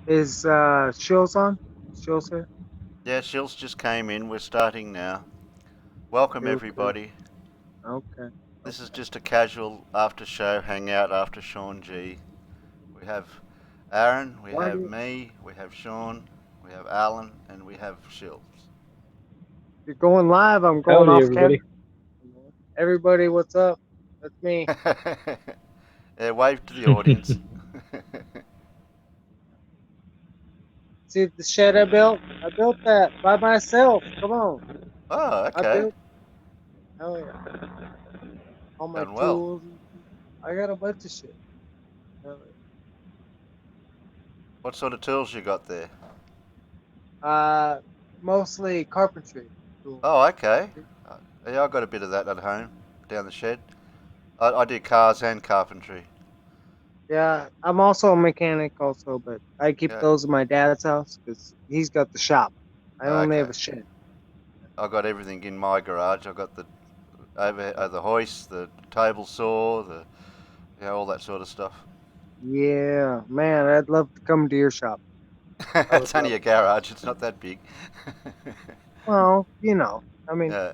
Is Shills on? Shills here? Yeah, Shills just came in. We're starting now. Welcome, Okay, okay, everybody. okay, This is okay. just a casual after show hangout after Sean G. We have Aaron, we Why have do me, we have Sean, we have Alan, and we have Shills. you're going live? I'm going Howdy, off camera. everybody. Everybody, what's up? That's me. Yeah, wave to the audience. See the shed I built? I built that by myself. Come on. Oh, I okay. built. Oh yeah, all my Done well. tools. I got a bunch of shit. Hell What sort of tools you got there? yeah. Mostly carpentry tools. Oh, okay. Yeah, I got a bit of that at home, down the shed. I do cars and carpentry. Yeah, I'm also a mechanic also, but I keep Yeah. those in my dad's house because he's got the shop. I only have Okay. a shed. I got everything in my garage. I got the the hoist, the table saw, the all that sort of stuff. Yeah, man, I'd love to come to your shop. I would It's only love a it. garage. It's not that big. Well, I mean, Yeah.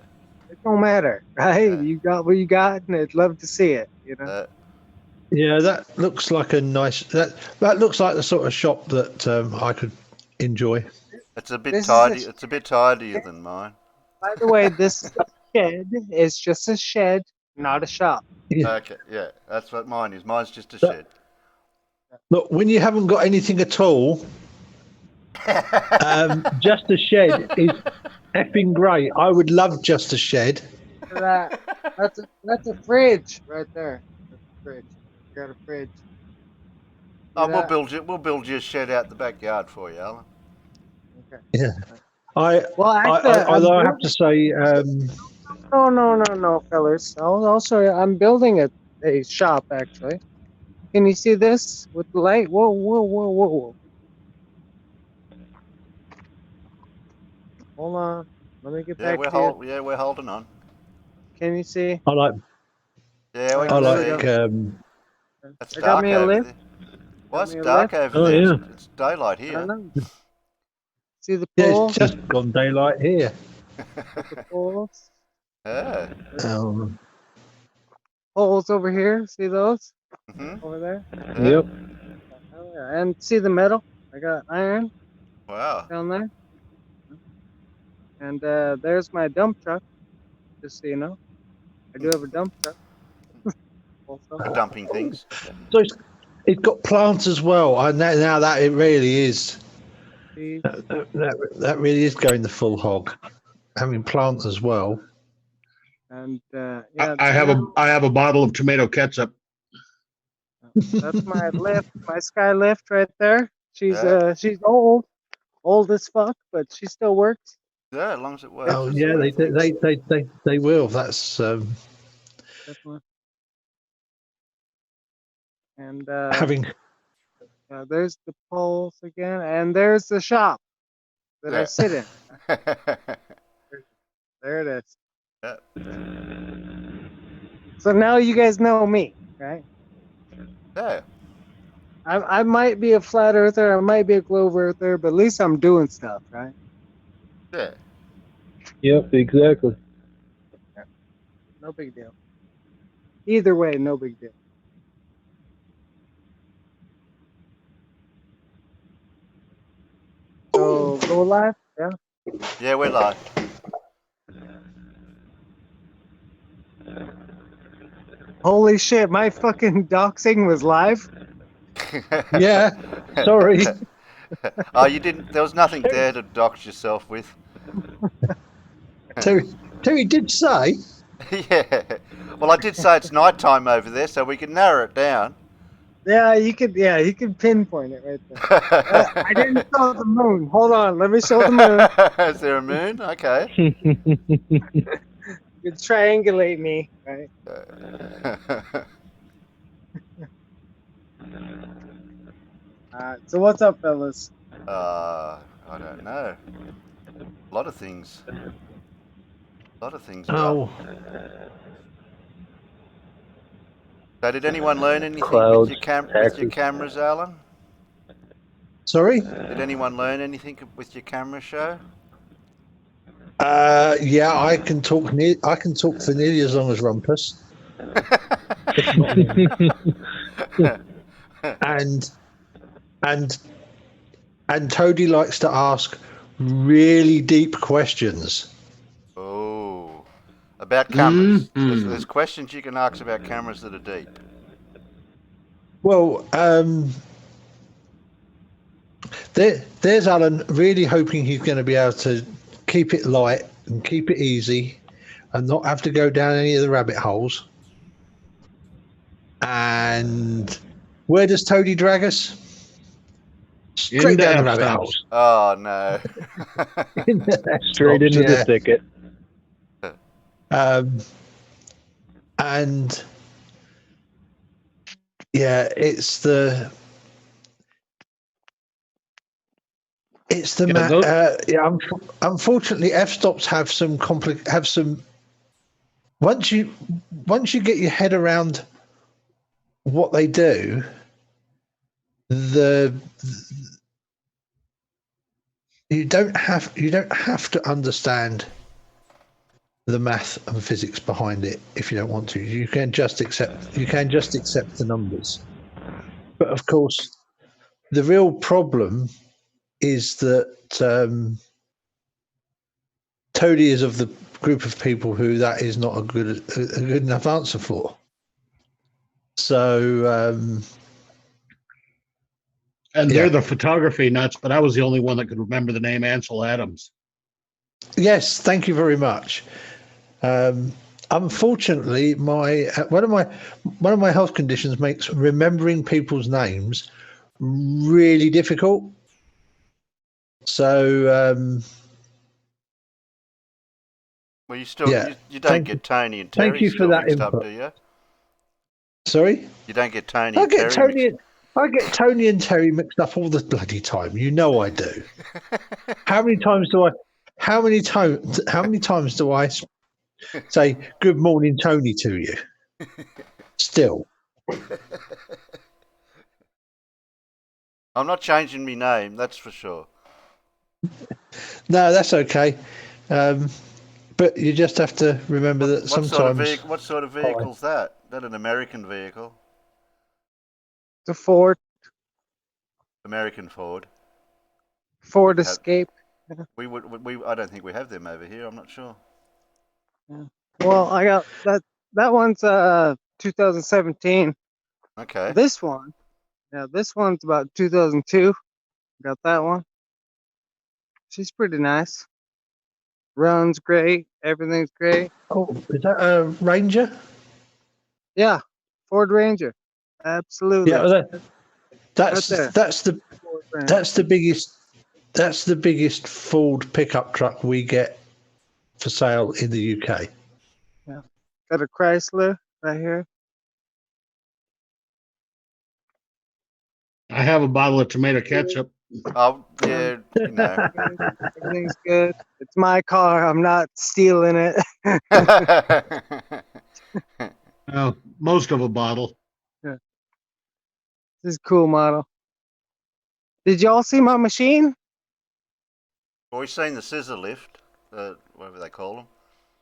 it don't matter, right? Yeah. You got what you got, and I'd love to see it. Uh, Yeah, that looks like a nice. That looks like the sort of shop that I could enjoy. it's a bit This is a tidy. It's a bit tidier than mine. By the way, this is a shed. It's just a shed, not a shop. Yeah. Okay. Yeah. That's what mine is. Mine's just a shed. Look, when you haven't got anything at all, just a shed is effing great. I would love just a shed. That that's a fridge right there. That's a fridge. Got a fridge. See Oh, we'll that? build you. We'll build you a shed out the backyard for you, Alan. Okay. Yeah, Right. I, Well, actually, I'm although I have to building. say, No, no, no, no, fellas. I'll show you. I'm building a shop actually. Can you see this with the light? Whoa, whoa, whoa, whoa, whoa. Hold on. Let me get Yeah, back to you. we're holding on. Can you see? I like, Yeah, All we right, I can there we see. go. like. It's I got dark me a over lift. there. Why Got it's me a dark lift. over Oh there? yeah, It's daylight I don't here. know. See the yeah. It's pole just gone daylight here. with the poles? Yeah. Um, Poles over here. See those Mhm. over there? Yeah. yep. Oh, yeah. And see the metal? I got iron Wow. down there. And there's my dump truck. Just so you know, I do have a dump truck also. For dumping things. So it's got plants as well. I know now that it really is. See, That really is going the full hog. Having plants as well. and I, yeah, I have that, a I have a bottle of tomato ketchup. that's my lift, my sky lift right there. Yeah. She's old as fuck, but she still works. Yeah, as long as it Yep, works, Oh that's the yeah, main they thing. they they they, they will. That's definitely. And having. there's the poles again, and there's the shop that I Yeah. sit in. There it is. Yeah. So now you guys know me, right? Yeah. I might be a flat earther, I might be a globe earther, but at least I'm doing stuff, right? Yeah. Yep, exactly. Yeah. No big deal. Either way, no big deal. So go live, yeah. Yeah, we're live. Holy shit, my fucking doxing was live. Yeah. Sorry. Oh, you didn't. There was nothing there to dox yourself with. Terry, Terry did say. Yeah. Well, I did say it's night time over there, so we can narrow it down. Yeah, you could pinpoint it right there. I didn't show the moon. Hold on, let me show the moon. Is there a moon? Okay. You could triangulate me, right? So what's up, fellas? I don't know. A lot of things. A lot of things are up. Oh, So, did anyone learn anything with clouds, your with your taxes. cameras, Alan? Sorry. Did anyone learn anything with your camera show? Yeah, I can talk. I can talk for nearly as long as Rumpus, if not more. And and and Toady likes to ask really deep questions. Oh, about cameras. There's, Mhm. there's questions you can ask about cameras that are deep. Well, there's Alan really hoping he's going to be able to keep it light and keep it easy, and not have to go down any of the rabbit holes. And where does Toady drag us? Straight Into down the F rabbit stops. holes. Oh no. Straight into the Yeah. thicket. And yeah, it's the Yeah, unfortunately f stops have some once you get your head around what they do, the you don't have to understand the math and physics behind it if you don't want to. You can just accept the numbers. But of course, the real problem is that Toady is of the group of people who that is not a good enough answer for. So and yeah. they're the photography nuts, but I was the only one that could remember the name Ansel Adams. Yes, thank you very much. Unfortunately, my one of my health conditions makes remembering people's names really difficult. So Well, you still yeah, you don't get Tony and thank Terry you for still that mixed up, input. do you? Sorry, You don't get Tony and Terry mixed. I get Tony and Terry mixed up all the bloody time. You know I do. How many times do I say good morning, Tony, to you? Still. I'm not changing my name, that's for sure. No, that's okay. But you just have to remember that What sometimes. sort of vehicle's that? That an American vehicle? The Ford American Ford. Ford Wouldn't have. Escape. I don't think we have them over here. I'm not sure. Yeah. Well, I got that. That one's 2017. Okay. This one, yeah, this one's about 2002. Got that one. She's pretty nice. Runs great. Everything's great. Oh, is that a Ranger? Yeah, Ford Ranger. Absolutely. Yeah, Right that's there. that's the Ford Ranger. that's the biggest Ford pickup truck we get for sale in the UK. Yeah. Got a Chrysler right here. I have a bottle of tomato ketchup. Oh yeah, you know. Everything's good. It's my car. I'm not stealing it. Most of a bottle. Yeah. This is a cool model. Did y'all see my machine? Well, we've seen the scissor lift, whatever they call them.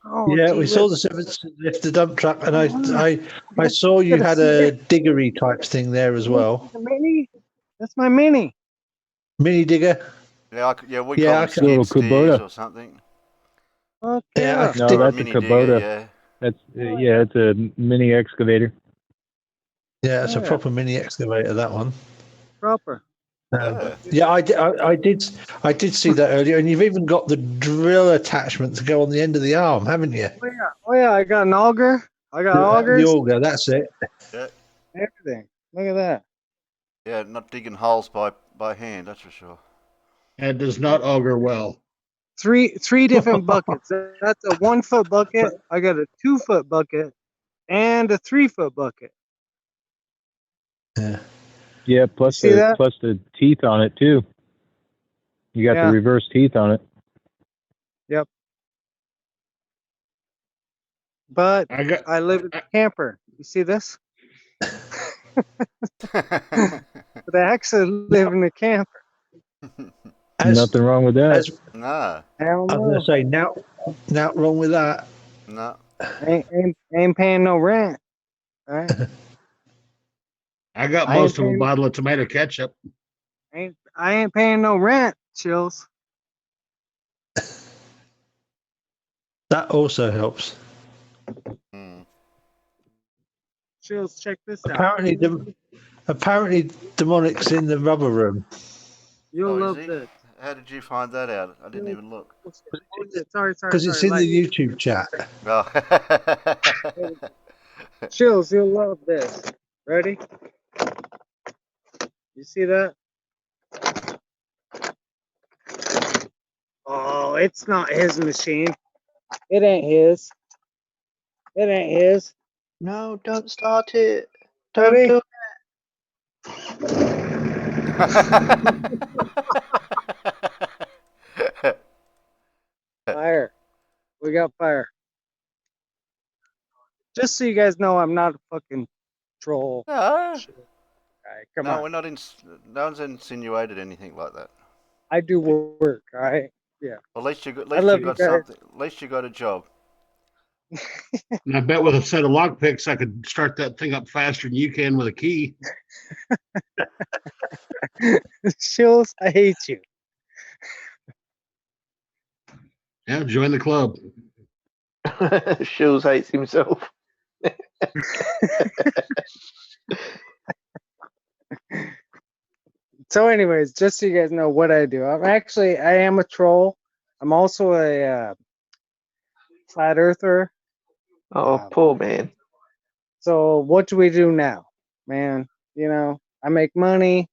Oh, Yeah, gee we saw whiz. the dump truck, and I saw you had a diggery type thing there as well. The mini? That's my mini. Mini digger. Yeah, we Yeah, call them okay. skid Little steers Kubota. or something. Fuck Yeah, yeah. No, Or a that's a mini digger, Kubota. yeah. That's yeah, it's a mini excavator. Yeah, it's a Yeah. proper mini excavator, that one. Proper. Yeah, I did see that earlier, and you've even got the drill attachment to go on the end of the arm, haven't you? Oh yeah. Oh yeah. I got an auger. I got The augers. auger, that's it. Yeah, Everything. Look at that. yeah, not digging holes by hand, that's for sure. And does not augur well. Three different buckets. That's a 1 foot bucket. I got a 2 foot bucket and a 3 foot bucket. Yeah. Yeah, plus See that? the teeth on it too. You got Yeah. the reverse teeth on it. Yep. But I got. I live in a camper. You see this? But I actually live in a camper. Nothing wrong with that. As No, Hell I'm going no. to say, now wrong with that. no. Ain't paying no rent. All right. I got I ain't most of a paying. bottle of tomato ketchup. I ain't paying no rent. Chills. That also helps. Mm. Chills. Check this out. Apparently, demonic's in the rubber room. You'll Oh, is love he? this. How did you find that out? I didn't even look. Sorry. Because it's in Like, the YouTube chat. Oh. Chills. You'll love this. Ready? You see that? Oh, it's not his machine. It ain't his. It ain't his. No, don't start it. Don't Ready? do Fire. We got fire. Just so you guys know, I'm not a fucking troll. No, Shit. All right, come no, on. we're not. No one's insinuated anything like that. I do work. All right. Yeah. Well, at least you got, I love you guys. something. At least you got a job. And I bet with a set of lockpicks, I could start that thing up faster than you can with a key. Shills, I hate you. Yeah, join the club. it. Shields hates himself. So, anyways, just so you guys know what I do, I am a troll. I'm also a flat earther. Oh, poor man. So, what do we do now, man? I make money.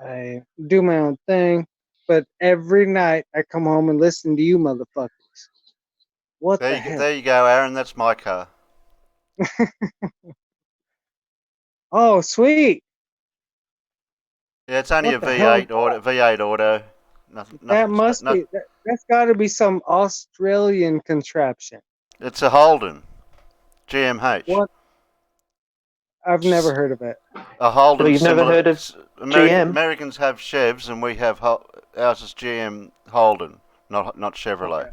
I do my own thing, but every night I come home and listen to you motherfuckers. What the hell? There you go, Aaron. That's my car. Oh, sweet. Yeah, it's only What a the hell is V8 auto. V8 auto. that Nothing. must be. That's got to be some Australian contraption. It's a Holden. GMH. What? I've never heard of it. A Holden So you've never similar. heard of GM? Americans have Chevs, and we have ours is GM Holden, not Chevrolet. Okay.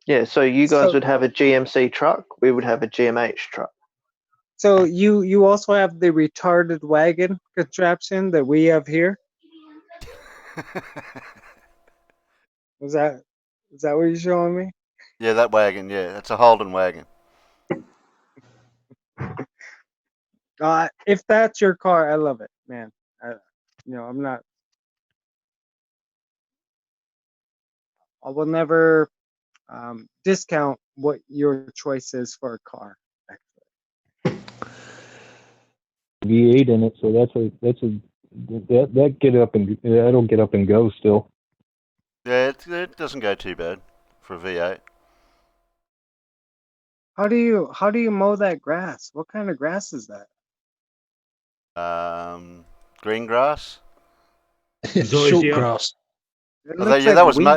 Yeah, so you guys So, would have a GMC truck. We would have a GMH truck. so you also have the retarded wagon contraption that we have here. Is that what you're showing me? Yeah, that wagon. Yeah, that's a Holden wagon. If that's your car, I love it, man. I'm not. I will never discount what your choice is for a car. V8 in it, so that get up and that'll get up and go still. Yeah, it doesn't go too bad for a V8. How do you mow that grass? What kind of grass is that? Green grass. Short grass. It Oh, looks yeah, like that was wheat.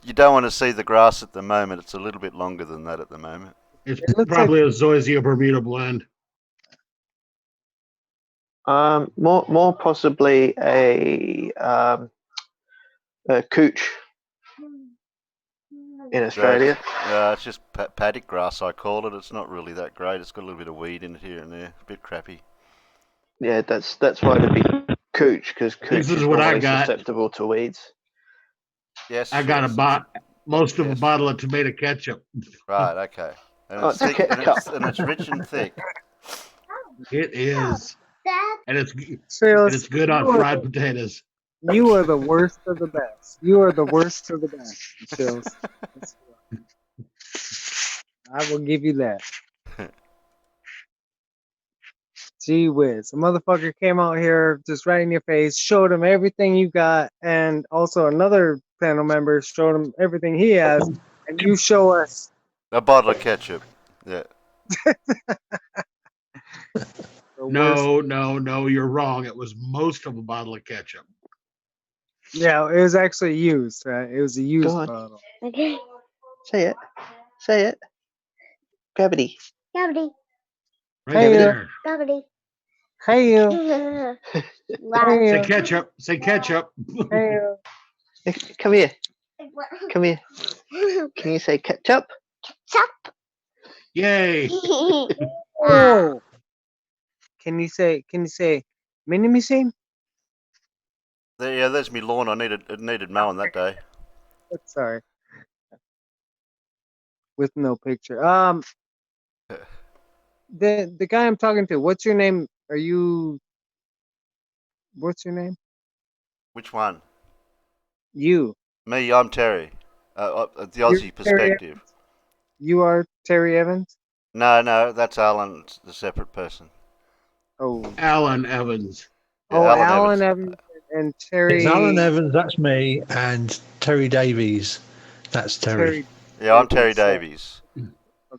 you don't want to see the grass at the moment. It's a little bit longer than that at the moment. It's It looks probably a Zoysia Bermuda blend. More possibly a cooch in Australia. It's just paddock grass, I call it. It's not really that great. It's got a little bit of weed in it here and there. A bit crappy. Yeah, that's why it'd be cooch, because cooch This is is what I normally got. susceptible to weeds. Yes. I got most of a yes. bottle of tomato ketchup. Right. Okay. And Oh, it's thick, and it's rich and thick. It is, and it's Sales, good on fried potatoes. you are the worst of the best. You are the worst of the best, Sales. I will give you that. Gee whiz. A motherfucker came out here just right in your face, showed him everything you got, and also another panel member showed him everything he has, and you show us. A bottle of ketchup. Yeah. The worst. No, you're wrong. It was most of a bottle of ketchup. Yeah, it was actually used, right? It was a used Go on. bottle. Okay. Say it. Gravity. Right Hey, there. Hey, you. Say Hey, ketchup. Say ketchup. hey, Come here. Come here. Can you say ketchup? Yay. oh. Can you say mini machine? Yeah, there's me lawn. It needed mowing that day. Sorry. With no picture. The guy I'm talking to, what's your name? What's your name? Which one? You. Me, I'm Terry. The You're Aussie Terry Perspective. You are Terry Evans? No, that's Alan, the separate person. Oh. Alan Evans. Yeah, Oh, Alan Alan Evans. Evans and Terry. It's Alan Evans, that's me, and Terry Davies, that's Terry. Yeah, I'm Terry So, Davies. okay.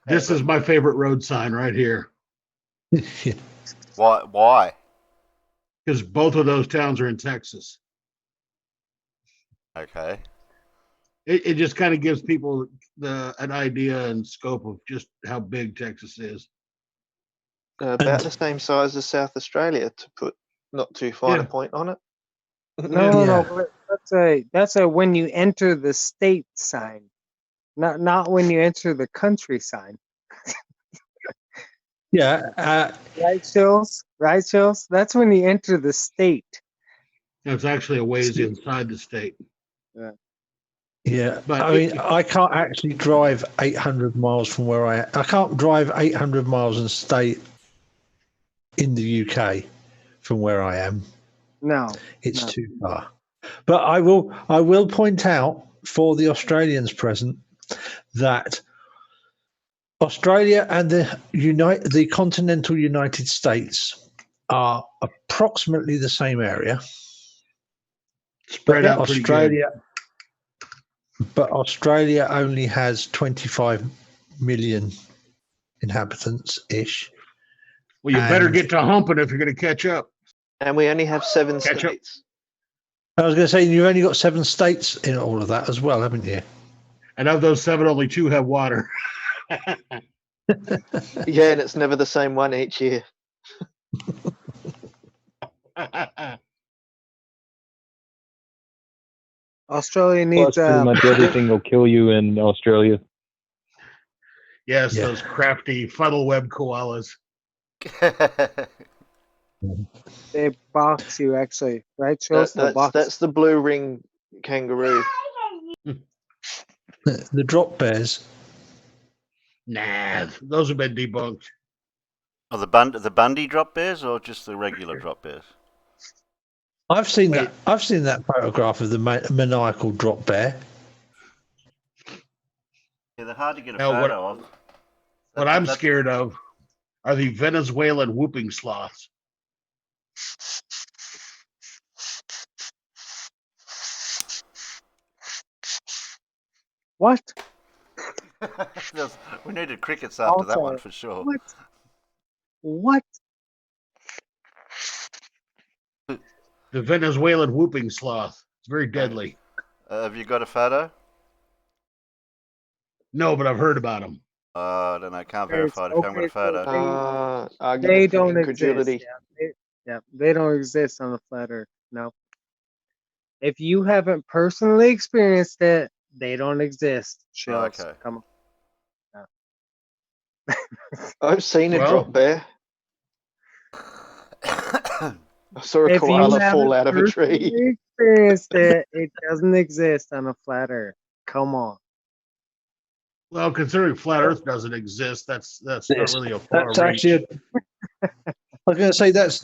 This is my favorite road sign right here. Yeah. Why? Because both of those towns are in Texas. Okay. It just kind of gives people an idea and scope of just how big Texas is. About And- the same size as South Australia, to put not too fine a Yeah. point on it. No, Yeah. but that's a when you enter the state sign, not when you enter the country sign. Yeah, Right, Chills? Right, Chills? That's when you enter the state. It's actually a ways inside the state. yeah. But I mean, I can't actually drive 800 miles from where I can't drive 800 miles and stay in the UK from where I am. No. It's No. too far. But I will point out for the Australians present that Australia and the continental United States are approximately the same area. spread But out pretty good. Australia only has 25 million inhabitants ish. Well, you better And- get to humping if you're going to catch up. And we only have 7 Catch up. states. I was going to say you've only got 7 states in all of that as well, haven't you? And of those 7, only 2 have water. Yeah, and it's never the same one each year. Australia Plus, needs pretty much everything will kill you in Australia. Yes, Yeah. those crafty funnel web koalas. they box you actually, right? Chills? They'll box. That's the blue ring kangaroo. The drop bears. Nah, those have been debunked. Oh, the Bundy drop bears or just the regular drop bears? I've seen Wait. that. I've seen that photograph of the maniacal drop bear. Yeah, they're hard to get a Now, photo of. What I'm scared of are the Venezuelan whooping sloths. What? We needed crickets after that Also, one for sure. What? What? The Venezuelan whooping sloth. It's very deadly. Have you got a photo? No, but I've heard about them. I don't know. Can't verify it if you haven't got a photo. They Argument for don't incredulity. exist. They don't exist on the flat Earth. No. If you haven't personally experienced it, they don't exist. Chills. Okay. Come on. I've seen a Well- drop bear. I saw a If you koala haven't fall out of a tree. personally experienced it, it doesn't exist on a flat Earth. Come on. Well, considering flat Earth doesn't exist, that's not Yes. really a far That's reach. actually. I was going to say that's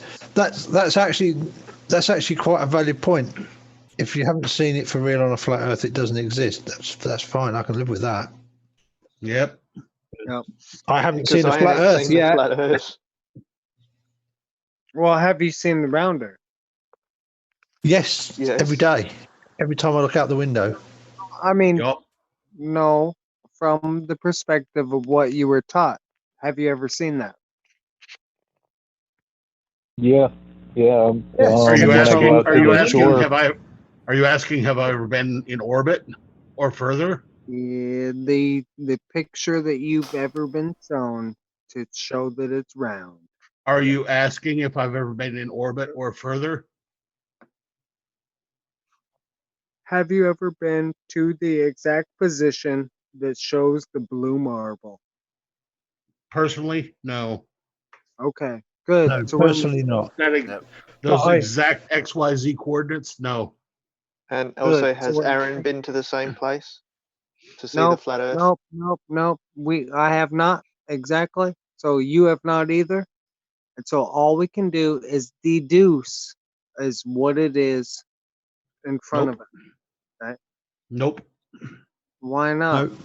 actually quite a valid point. If you haven't seen it for real on a flat Earth, it doesn't exist. That's fine. I can live with that. Yep. I haven't Because seen a I flat haven't Earth seen the yet. flat Earth. Well, have you seen the rounder? Yes, Yes. every day, every time I look out the window. I mean, Yup. no, from the perspective of what you were taught. Have you ever seen that? Yeah. Yes. Are you when I asking? go out Are to you the asking? shore, Are you asking? Have I ever been in orbit or further? Yeah, the picture that you've ever been shown to show that it's round. Are you asking if I've ever been in orbit or further? Have you ever been to the exact position that shows the blue marble? Personally, no. Okay, good. No, So we're personally not. Yep. Those But I- exact XYZ coordinates, no. And Good. also, So has we're- Aaron been to the same place to see the Nope, flat Earth? nope. I have not exactly. So you have not either. And so all we can do is deduce is what it is in front Nope. of us. Right? Nope. Why not? No,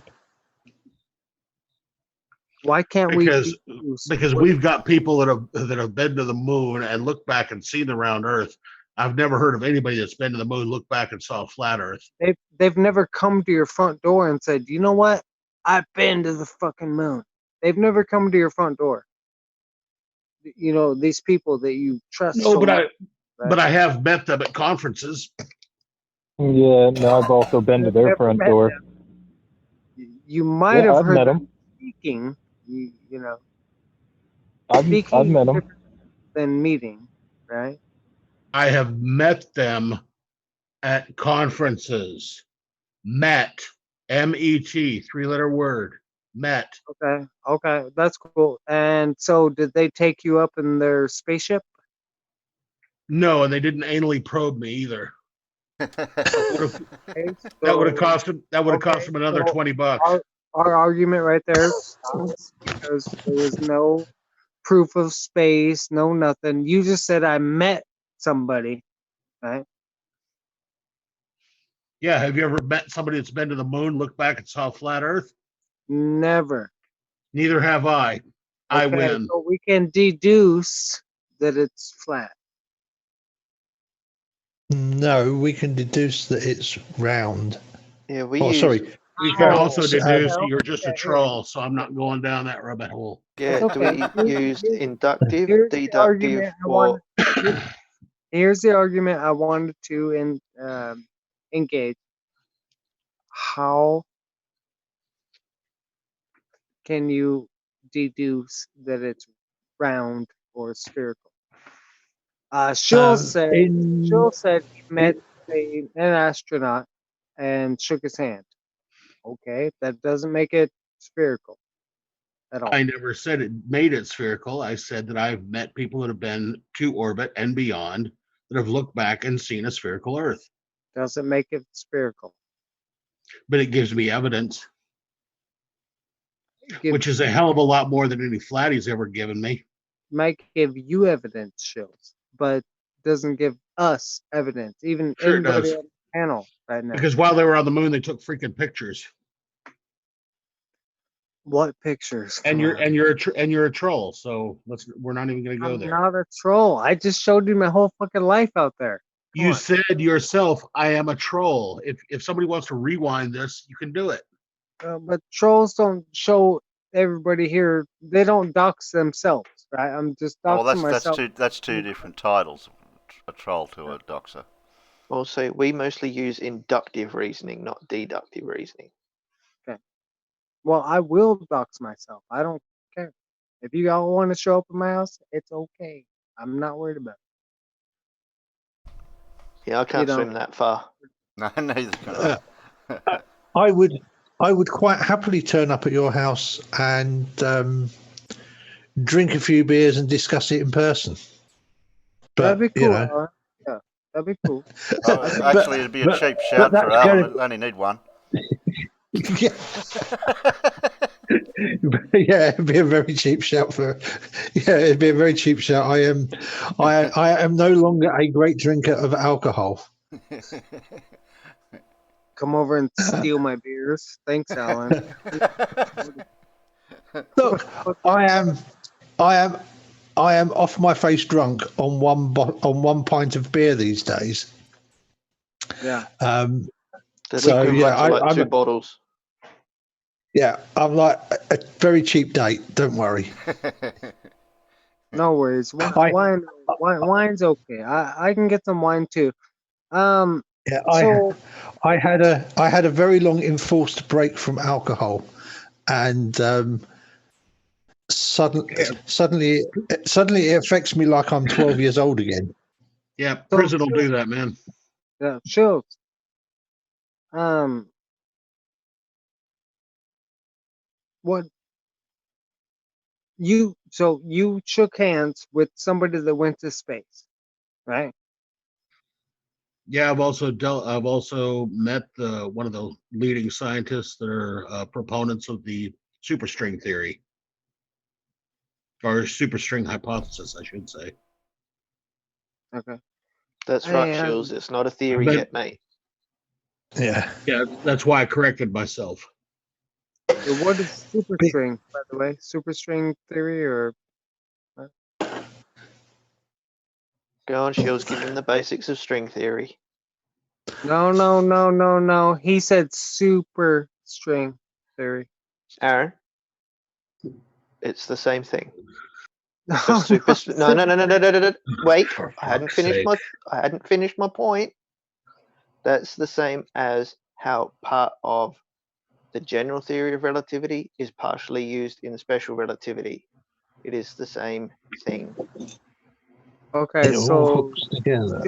Why can't we Because deduce? because what- we've got people that have been to the moon and looked back and seen the round Earth. I've never heard of anybody that's been to the moon, looked back and saw a flat Earth. they've never come to your front door and said, you know what? I've been to the fucking moon. They've never come to your front door. You know, these people that you trust No, so but much. but I have met them at conferences. Yeah, no, I've also been to You've their never front met door. You might Yeah, have I've heard met them them. speaking, you know, I've speaking met is them. different than meeting, right? I have met them at conferences. Met. MET, 3-letter word. Met. Okay, that's cool. And so, did they take you up in their spaceship? No, and they didn't anally probe me either. Okay, That would have so cost them. That would have cost okay, them another so $20. our argument right there stops because there was no proof of space, no nothing. You just said I met somebody, right? Yeah, have you ever met somebody that's been to the moon, looked back and saw flat Earth? Never. Neither have I. I Okay, win. so we can deduce that it's flat. no, we can deduce that it's round. Yeah, we Oh, use. sorry. We can Oh, also deduce okay, you're just a okay, troll, so I'm not going down that rabbit hole. Yeah, It's do okay. we use inductive, Here's the deductive, argument I or wanted. Here's the argument I wanted to engage. How can you deduce that it's round or spherical? Shul said he met an astronaut and shook his hand. Okay, that doesn't make it spherical at all. I never said it made it spherical. I said that I've met people that have been to orbit and beyond that have looked back and seen a spherical Earth. Doesn't make it spherical. But it gives me evidence, Give, which is a hell of a lot more than any flat he's ever given me. might give you evidence, shows, but doesn't give us evidence. Even Sure it anybody does. on the panel right now. Because while they were on the moon, they took freaking pictures. What pictures? And Come on. you're a troll. So we're not even going to go I'm there. not a troll. I just showed you my whole fucking life out there. Come You on. said yourself, I am a troll. If somebody wants to rewind this, you can do it. But trolls don't show everybody here. They don't dox themselves, right? I'm just Oh, well, doxing myself. that's two different titles. A troll to a doxer. also we mostly use inductive reasoning, not deductive reasoning. Well, I will dox myself. I don't care. If you all want to show up at my house, it's okay. I'm not worried about it. Yeah, I can't You know. swim that far. No, neither can I. I would quite happily turn up at your house and drink a few beers and discuss it in person. But, That'd be you cool. know, Alan. Yeah, that'd be cool. Oh, actually, it'd be a cheap shout that's for Alan. gonna- I only need one. yeah, yeah, it'd be a very cheap shout for. Yeah, it'd be a very cheap shout. I am no longer a great drinker of alcohol. Come over and steal my beers. Thanks, Alan. Look, I am off my face drunk on one pint of beer these days. Yeah. The So, equivalent yeah, to like I'm- 2 bottles. Yeah, I'm like a very cheap date. Don't worry. No worries. Wine's okay. I can get some wine too. Yeah, So I had a very long enforced break from alcohol, and suddenly it affects me like I'm 12 years old again. Yeah, prison will do that, man. yeah, sure. um, what you shook hands with somebody that went to space, right? Yeah, I've also met one of the leading scientists that are proponents of the superstring theory or superstring hypothesis, I should say. Okay. That's right, And Shields. It's not a theory But- yet, mate. Yeah. Yeah, that's why I corrected myself. what is superstring, by the way? Superstring theory, or Go on, Shields. Give them the basics of string theory. no. He said super string theory. Aaron, it's the same thing. No, The super. No. Wait, For I hadn't fuck's finished sake. my point. That's the same as how part of the general theory of relativity is partially used in special relativity. It is the same thing. Okay, It all so hooks together.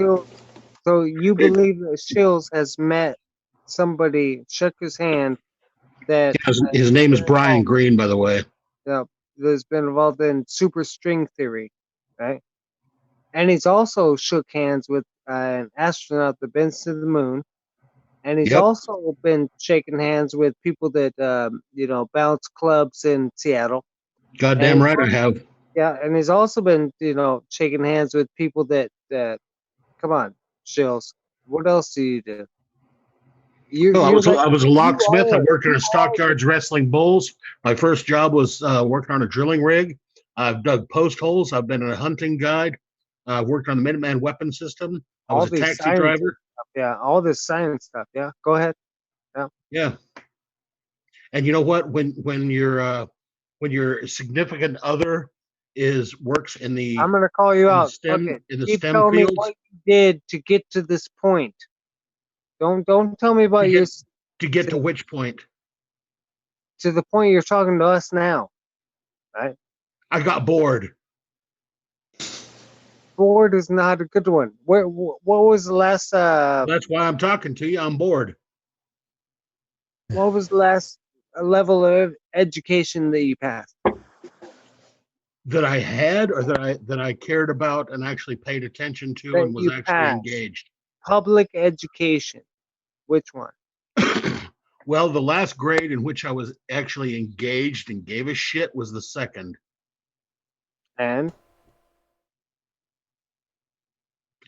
so you believe that Shields has met somebody, shook his hand, that His name is Brian Green, by the way. that's been involved in superstring theory, right? And he's also shook hands with an astronaut that been to the moon, and he's Yep. also been shaking hands with people that bounce clubs in Seattle. Goddamn And right I have. Yeah, and he's also been shaking hands with people that come on, Shills. What else do you do? Well, You're I was a locksmith. I worked in a you stockyards wrestling bulls. My first job was working on a drilling rig. I've dug post holes. I've been a hunting guide. I've worked on the Minuteman weapon system. I all was a these taxi science driver. stuff. Yeah, all this science stuff. Yeah, go ahead. Yeah. And you know what? When your significant other works in the I'm gonna call you out. Okay, keep STEM telling me fields what you did to get to this point. Don't tell me about to your get to get to which point? to the point you're talking to us now, right? I got bored. Bored is not a good one. What was the last That's why I'm talking to you. I'm bored. what was the last level of education that you passed? That I had, or that I cared about and actually paid attention to That and was you actually passed. engaged. Public education. Which one? Well, the last grade in which I was actually engaged and gave a shit was the second. And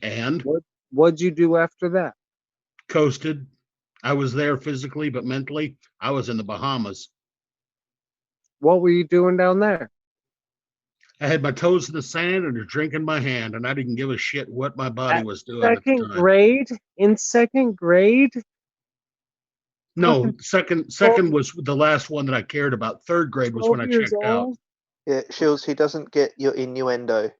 And what'd you do after that? coasted. I was there physically, but mentally, I was in the Bahamas. What were you doing down there? I had my toes in the sand and a drink in my hand, and I didn't give a shit what my body was doing at the Second time. grade? In second grade? No, second was the last one that I cared about. Third grade was when 12 I years checked out. old? Yeah, Shields, he doesn't get your innuendo.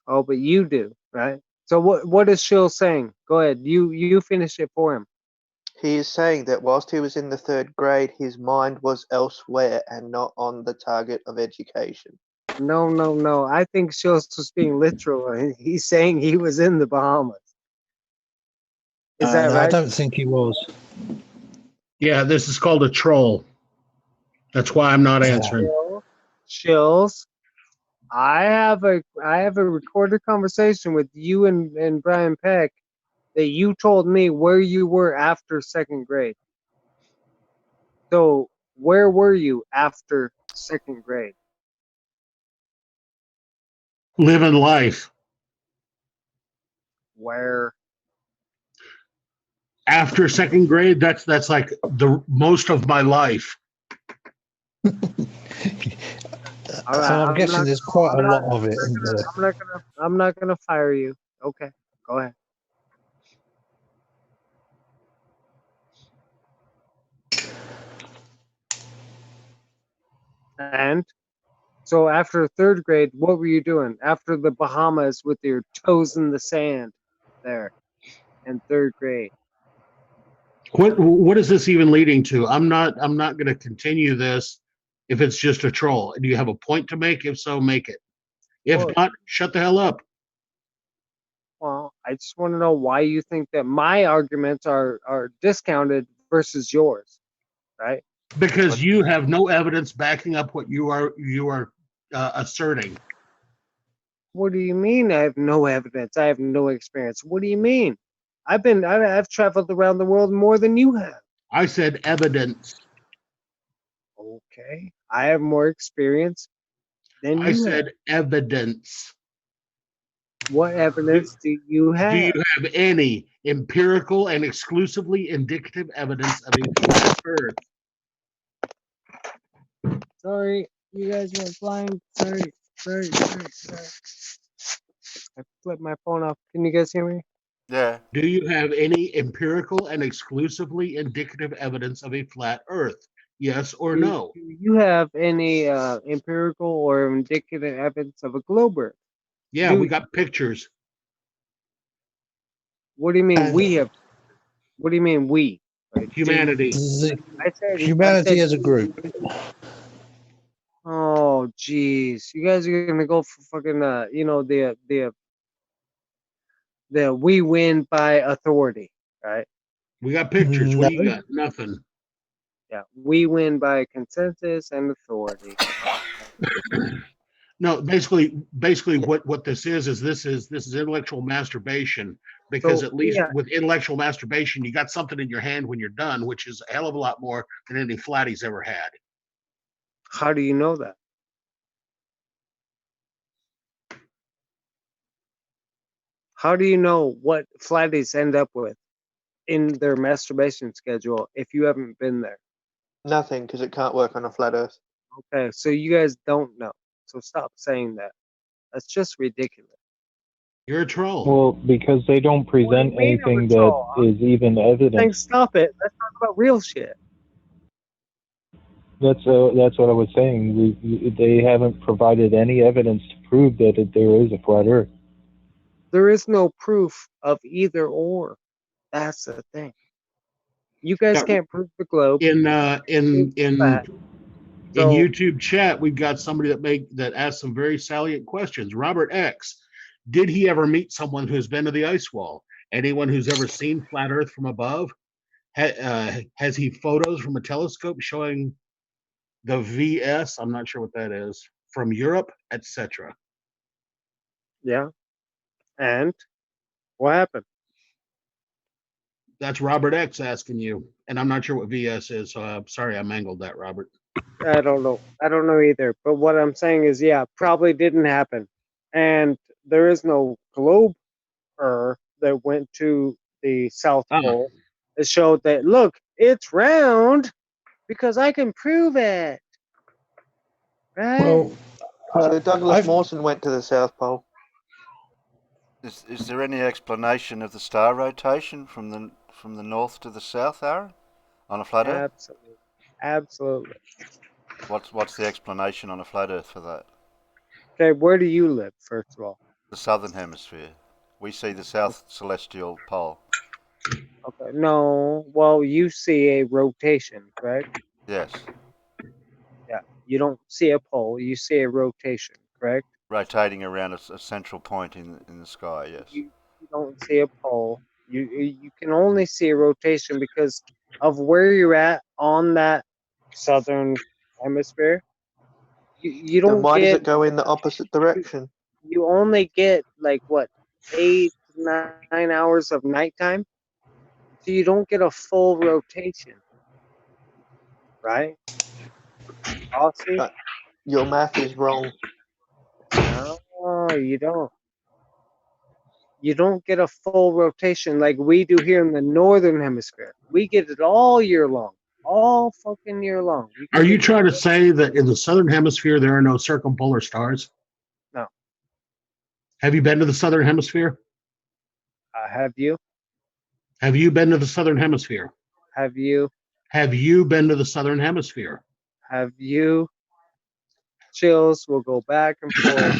Oh, but you do, right? So what is Shill saying? Go ahead. You finish it for him. He is saying that whilst he was in the third grade, his mind was elsewhere and not on the target of education. No. I think Shill's just being literal. He's saying he was in the Bahamas. Is that No, right? I don't think he was. Yeah, this is called a troll. That's why I'm not answering. Shills. I have a recorded conversation with you and Brian Peck that you told me where you were after second grade. So where were you after second grade? Living life. Where? After second grade, that's like the most of my life. I'm guessing there's quite a lot of it. I'm not gonna fire you. Okay, go ahead. And so after third grade, what were you doing after the Bahamas with your toes in the sand there in third grade? What is this even leading to? I'm not going to continue this if it's just a troll. Do you have a point to make? If so, make it. If Well, not, shut the hell up. Well, I just want to know why you think that my arguments are discounted versus yours, right? Because But you have no evidence backing up what you are asserting. What do you mean I have no evidence? I have no experience. What do you mean? I've traveled around the world more than you have. I said evidence. Okay. I have more experience than I you have. said evidence. What evidence do you Do you have? have any empirical and exclusively indicative evidence of a flat Earth? Sorry, you guys went flying. Sorry. I flipped my phone off. Can you guys hear me? yeah, Do you have any empirical and exclusively indicative evidence of a flat Earth? Yes or no? Do you have any empirical or indicative evidence of a globe Earth? Yeah, Do we got pictures. what do you mean And we have? What do you mean we? Like, Humanity. the I humanity said. as a group. Oh, jeez, you guys are gonna go for fucking the we win by authority, right? We got pictures. What No. do you got? Nothing. Yeah, we win by consensus and authority. No, basically what this is this is intellectual masturbation, because So at least yeah, with intellectual masturbation, you got something in your hand when you're done, which is a hell of a lot more than any flatty's ever had. how do you know that? How do you know what flatties end up with in their masturbation schedule if you haven't been there? Nothing, because it can't work on a flat Earth. Okay, so you guys don't know. So stop saying that. That's just ridiculous. You're a troll. Well, because they don't What do you present mean I'm a anything that troll? is even Saying evidence. stop it. Let's talk about real shit. That's what I was saying. They haven't provided any evidence to prove that there is a flat Earth. There is no proof of either or. That's the thing. You guys Yeah, can't prove the globe. in Prove the flat. in So YouTube chat, we've got somebody that asked some very salient questions. Robert X, did he ever meet someone who's been to the ice wall? Anyone who's ever seen flat Earth from above? Has he photos from a telescope showing the VS? I'm not sure what that is, from Europe, etc. yeah. And what happened? That's Robert X asking you, and I'm not sure what VS is. So I'm sorry, I mangled that, Robert. I don't know. I don't know either. But what I'm saying is, yeah, probably didn't happen. And there is no globe that went to the South Ah, Pole. It showed that look, it's round because I can prove it. Right? Well, So Douglas I've Mawson went to the South Pole. is there any explanation of the star rotation from the north to the south, Aaron, on a flat Earth? Absolutely. Absolutely. What's the explanation on a flat Earth for that? Okay, where do you live, first of all? The southern hemisphere. We see the south celestial pole. Okay. No. Well, you see a rotation, correct? Yes, Yeah. You don't see a pole, you see a rotation, correct? rotating around a central point in the sky. Yes. You don't see a pole. You can only see a rotation because of where you're at on that southern hemisphere. You Then don't why does get it go in the opposite direction? you only get like what 8 to 9 hours of nighttime, so you don't get a full rotation, right? Aussie? Uh, Your math is wrong. No, you don't. You don't get a full rotation like we do here in the northern hemisphere. We get it all year long, all fucking year long. We are get you it. trying to say that in the southern hemisphere there are no circumpolar stars? No. Have you been to the southern hemisphere? Have you? Have you been to the southern hemisphere? Have you? Have you been to the southern hemisphere? Have you? Chills will go back and forth.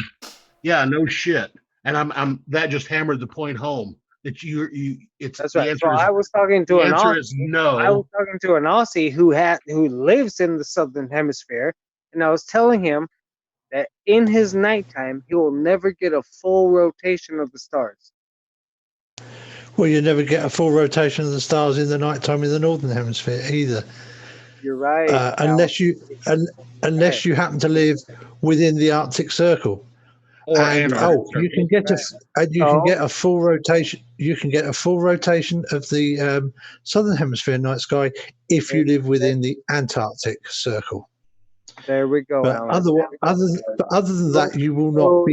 Yeah, no shit. And I'm that just hammered the point home that you it's That's the right. So answer is I was talking to the an answer is Aussie. I was no. talking to an Aussie who lives in the southern hemisphere, and I was telling him that in his nighttime he will never get a full rotation of the stars. Well, you never get a full rotation of the stars in the nighttime in the northern hemisphere either, You're right. unless you Right. happen to live within the Arctic Circle. Or And Antarctic you can Circle. get a full rotation. You can get a full rotation of the southern hemisphere night sky if you live within the Antarctic Circle. There we go, But Alan. other than that, you will not,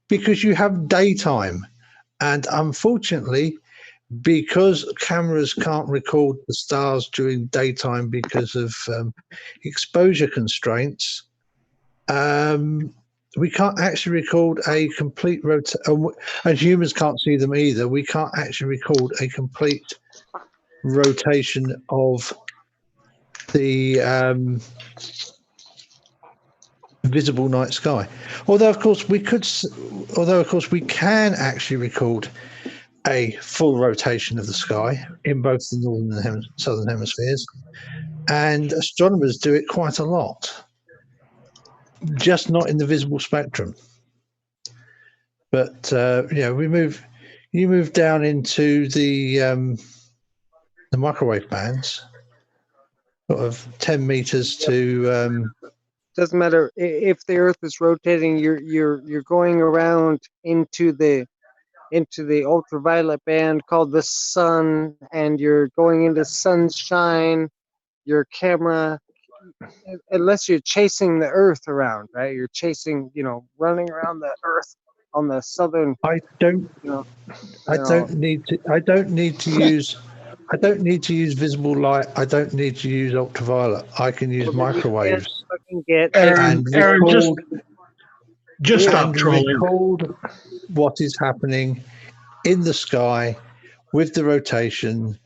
because you have daytime, and unfortunately, because cameras can't record the stars during daytime because of exposure constraints, we can't actually record a complete and humans can't see them either. We can't actually record a complete rotation of the visible night sky. Although of course we can actually record a full rotation of the sky in both the northern and southern hemispheres, and astronomers do it quite a lot, just not in the visible spectrum. But you move down into the microwave bands, sort of 10 meters to Doesn't matter if the Earth is rotating. You're going around into the ultraviolet band called the sun, and you're going into sunshine. Your camera, unless you're chasing the Earth around, right? You're chasing, running around the Earth on the southern. I don't need to use visible light. I don't need to use ultraviolet. I can use microwaves Aaron, just stop trolling. Record what is happening in the sky with the rotation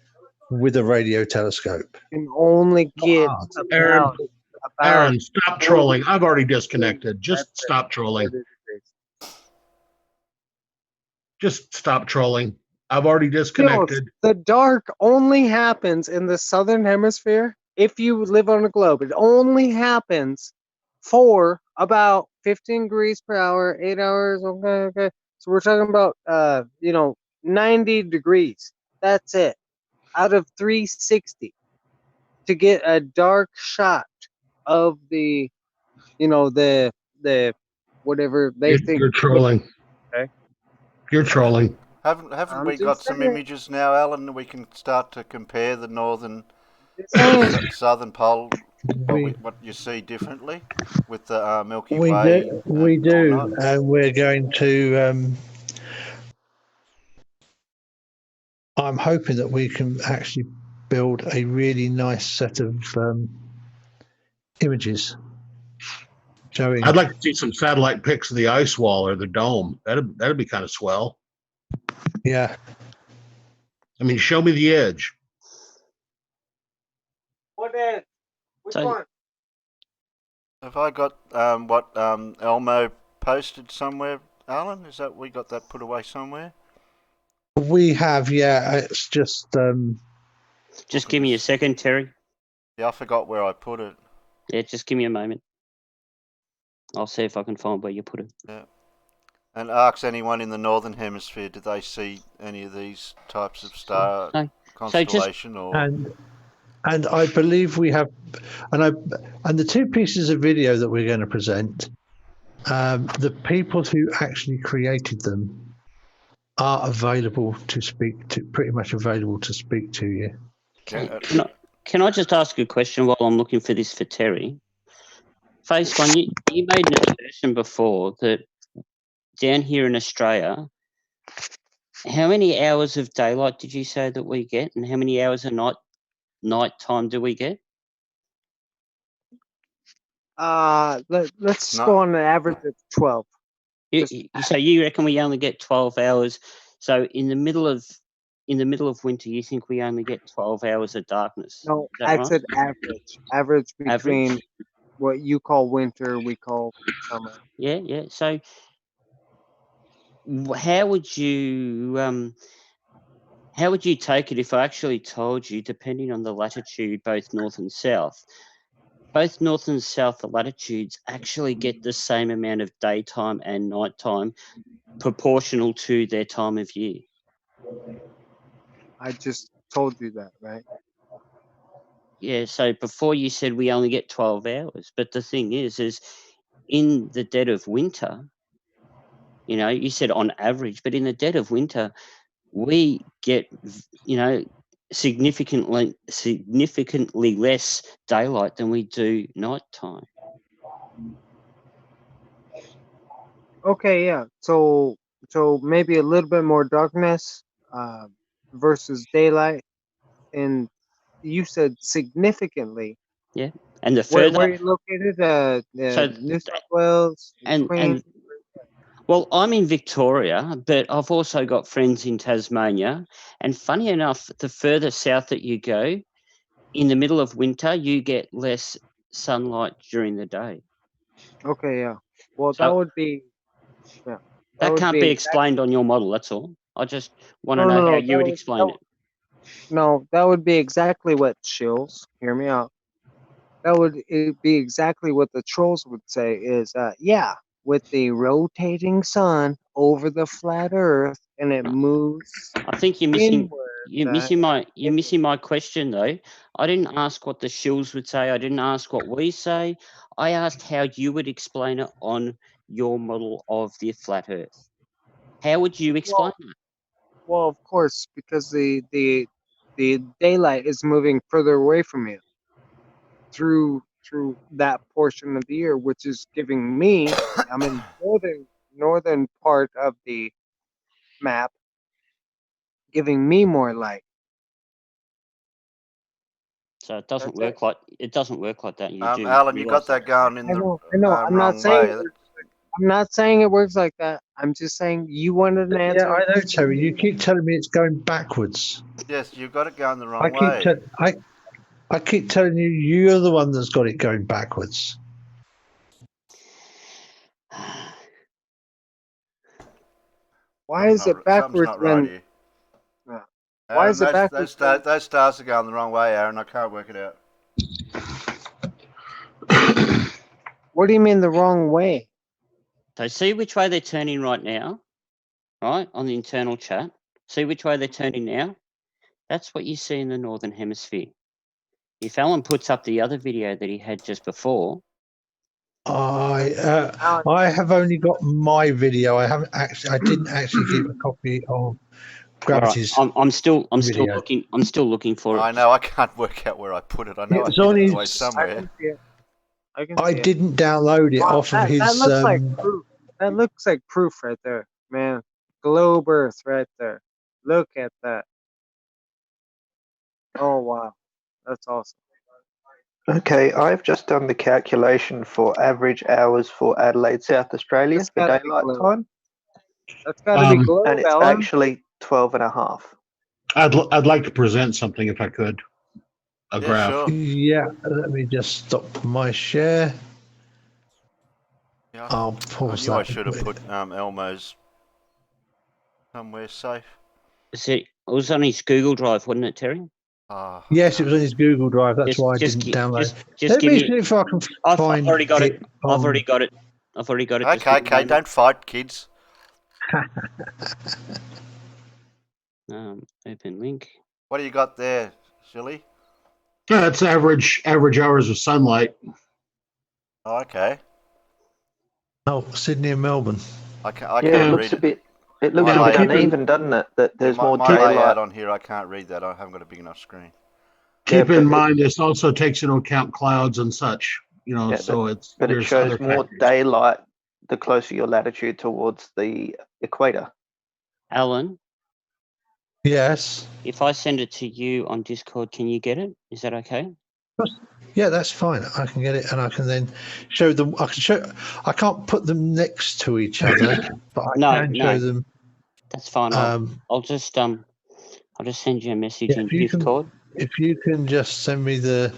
with a radio telescope. Can only get Aaron, stop trolling. I've already disconnected. Just stop trolling. Just stop trolling. I've already disconnected. The dark only happens in the southern hemisphere. If you live on a globe, it only happens for about 15 degrees per hour, 8 hours. Okay. So we're talking about 90 degrees. That's it. Out of 360 to get a dark shot of the whatever they think. You're trolling. Okay. You're trolling. Haven't we got some images now, Alan, that we can start to compare the northern southern pole, what you see differently with the Milky Way? We do, and we're going to. I'm hoping that we can actually build a really nice set of images showing. I'd like to see some satellite pics of the ice wall or the dome. That'd be kind of swell. Yeah. I mean, show me the edge. What edge? Which one? Have I got what Elmo posted somewhere, Alan? Is that we got that put away somewhere? We have, yeah. It's just. Just give me a second, Terry. Yeah, I forgot where I put it. Yeah, just give me a moment. I'll see if I can find where you put it. Yeah. And ask anyone in the northern hemisphere, did they see any of these types of star constellation And I believe we have, and the two pieces of video that we're going to present, the people who actually created them are available to speak to, pretty much available to speak to you. Can I just ask a question while I'm looking for this for Terry? Phase one, you made an assertion before that down here in Australia, how many hours of daylight did you say that we get, and how many hours of night time do we get? Let's go on an average of 12. So you reckon we only get 12 hours? So in the middle of winter, you think we only get 12 hours of darkness? No, I said average. Average between what you call winter, we call summer. Yeah. So how would you take it if I actually told you, depending on the latitude, both north and south, both north and south latitudes actually get the same amount of daytime and nighttime proportional to their time of year. I just told you that, right? Yeah, so before you said we only get 12 hours, but the thing is in the dead of winter, you know, you said on average, but in the dead of winter, we get, you know, significantly less daylight than we do nighttime. Okay, yeah. So maybe a little bit more darkness versus daylight, and you said significantly. Yeah, and the Where further, are you located? so New South Wales, Queens. and well, I'm in Victoria, but I've also got friends in Tasmania. And funny enough, the further south that you go, in the middle of winter, you get less sunlight during the day. Okay, yeah. Well, that So would be, yeah. that would can't be be exact- explained on your model. That's all. I just want to No, know no, how no. you would explain it. No, that would be exactly what Shills. Hear me out. That would be exactly what the trolls would say. Is yeah, with the rotating sun over the flat Earth, and it moves I think you're missing. inward. You're missing my question though. I didn't ask what the shills would say. I didn't ask what we say. I asked how you would explain it on your model of the flat Earth. How would you explain it? Well, of course, because the daylight is moving further away from you through that portion of the year, which is giving me. I'm in northern part of the map, giving me more light. So it doesn't That's work like that. You do Alan, you got realise that going in I the know. I'm not wrong saying way. I'm not saying it works like that. I'm just saying you wanted an answer. Yeah, I know, Terry. You keep telling me it's going backwards. Yes, you've got it going the I wrong keep way. I keep telling you, you're the one that's got it going backwards. Why is it backwards Something's not right when? here. Why is it Aaron, backwards? those stars are going the wrong way, Aaron. I can't work it out. What do you mean the wrong way? So see which way they're turning right now, right, on the internal chat. See which way they're turning now? That's what you see in the Northern Hemisphere. If Alan puts up the other video that he had just before, I have only got my video. I didn't actually keep a copy of Gravity's. right, I'm still video. looking for it. I know, I can't work out where I put it. I know It's I on hid it his- away I somewhere. can see it. I didn't download it Wow, off of his. that looks like proof. That looks like proof right there, man. Globe Earth right there. Look at that. Oh wow, that's awesome. Okay, I've just done the calculation for average hours for Adelaide, South Australia That's for gotta be daylight globe. time, That's got to be globe, and it's Alan. actually 12 and a half. I'd like to present something if I could. A Yeah, graph. sure. Yeah, let me just stop my share. Yeah, I'll I pause knew that. I should have put Elmo's somewhere safe. See, it was on his Google Drive, wasn't it, Terry? Oh, Yes, it was on his Google Drive. That's why I didn't gi- download. Just Let give me me. see if I can I've find already got it. on- I've already got it. Just okay, give me a okay, moment. don't fight, kids. Open link. What do you got there, silly? That's average hours of sunlight. Oh, okay. Oh, Sydney and Melbourne. I Yeah, can't it looks read a bit. It looks My a bit layout- uneven, doesn't it? That there's more my daylight. layout on here, I can't read that. I haven't got a big enough screen. Keep but in mind, this also takes into account clouds and such. You know, Yeah, so it's but it there's shows other more factors. daylight the closer your latitude towards the equator. Alan, Yes. if I send it to you on Discord, can you get it? Is that okay? Yeah, that's fine. I can get it, and I can then show them. I can show. I can't put them next to each other, but I can show them. That's fine. I'll just send you a message in Discord. If you can just send me the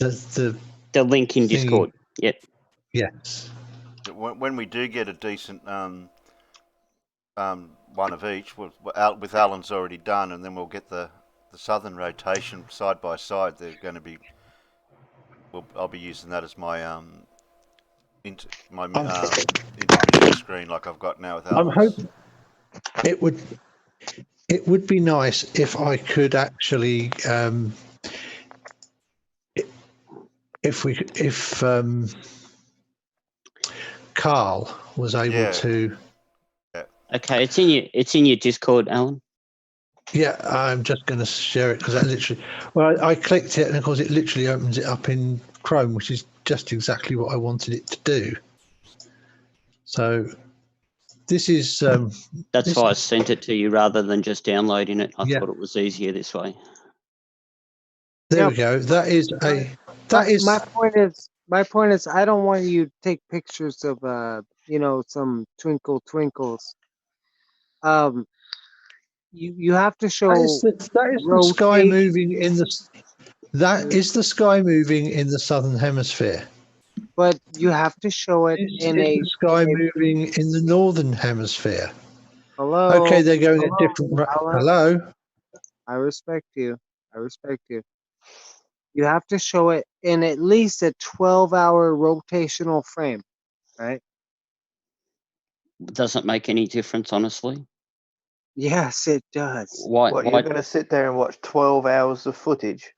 link in thingy. Discord. Yep. Yes. When we do get a decent one of each, with Alan's already done, and then we'll get the southern rotation side by side. They're going to be I'll be using that as my intermission screen, like I've got now with I'm Alan's. hoping it would be nice if I could actually if Carl was able to. Okay, it's in your Discord, Alan. Yeah, I'm just going to share it because that literally. Well, I clicked it, and of course, it literally opens it up in Chrome, which is just exactly what I wanted it to do. So, this is. That's why I sent it to you rather than just downloading it. I thought it was easier this way. There we go. That is my point is I don't want you to take pictures of some twinkles. You have to show that is the sky moving in the. That is the sky moving in the southern hemisphere. But you have to show it in the sky moving in the northern hemisphere. Hello. Okay, they're going at different. Hello. I respect you. You have to show it in at least a 12-hour rotational frame, right? Doesn't make any difference, honestly. Yes, it does. Why? You're going to sit there and watch 12 hours of footage?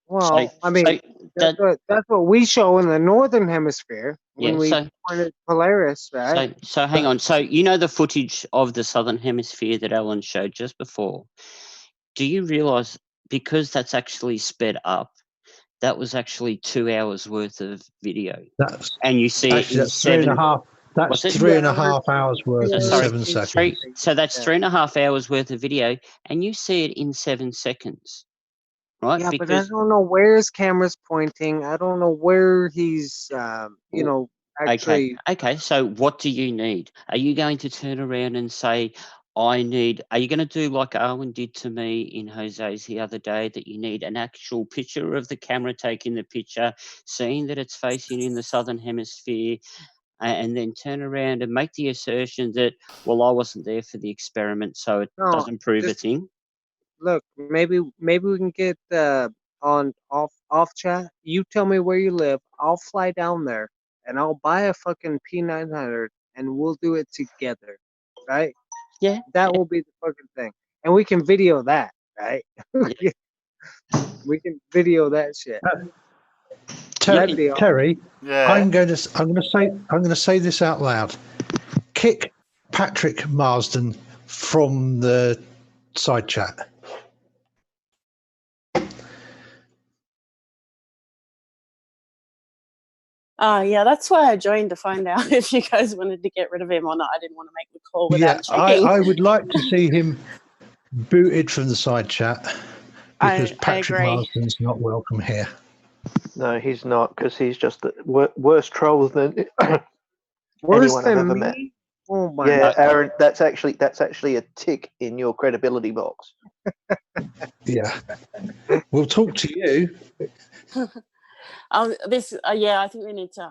Well, that's what we show in the northern hemisphere when we point at Polaris, right? So hang on. So you know the footage of the southern hemisphere that Alan showed just before. Do you realise because that's actually sped up, that was actually 2 hours worth of video, and you see it in that's 3.5. That's 3.5 hours worth in 7 seconds. So that's 3.5 hours worth of video, and you see it in 7 seconds, right? Yeah, but I don't know where his camera's pointing. I don't know where he's, actually. Okay. So what do you need? Are you going to turn around and say, are you going to do like Owen did to me in Jose's the other day, that you need an actual picture of the camera taking the picture, seeing that it's facing in the southern hemisphere, and then turn around and make the assertion that, well, I wasn't there for the experiment, so it doesn't prove a thing? Look, maybe we can get off chat. You tell me where you live. I'll fly down there and I'll buy a fucking P900 and we'll do it together, right? Yeah. That will be the fucking thing, and we can video that, right? Yeah. We can video that shit. Terry, I'm going to say this out loud. Kick Patrick Marsden from the side chat. Yeah, that's why I joined, to find out if you guys wanted to get rid of him or not. I didn't want to make the call without checking. I would like to see him booted from the side chat because Patrick Marsden's not welcome here. No, he's not, because he's just the worst troll than worse anyone than I've ever me? met. Oh my God. Aaron, that's actually a tick in your credibility box. Yeah, we'll talk to you. I think we need to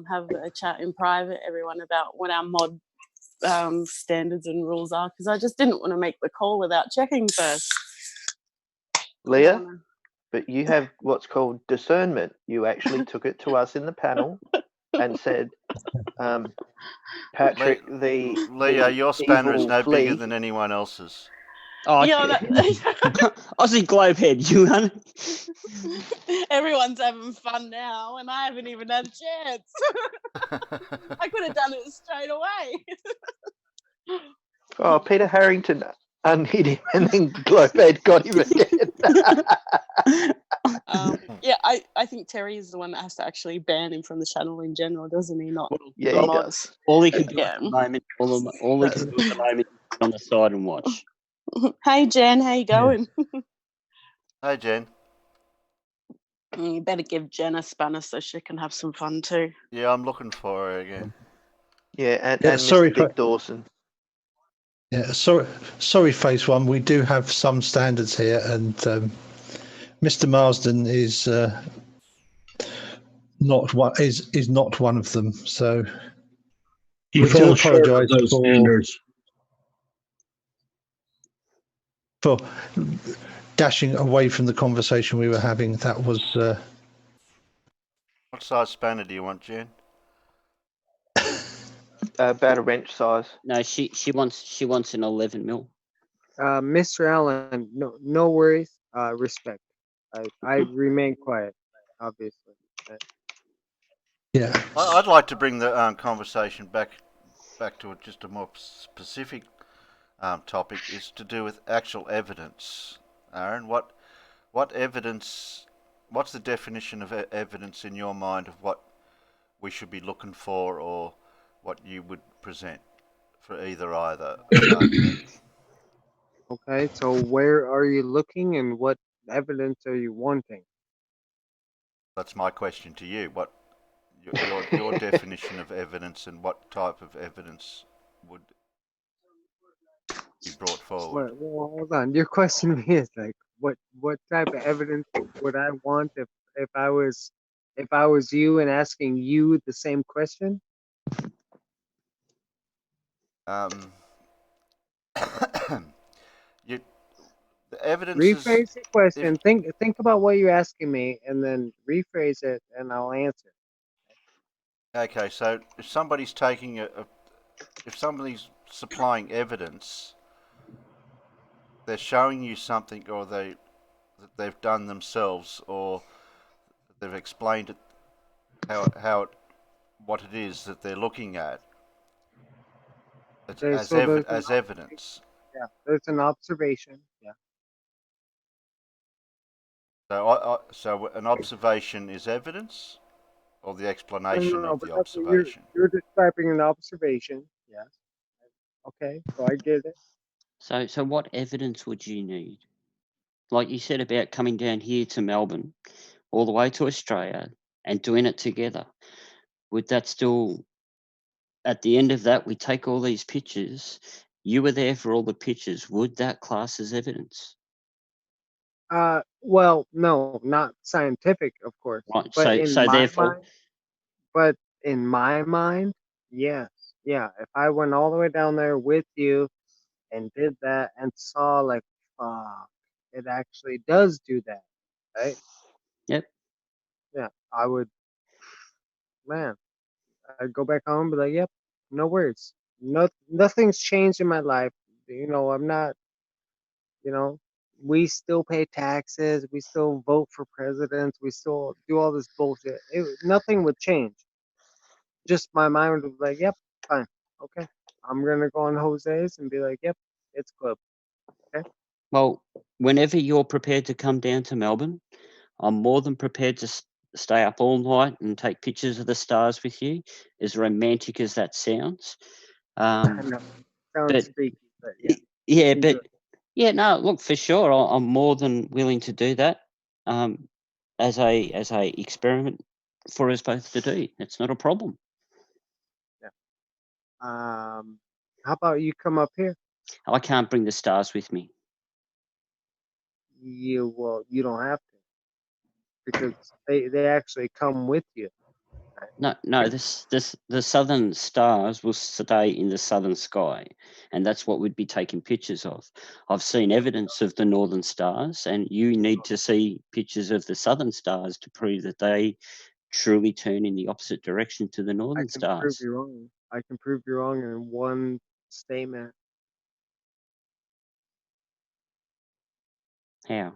have a chat in private, everyone, about what our mod standards and rules are, because I just didn't want to make the call without checking first. Leah, but you have what's called discernment. You actually took it to us in the panel and said, Patrick, Leah, your spanner is no bigger than anyone else's. Oh, yeah, Ozzie Globehead, you know. Everyone's having fun now, and I haven't even had a chance. I could have done it straight away. Oh, Peter Harrington unhit him, and then Globehead got him again. I think Terry is the one that has to actually ban him from the channel in general, doesn't he? Not he does. All he can do at the moment, all he can do at the moment is on the side and watch. Hey Jen, how you going? Hi Jen. You better give Jen a spanner so she can have some fun too. Yeah, I'm looking for her again. Yeah, and Mr. Dick Dawson. Yeah, sorry, Phase One. We do have some standards here, and Mr. Marsden is not one of them. So he falls short of those standards. For dashing away from the conversation we were having. That was What size spanner do you want, Jen? About a wrench size. No, she wants an 11 mil. Mr. Allen, no worries. Respect. I remain quiet, obviously. Yeah. I'd like to bring the conversation back to just a more specific topic, is to do with actual evidence. Aaron, what evidence? What's the definition of evidence in your mind of what we should be looking for, or what you would present for either argument? Okay, so where are you looking, and what evidence are you wanting? That's my question to you. What your definition of evidence, and what type of evidence would be brought forward? Well, hold on. Your question to me is like, what type of evidence would I want if I was you and asking you the same question? You, the evidence Rephrase is the question. Think about what you're asking me, and then rephrase it, and I'll answer. okay. So if somebody's taking if somebody's supplying evidence, they're showing you something, or that they've done themselves, or they've explained it what it is that they're looking at as evidence. Yeah, there's an observation. Yeah. So an observation is evidence, or the explanation No, of but the that's what observation. you're describing an observation. Yes. Okay, so I get it. So what evidence would you need? Like you said about coming down here to Melbourne, all the way to Australia, and doing it together. Would that still, at the end of that, we take all these pictures, you were there for all the pictures, would that class as evidence? Well, no, not scientific, of course, Right. but So therefore, in my mind, yes, yeah. If I went all the way down there with you and did that and saw like, it actually does do that, right? yep. Yeah, I would, man. I'd go back home and be like, yep, no worries. Nothing's changed in my life. I'm not, you know, we still pay taxes, we still vote for presidents, we still do all this bullshit. Nothing would change. Just my mind would be like, yep, fine, okay. I'm gonna go on Jose's and be like, yep, it's club. Okay. Well, whenever you're prepared to come down to Melbourne, I'm more than prepared to stay up all night and take pictures of the stars with you, as romantic as that sounds. I know, sounds But freaky, but yeah. yeah, can do but yeah, no, look, for sure, I'm more than willing to do that as a experiment for us both to do. It's not a problem. Yeah. How about you come up here? I can't bring the stars with me. You don't have to, because they actually come with you. No, the southern stars will stay in the southern sky, and that's what we'd be taking pictures of. I've seen evidence of the northern stars, and you need to see pictures of the southern stars to prove that they truly turn in the opposite direction to the I northern can prove stars. you wrong. I can prove you wrong in one statement. How?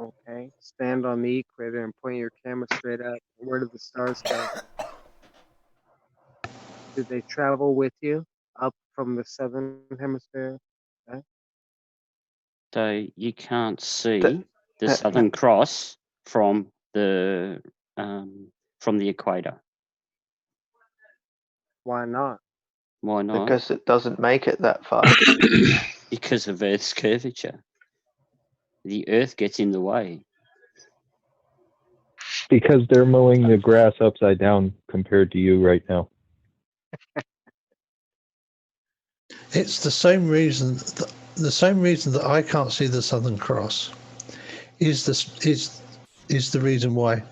Okay. Stand on the equator and point your camera straight up. Where do the stars go? Did they travel with you up from the southern hemisphere? Okay. So you can't see Th- the uh, Southern Cross from the equator. Why not? Why not? because it doesn't make it that far. Because of Earth's curvature. The Earth gets in the way. Because they're mowing the grass upside down compared to you right now. It's the same reason that I can't see the Southern Cross is the reason why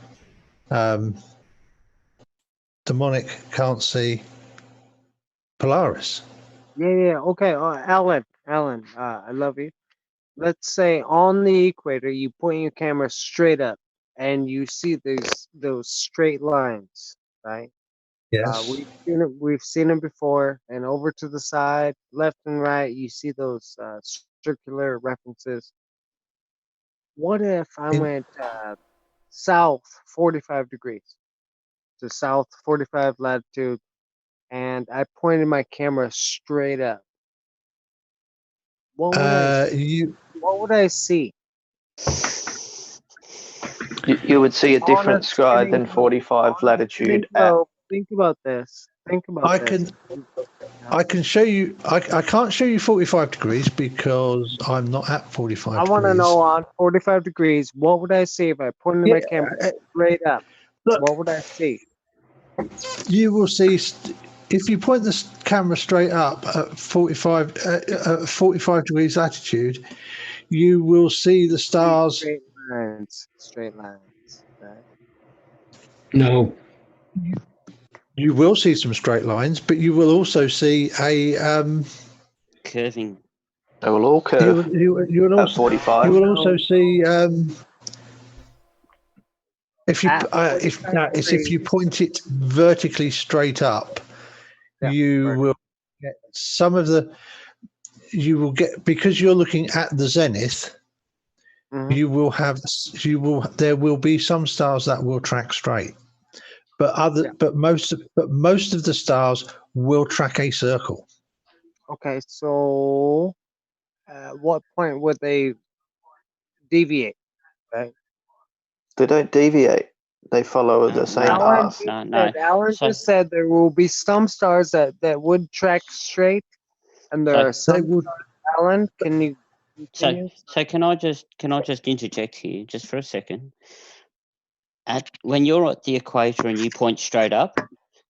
Demonic can't see Polaris. Yeah. Okay. Alan, I love you. Let's say on the equator, you point your camera straight up. and you see those straight lines, right? Yes. We've seen them before, and over to the side, left and right, you see those circular references. What if I went south 45 degrees to south 45 latitude, and I pointed my camera straight up? What would I see? You would see a On a different sky spinning than globe. 45 On a latitude spinning at. globe. Think about this. Think about I this. can show you. I can't show you 45 degrees because I'm not at 45 I degrees. want to know on 45 degrees, what would I see if I pointed my camera straight up? Look, What would I see? you will see if you point the camera straight up at 45 degrees latitude, you will see the stars. Straight lines. Straight lines. Right? No. You will see some straight lines, but you will also see a curving. They will all curve you will at also 45. you will also see if you At 45 if you point it vertically straight up, you will get some of the. You will get, because you're looking at the zenith. Mhm. You will have there will be some stars that will track straight, but most of the stars will track a circle. Okay, so at what point would they deviate? Right? They don't deviate. They follow the same path. Alan just said there will be some stars that would track straight, and there are some stars. Alan, can you continue? So can I just interject here just for a second? When you're at the equator and you point straight up,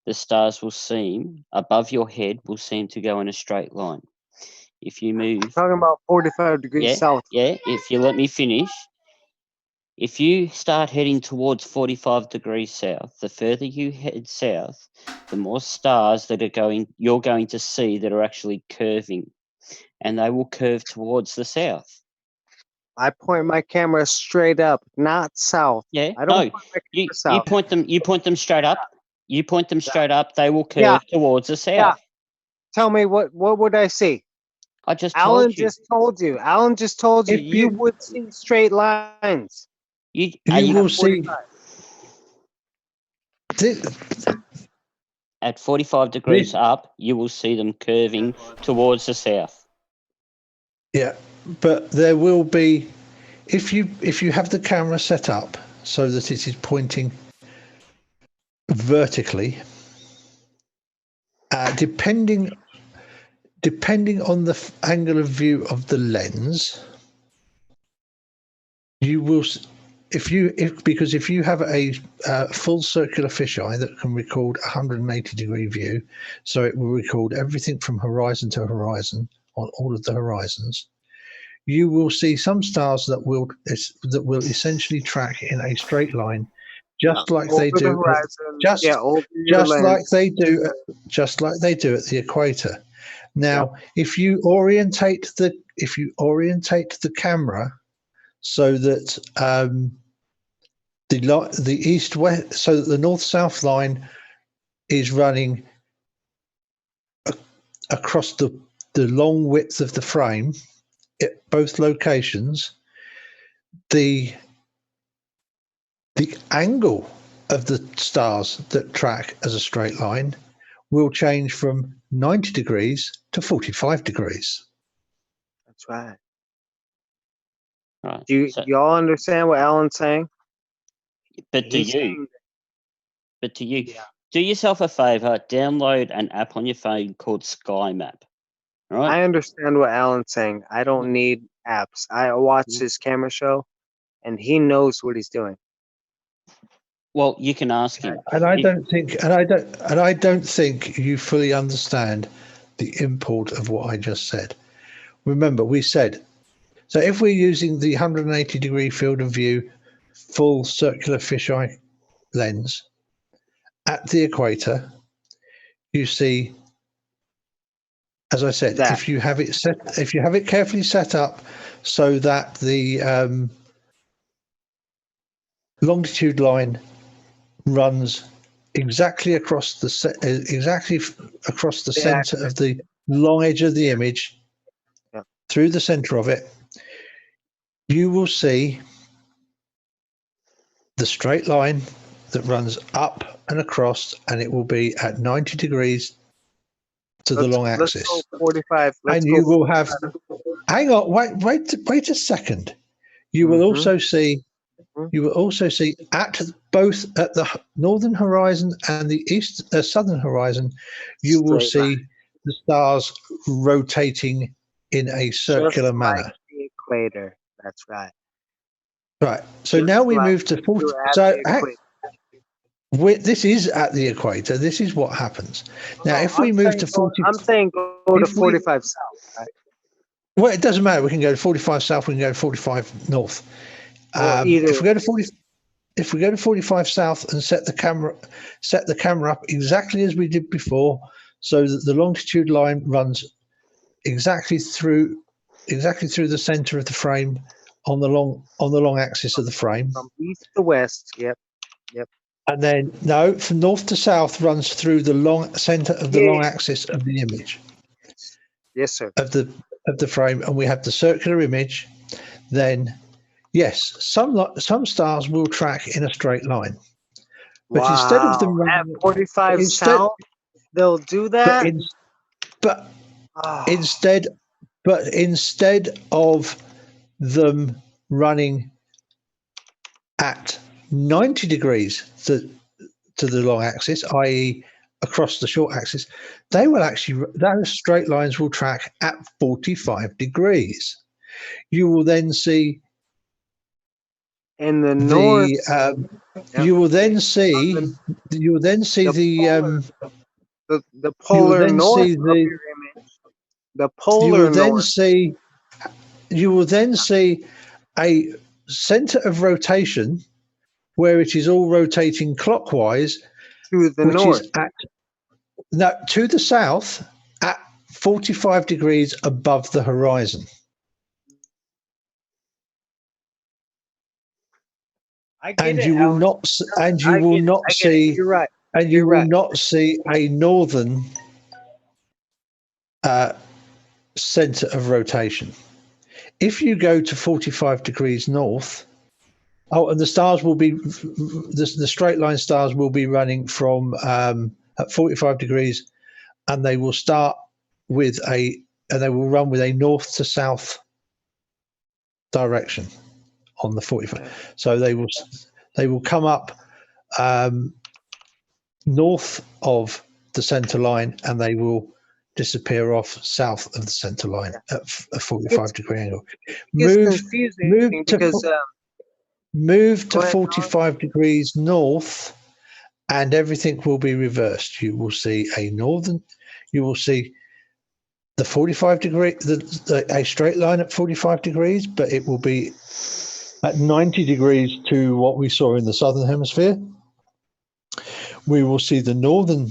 the stars will seem above your head will seem to go in a straight line. If you move, Talking about 45 degrees south. Yeah, if you let me finish. If you start heading towards 45 degrees south, the further you head south, the more stars that you're going to see that are actually curving, and they will curve towards the south. I point my camera straight up, not south. Yeah, I don't point my camera south. You point them straight up. You point them straight up. They will curve towards the south. Yeah. Tell me what would I see? I just Alan told you. just told you. Alan just told you. You would see straight lines. You will see. At 45 degrees up, you will see them curving towards the south. Yeah, but there will be, if you have the camera set up so that it is pointing vertically, depending on the angle of view of the lens, you will. If you have a full circular fisheye that can record 180 degree view, so it will record everything from horizon to horizon on all of the horizons, you will see some stars that will essentially track in a straight line, just like they do, just like they do at the equator. Now, if you orientate the camera so that the east-west, so that the north-south line is running across the long width of the frame at both locations, the angle of the stars that track as a straight line will change from 90 degrees to 45 degrees. That's right. Right. Do y'all understand what Alan's saying? But do you? Do yourself a favor, download an app on your phone called Sky Map. Right? I understand what Alan's saying. I don't need apps. I watch his camera show, and he knows what he's doing. Well, you can ask him. And I don't think you fully understand the import of what I just said. Remember, we said, so if we're using the 180 degree field of view full circular fisheye lens at the equator, you see, as I said, if you have it carefully set up so that the longitude line runs exactly across the center of the long edge of the image, through the center of it, you will see the straight line that runs up and across, and it will be at 90 degrees to the long axis. Let's go 45. And you will have, hang on, wait a second. You will also see, at the northern horizon and the southern horizon, you will see the stars rotating in a circular manner. Like the equator. That's right. Right. So now we move to 40. So this is at the equator. This is what happens. Now, if we move to 40, I'm saying go to 45 south. Right? Well, it doesn't matter. We can go to 45 south. We can go to 45 north. If we go to 45 south and set the camera up exactly as we did before, so that the longitude line runs exactly through the center of the frame on the long axis of the frame. From east to west. Yep. And then from north to south runs through the long center of the long axis of the image. Yes, sir. Of the frame, and we have the circular image. Then, yes, some stars will track in a straight line, but instead of them running at 45 south, they'll do that. Instead of them running at 90 degrees to the long axis, i.e. across the short axis, those straight lines will track at 45 degrees. You will then see in the north. You will then see the polar north of your image. The polar north. You will then see a center of rotation where it is all rotating clockwise to the north. To the south at 45 degrees above the horizon. You will not see a northern center of rotation. If you go to 45 degrees north, and the stars will be the straight line stars will be running from at 45 degrees, and they will start with they will run with a north to south direction on the 45. So they will come up north of the center line, and they will disappear off south of the center line at a 45 degree angle. Move to 45 degrees north, and everything will be reversed. You will see the 45 degree, a straight line at 45 degrees, but it will be at 90 degrees to what we saw in the southern hemisphere. We will see the northern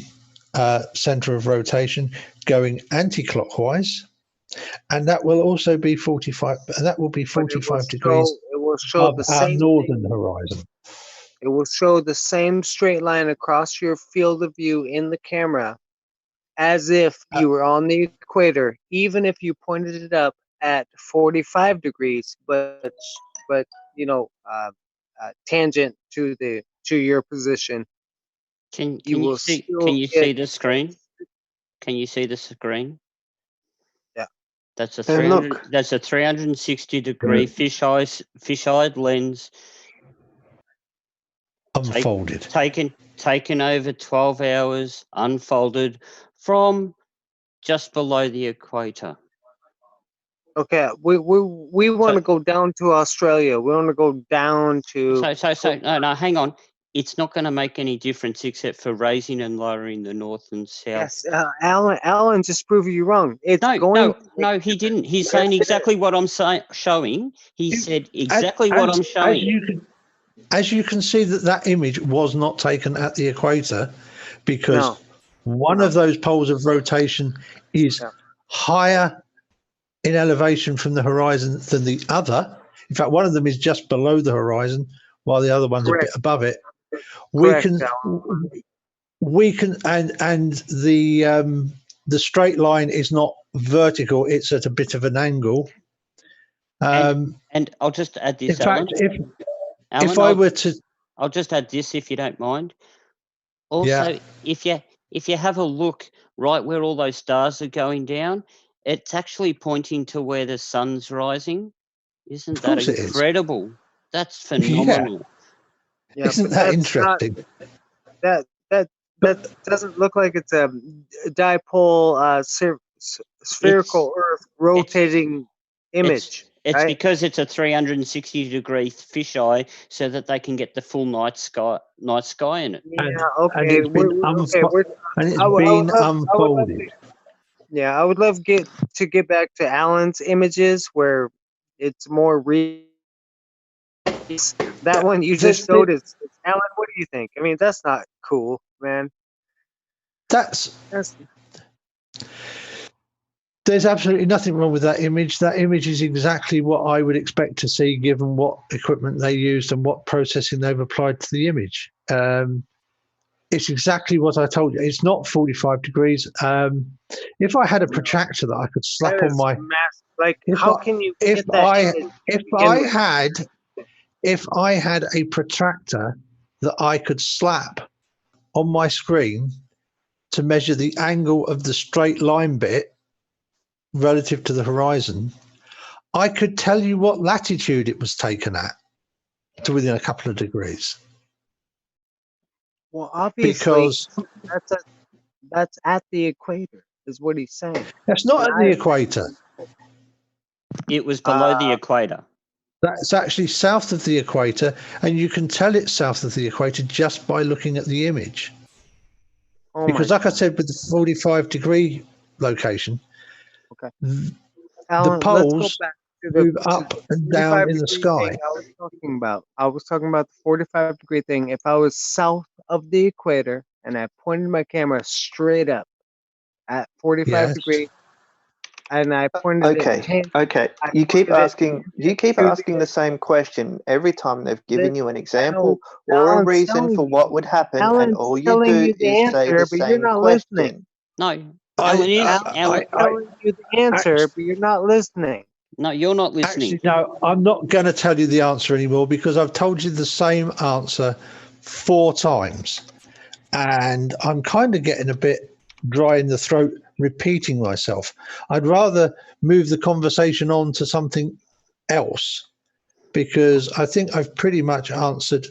center of rotation going anti-clockwise, and that will also be 45. And that will be 45 degrees. It will show the same northern horizon. It will show the same straight line across your field of view in the camera, as if you were on the equator, even if you pointed it up at 45 degrees, but tangent to your position. Can you see the screen? Can you see the screen? Yeah. That's a 360 degree fisheye lens. Unfolded. Taken over 12 hours, unfolded from just below the equator. Okay, we want to go down to Australia. We want to go down to. No, hang on. It's not going to make any difference except for raising and lowering the north and south. Yes, Alan just proved you wrong. No, he didn't. He's saying exactly what I'm showing. He said exactly what I'm showing. As you can see, that image was not taken at the equator, because one of those poles of rotation is higher in elevation from the horizon than the other. In fact, one of them is just below the horizon. while the other one's a bit Correct. above it. Correct, We can, and the straight line is not vertical; it's at a bit of an angle. And I'll just add this, in fact, Alan. if I were to, I'll just add this, if you don't mind. Also, if you have a look right where all those stars are going down, it's actually pointing to where the sun's rising. Isn't that incredible? That's phenomenal. Yeah, isn't but that that's interesting? Not, that doesn't look like it's a dipole spherical Earth rotating image. It's right? because it's a 360-degree fisheye, so that they can get the full night sky in it. Yeah, And okay. it's been unfolded. Yeah, I would love to get back to Alan's images where it's more real. That one you just showed is Alan. What do you think? I mean, that's not cool, man. That's there's absolutely nothing wrong with that image. That image is exactly what I would expect to see, given what equipment they used and what processing they've applied to the image. It's exactly what I told you. It's not 45 degrees. If I had a protractor that I could slap on my, can you if get that if I had a protractor that I could slap on my screen to measure the angle of the straight line bit relative to the horizon, I could tell you what latitude it was taken at, to within a couple of degrees. Well, obviously, because that's at the equator, is what he's saying. That's not at the equator. It was below the equator. That's actually south of the equator, and you can tell it's south of the equator just by looking at the image. Because, like I said, with the 45-degree location, Alan, the poles move to up and down in the sky. I was talking about the 45-degree thing. If I was south of the equator and I pointed my camera straight up at 45 degrees, and I pointed it. You keep asking the same question every time they've given you an example or a reason for what would happen, and all you do is say the same question. No, Alan is telling you the answer, but you're not listening. No, you're not listening. Actually, no, I'm not going to tell you the answer anymore, because I've told you the same answer 4 times, and I'm kind of getting a bit dry in the throat repeating myself. I'd rather move the conversation on to something else, because I think I've pretty much answered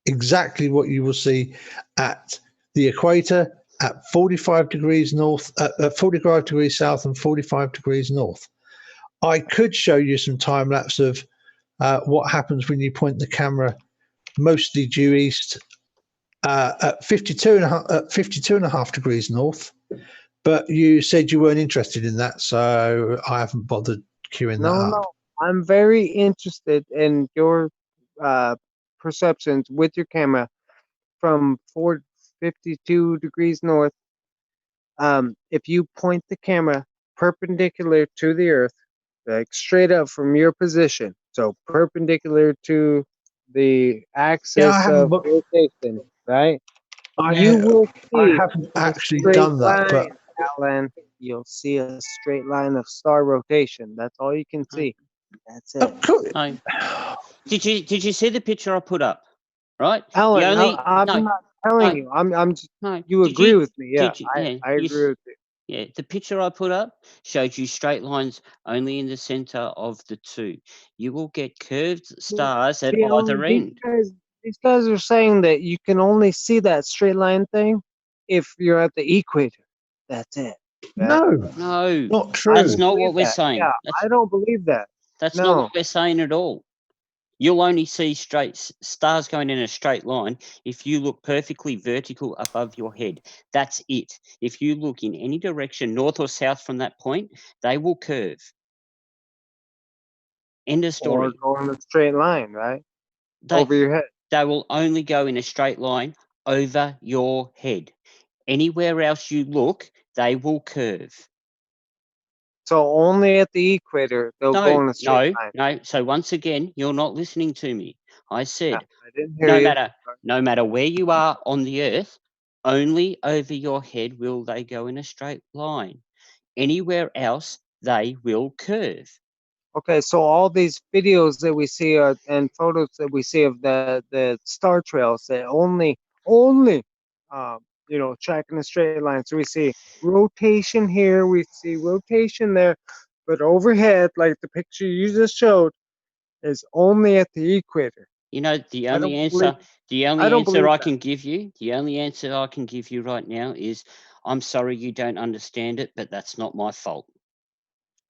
exactly what you will see at the equator at 45 degrees north, 45 degrees south and 45 degrees north. I could show you some time lapse of what happens when you point the camera mostly due east at 52 and a half degrees north, but you said you weren't interested in that, so I haven't bothered queuing that up. No, I'm very interested in your perceptions with your camera from 452 degrees north. If you point the camera perpendicular to the Earth, like straight up from your position, so perpendicular to the axis of rotation, right? You will see. I haven't actually done that, but Alan, you'll see a straight line of star rotation. That's all you can see. That's it. Did you see the picture I put up? Right, Alan, I'm not telling you. I'm just. You agree with me? Yeah, I agree with you. Yeah, the picture I put up showed you straight lines only in the center of the two. You will get curved stars at either end. These guys are saying that you can only see that straight line thing if you're at the equator. That's it. No, not true. That's not what we're saying. Yeah, I don't believe that. That's not what we're saying at all. You'll only see straight stars going in a straight line if you look perfectly vertical above your head. That's it. If you look in any direction, north or south from that point, they will curve. End of story. Or go in a straight line, right? Over your head. They will only go in a straight line over your head. Anywhere else you look, they will curve. So only at the equator they'll go in a straight line. No. So once again, you're not listening to me. I said, I didn't hear you. no matter where you are on the earth, only over your head will they go in a straight line. Anywhere else, they will curve. Okay, so all these videos that we see and photos that we see of the star trails that only track in a straight line. So we see rotation here, we see rotation there, but overhead, like the picture you just showed, is only at the equator. You know, the I only don't answer believe I that. can give you right now is, I'm sorry you don't understand it, but that's not my fault.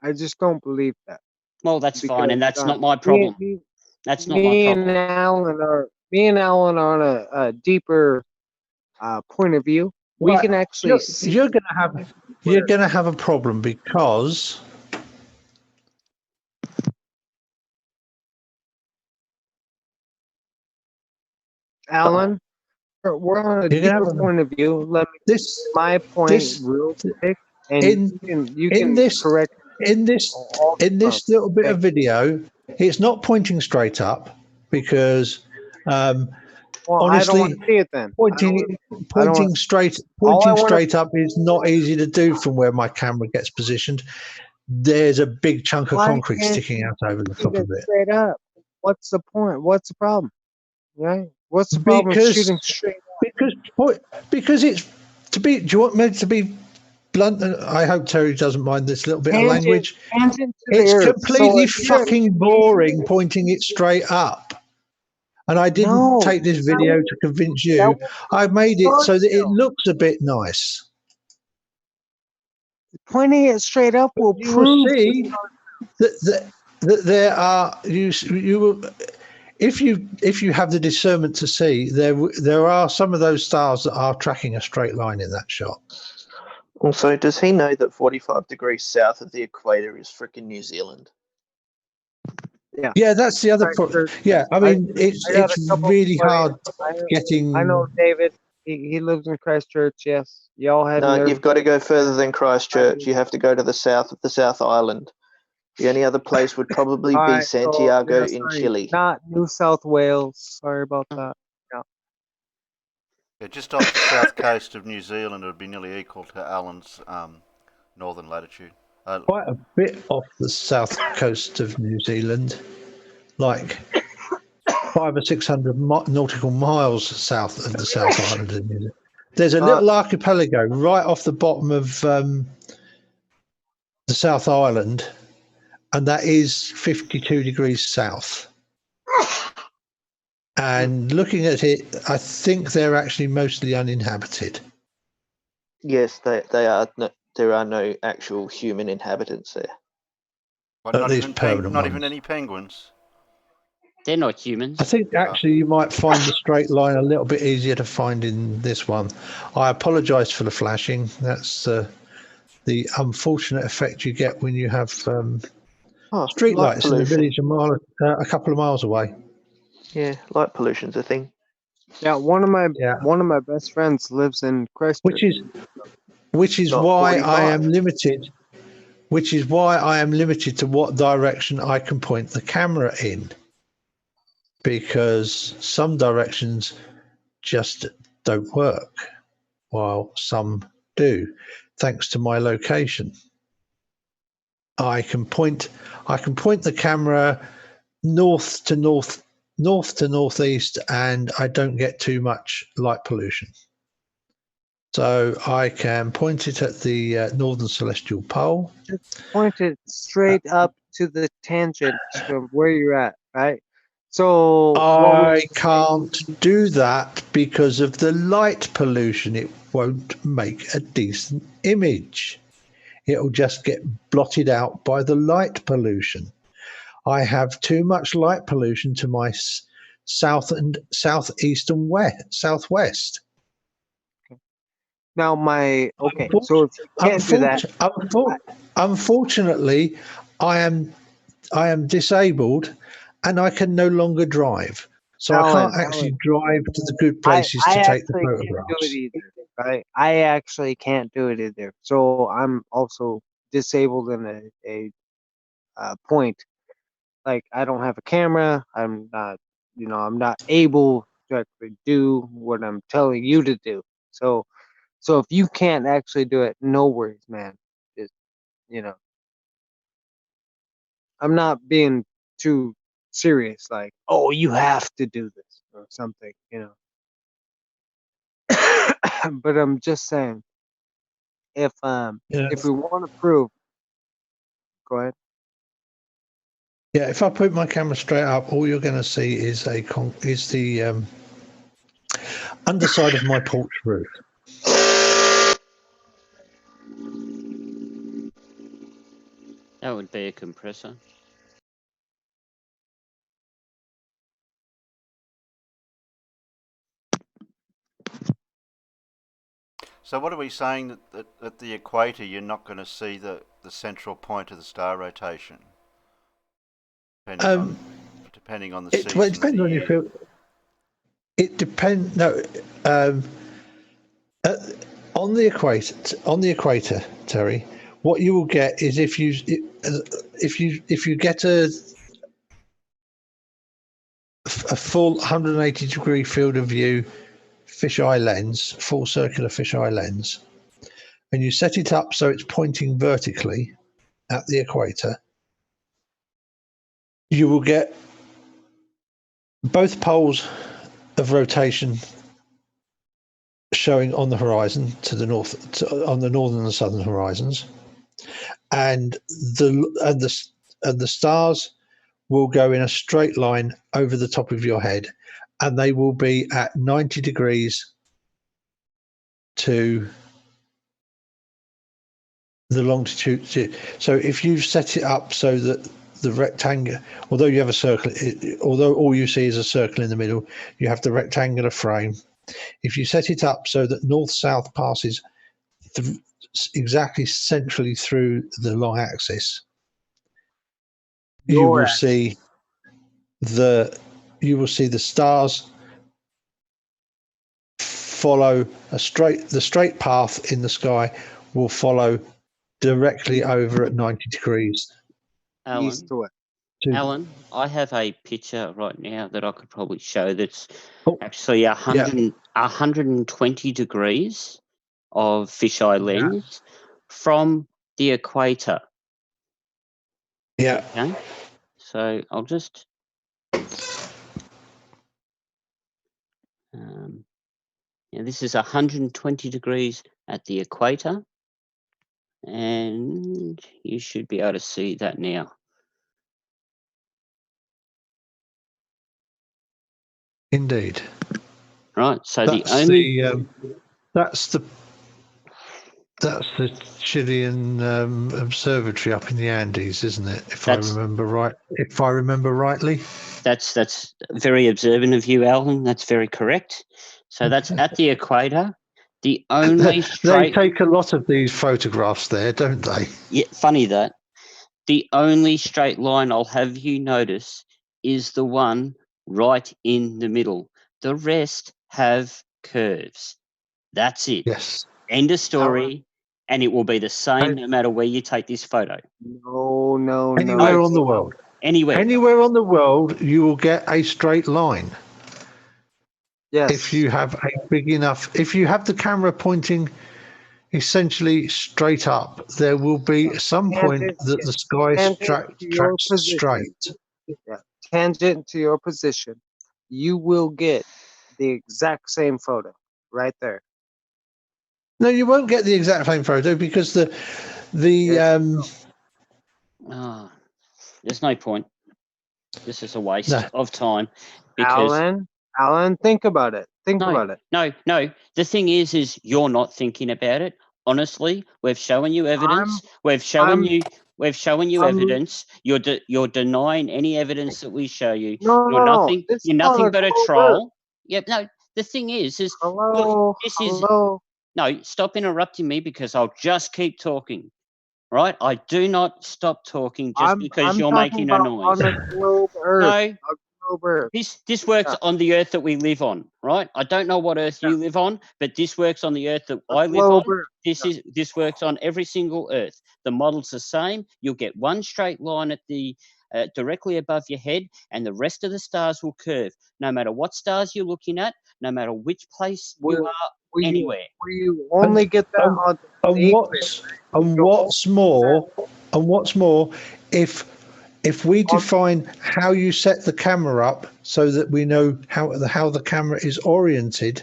I just don't believe that. Well, that's fine, and Because, that's not my problem. That's not my problem. Me and Alan are on a deeper point of view. We Right, can actually see. you're gonna have a problem because Alan, we're on a deeper point of view. Let me this my point this real quick, and you in can this correct in this all the in this comments, little bit okay? of video, it's not pointing straight up because Well, I don't want honestly, to see it then. I don't pointing all I want straight up is not easy to do from where my camera gets positioned. There's a big chunk of why concrete can't sticking out over the you top shoot of it it. straight up? What's the point? What's the problem? Right? What's the problem with Because shooting straight up? because it's to be. Do you want me to be blunt? I hope Terry doesn't mind this little bit of language. Tangent to the It's earth. So completely if you're fucking boring pointing it straight up. And I didn't no, take this video to convince that you. was I made it short so that it film. looks a bit nice. Pointing it straight up will You will prove see that there are you will if you have the discernment to see there are some of those stars that are tracking a straight line in that shot. Also, does he know that 45 degrees south of the equator is freaking New Zealand? Yeah, that's the other problem. Yeah, I mean it's I got a couple really buddies. hard getting. I know David. He lives in Christchurch. Yes, y'all had No, an you've got to earthquake. go further than Christchurch. You have to go to the south of the South Island. The only other place would probably All be right, so, Santiago yeah, in sorry, Chile. not New South Wales. Sorry about that. Yeah, just off the south coast of New Zealand, it would be nearly equal to Alan's northern latitude. Quite a bit off the south coast of New Zealand, like 500 or 600 nautical miles south of the South Island of New Zealand. There's a little archipelago right off the bottom of the South Island, and that is 52 degrees south. And looking at it, I think they're actually mostly uninhabited. Yes, they are. No, there are no actual human inhabitants there. But At least permanent not ones. even any penguins. They're not humans. I think actually you might find the straight line a little bit easier to find in this one. I apologise for the flashing. That's the unfortunate effect you get when you have street light lights in the pollution. village a couple of miles away. Yeah, light pollution's a thing. Yeah, one of my best friends lives in Christchurch. Which is Not why 45. I am limited. Which is why I am limited to what direction I can point the camera in, because some directions just don't work, while some do, thanks to my location. I can point the camera north to northeast, and I don't get too much light pollution. So I can point it at the northern celestial pole. Just point it straight up to the tangent from where you're at, right? So I can't do that because of the light pollution. It won't make a decent image. It'll just get blotted out by the light pollution. I have too much light pollution to my south and southeast and southwest. Now so if you can't do that, unfortunately, I am disabled and I can no longer drive. So I can't actually drive to the good places to take the photographs. can't do it either, right? I actually can't do it either. So I'm also disabled in a point. Like I don't have a camera. I'm not, I'm not able to actually do what I'm telling you to do. So if you can't actually do it, no worries, man. Just, I'm not being too serious. Like, oh, you have to do this or something, But I'm just saying, if Yeah. we want to prove, go ahead. Yeah, if I put my camera straight up, all you're going to see is the underside of my porch roof. That would be a compressor. So what are we saying that at the equator you're not going to see the central point of the star rotation? Depending on the season. Well, it depends on your field. It depends. No, on the equator, Terry. What you will get is if you get a full 180-degree field of view fisheye lens, full circular fisheye lens, and you set it up so it's pointing vertically at the equator, you will get both poles of rotation showing on the horizon to the north, on the northern and southern horizons, and the stars will go in a straight line over the top of your head, and they will be at 90 degrees to the longitude. So if you set it up so that the rectangle, although you have a circle, although all you see is a circle in the middle, you have the rectangular frame. If you set it up so that north-south passes exactly centrally through the long axis, you will see the stars follow the straight path in the sky will follow directly over at 90 degrees. East to west. Alan, I have a picture right now that I could probably show that's Oh, actually 120 degrees of fisheye lens from the equator. Yeah. Okay. So I'll just this is 120 degrees at the equator, and you should be able to see that now. Indeed. Right. So That's the Chilean observatory up in the Andes, isn't it? If I remember rightly. That's very observant of you, Alan. That's very correct. So that's at the equator. The only they take a lot of these photographs there, don't they? Yeah, funny that. The only straight line I'll have you notice is the one right in the middle. The rest have curves. That's it. Yes. End of story. And it will be the same no matter where you take this photo. No. Anywhere on the world. Anywhere on the world, you will get a straight line. Yes. If you have the camera pointing essentially straight up, there will be some point that the sky tracks straight. Yeah. Tangent to your position, you will get the exact same photo right there. No, you won't get the exact same photo because there's no point. This is a waste of time. Because Alan, think about it. Think about it. No. The thing is you're not thinking about it. Honestly, we've shown you evidence. We've shown you evidence. You're denying any evidence that we show you. You're nothing but a troll. Yep. No. The thing is hello. No. Stop interrupting me because I'll just keep talking. Right? I do not stop talking just because you're making a noise. On a globe Earth. No. globe Earth. This works Yeah. on the Earth that we live on, right? I don't know what Earth you live on, but this works on the Earth that I live on. globe Earth. This works on every single Earth. The model's the same. You'll get one straight line at the directly above your head, and the rest of the stars will curve. No matter what stars you're looking at, no matter which place you Will- are, will you- anywhere. Will you only get that on And the what's more, if we define how you set the camera up so that we know how the camera is oriented,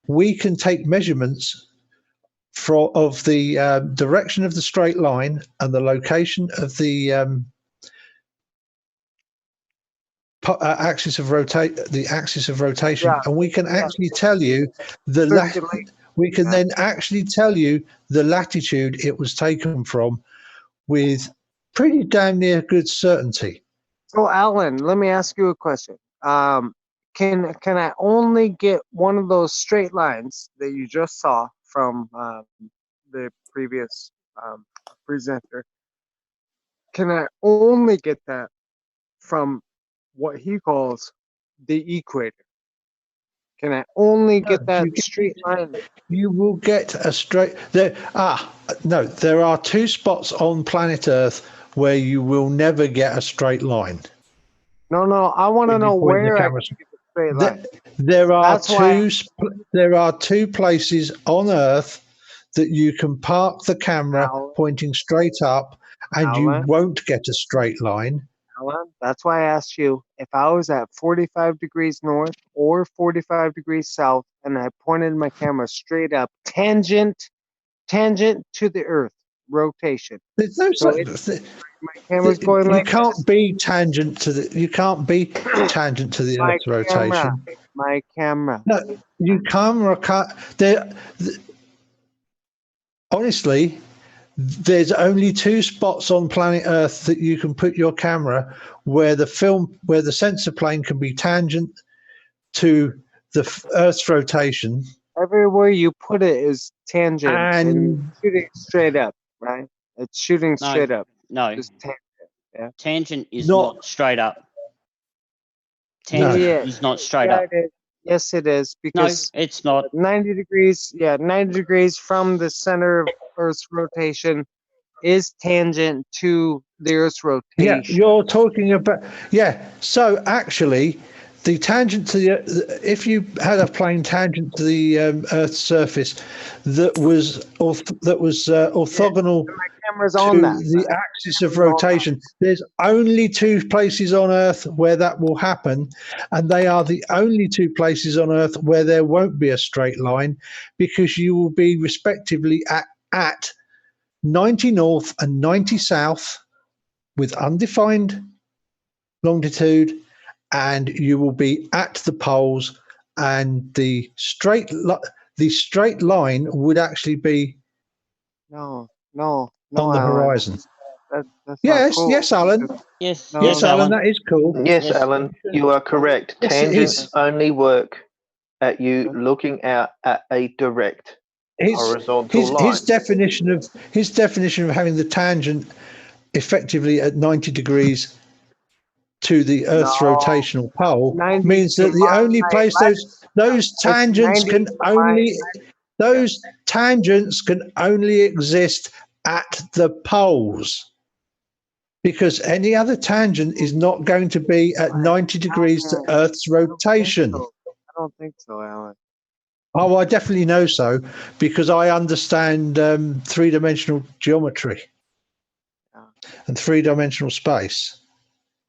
we can take measurements of the direction of the straight line and the location of the axis of rotation, Yeah. and we can actually tell you we can then actually tell you the latitude it was taken from with pretty damn near good certainty. So, Alan, let me ask you a question. Can I only get one of those straight lines that you just saw from the previous presenter? Can I only get that from what he calls the equator? Can I only get that straight line? You will get a straight there. No, there are two spots on planet Earth where you will never get a straight line. No, I want to know where I can get the straight line. There are two places on Earth that you can park the camera pointing straight up, and you won't get a straight line. Alan, that's why I asked you if I was at 45 degrees north or 45 degrees south, and I pointed my camera straight up, tangent to the Earth rotation. There's no my camera's going like you can't be tangent to the Earth's rotation. My camera. No, you can't. Honestly, there's only two spots on planet Earth that you can put your camera where the sensor plane can be tangent to the Earth's rotation. Everywhere you put it is tangent and shooting straight up, right? It's shooting straight up. No. Just tangent. Yeah. Tangent is not straight up. Tangent is not straight up. It is. Yes, it is. Because no, it's not. 90 degrees. Yeah, 90 degrees from the center of Earth's rotation is tangent to the Earth's rotation. Yeah, you're talking about. Yeah. So actually, the tangent to if you had a plane tangent to the Earth's surface that was orthogonal my camera's to on that. the axis of rotation, there's only two places on Earth where that will happen, and they are the only two places on Earth where there won't be a straight line, because you will be respectively at 90 north and 90 south with undefined longitude, and you will be at the poles, and the straight line would actually be no on the Alan. horizon. That's Yes, not cool. yes, Alan. Yes, Yes, Alan, that is cool. Yes, Alan, you are correct. Yes, it Tangents is. only work at you looking out at a direct horizontal line. His definition of having the tangent effectively at 90 degrees to the Earth's rotational pole means that the only place those tangents can only exist at the poles, because any other tangent is not going to be at 90 degrees to Earth's rotation. I don't think so, Alan. Oh, I definitely know so, because I understand three-dimensional geometry and three-dimensional space.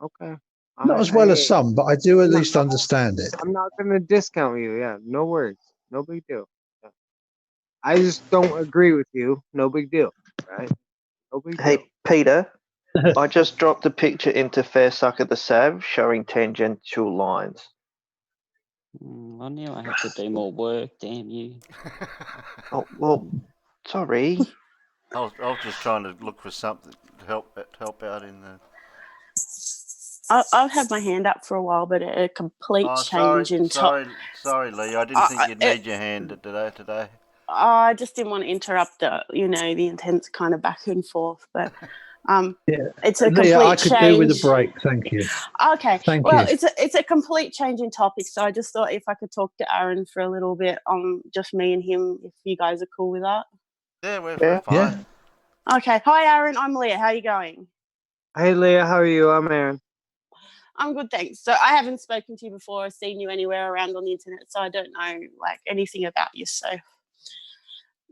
Okay. Not as well as some, but I do at least understand it. I'm not going to discount you. Yeah, no worries. No big deal. Yeah. I just don't agree with you. No big deal. Right? No big deal. Hey, Peter, I just dropped a picture into Fairsucker the Sav showing tangential lines. I knew I had to do more work. Damn you. Oh, well, sorry. I was just trying to look for something to help out in the. I've had my hand up for a while, but a complete change in Sorry, Lee. I didn't think you'd need your hand today. I just didn't want to interrupt the intense kind of back and forth. But It's a Leah, complete I could do with a change. break. Thank you. Okay. Thank Well, you. it's a complete change in topic. So I just thought if I could talk to Aaron for a little bit on just me and him, if you guys are cool with that. Yeah, we're Yeah. fine. Okay. Hi, Aaron. I'm Leah. How are you going? Hey Leah, how are you? I'm Aaron. I'm good, thanks. So I haven't spoken to you before or seen you anywhere around on the internet, so I don't know like anything about you. So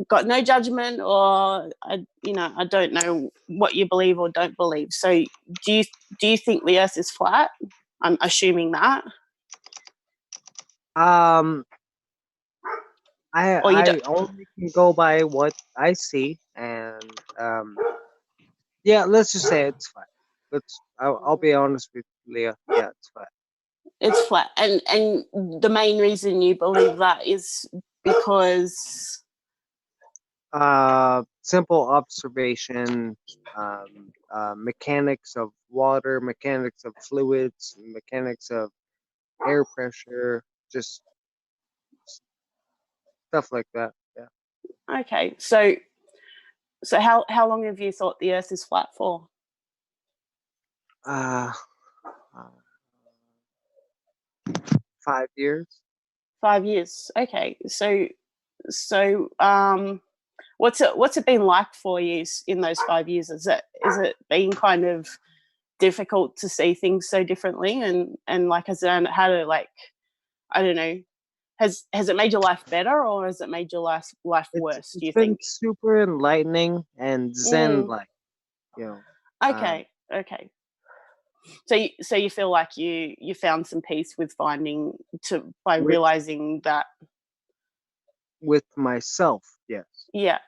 got no judgment, or I don't know what you believe or don't believe. So do you think the Earth is flat? I'm assuming that. Um, Or you I don't? only can go by what I see, and yeah, let's just say it's fine. I'll be honest with Leah. Yeah, it's fine. It's flat, and the main reason you believe that is because Simple observation, mechanics of water, mechanics of fluids, mechanics of air pressure, just stuff like that. Yeah. okay. So how long have you thought the Earth is flat for? Uh, 5 years. 5 years. Okay. So what's it been like for you in those 5 years? Is it been kind of difficult to see things so differently, and like has it had to, like, I don't know, has it made your life better, or has it made your life worse, do It's you been think? super enlightening and zen like, you know. Okay. So you feel like you found some peace with by realizing that. With myself, yes. Yeah,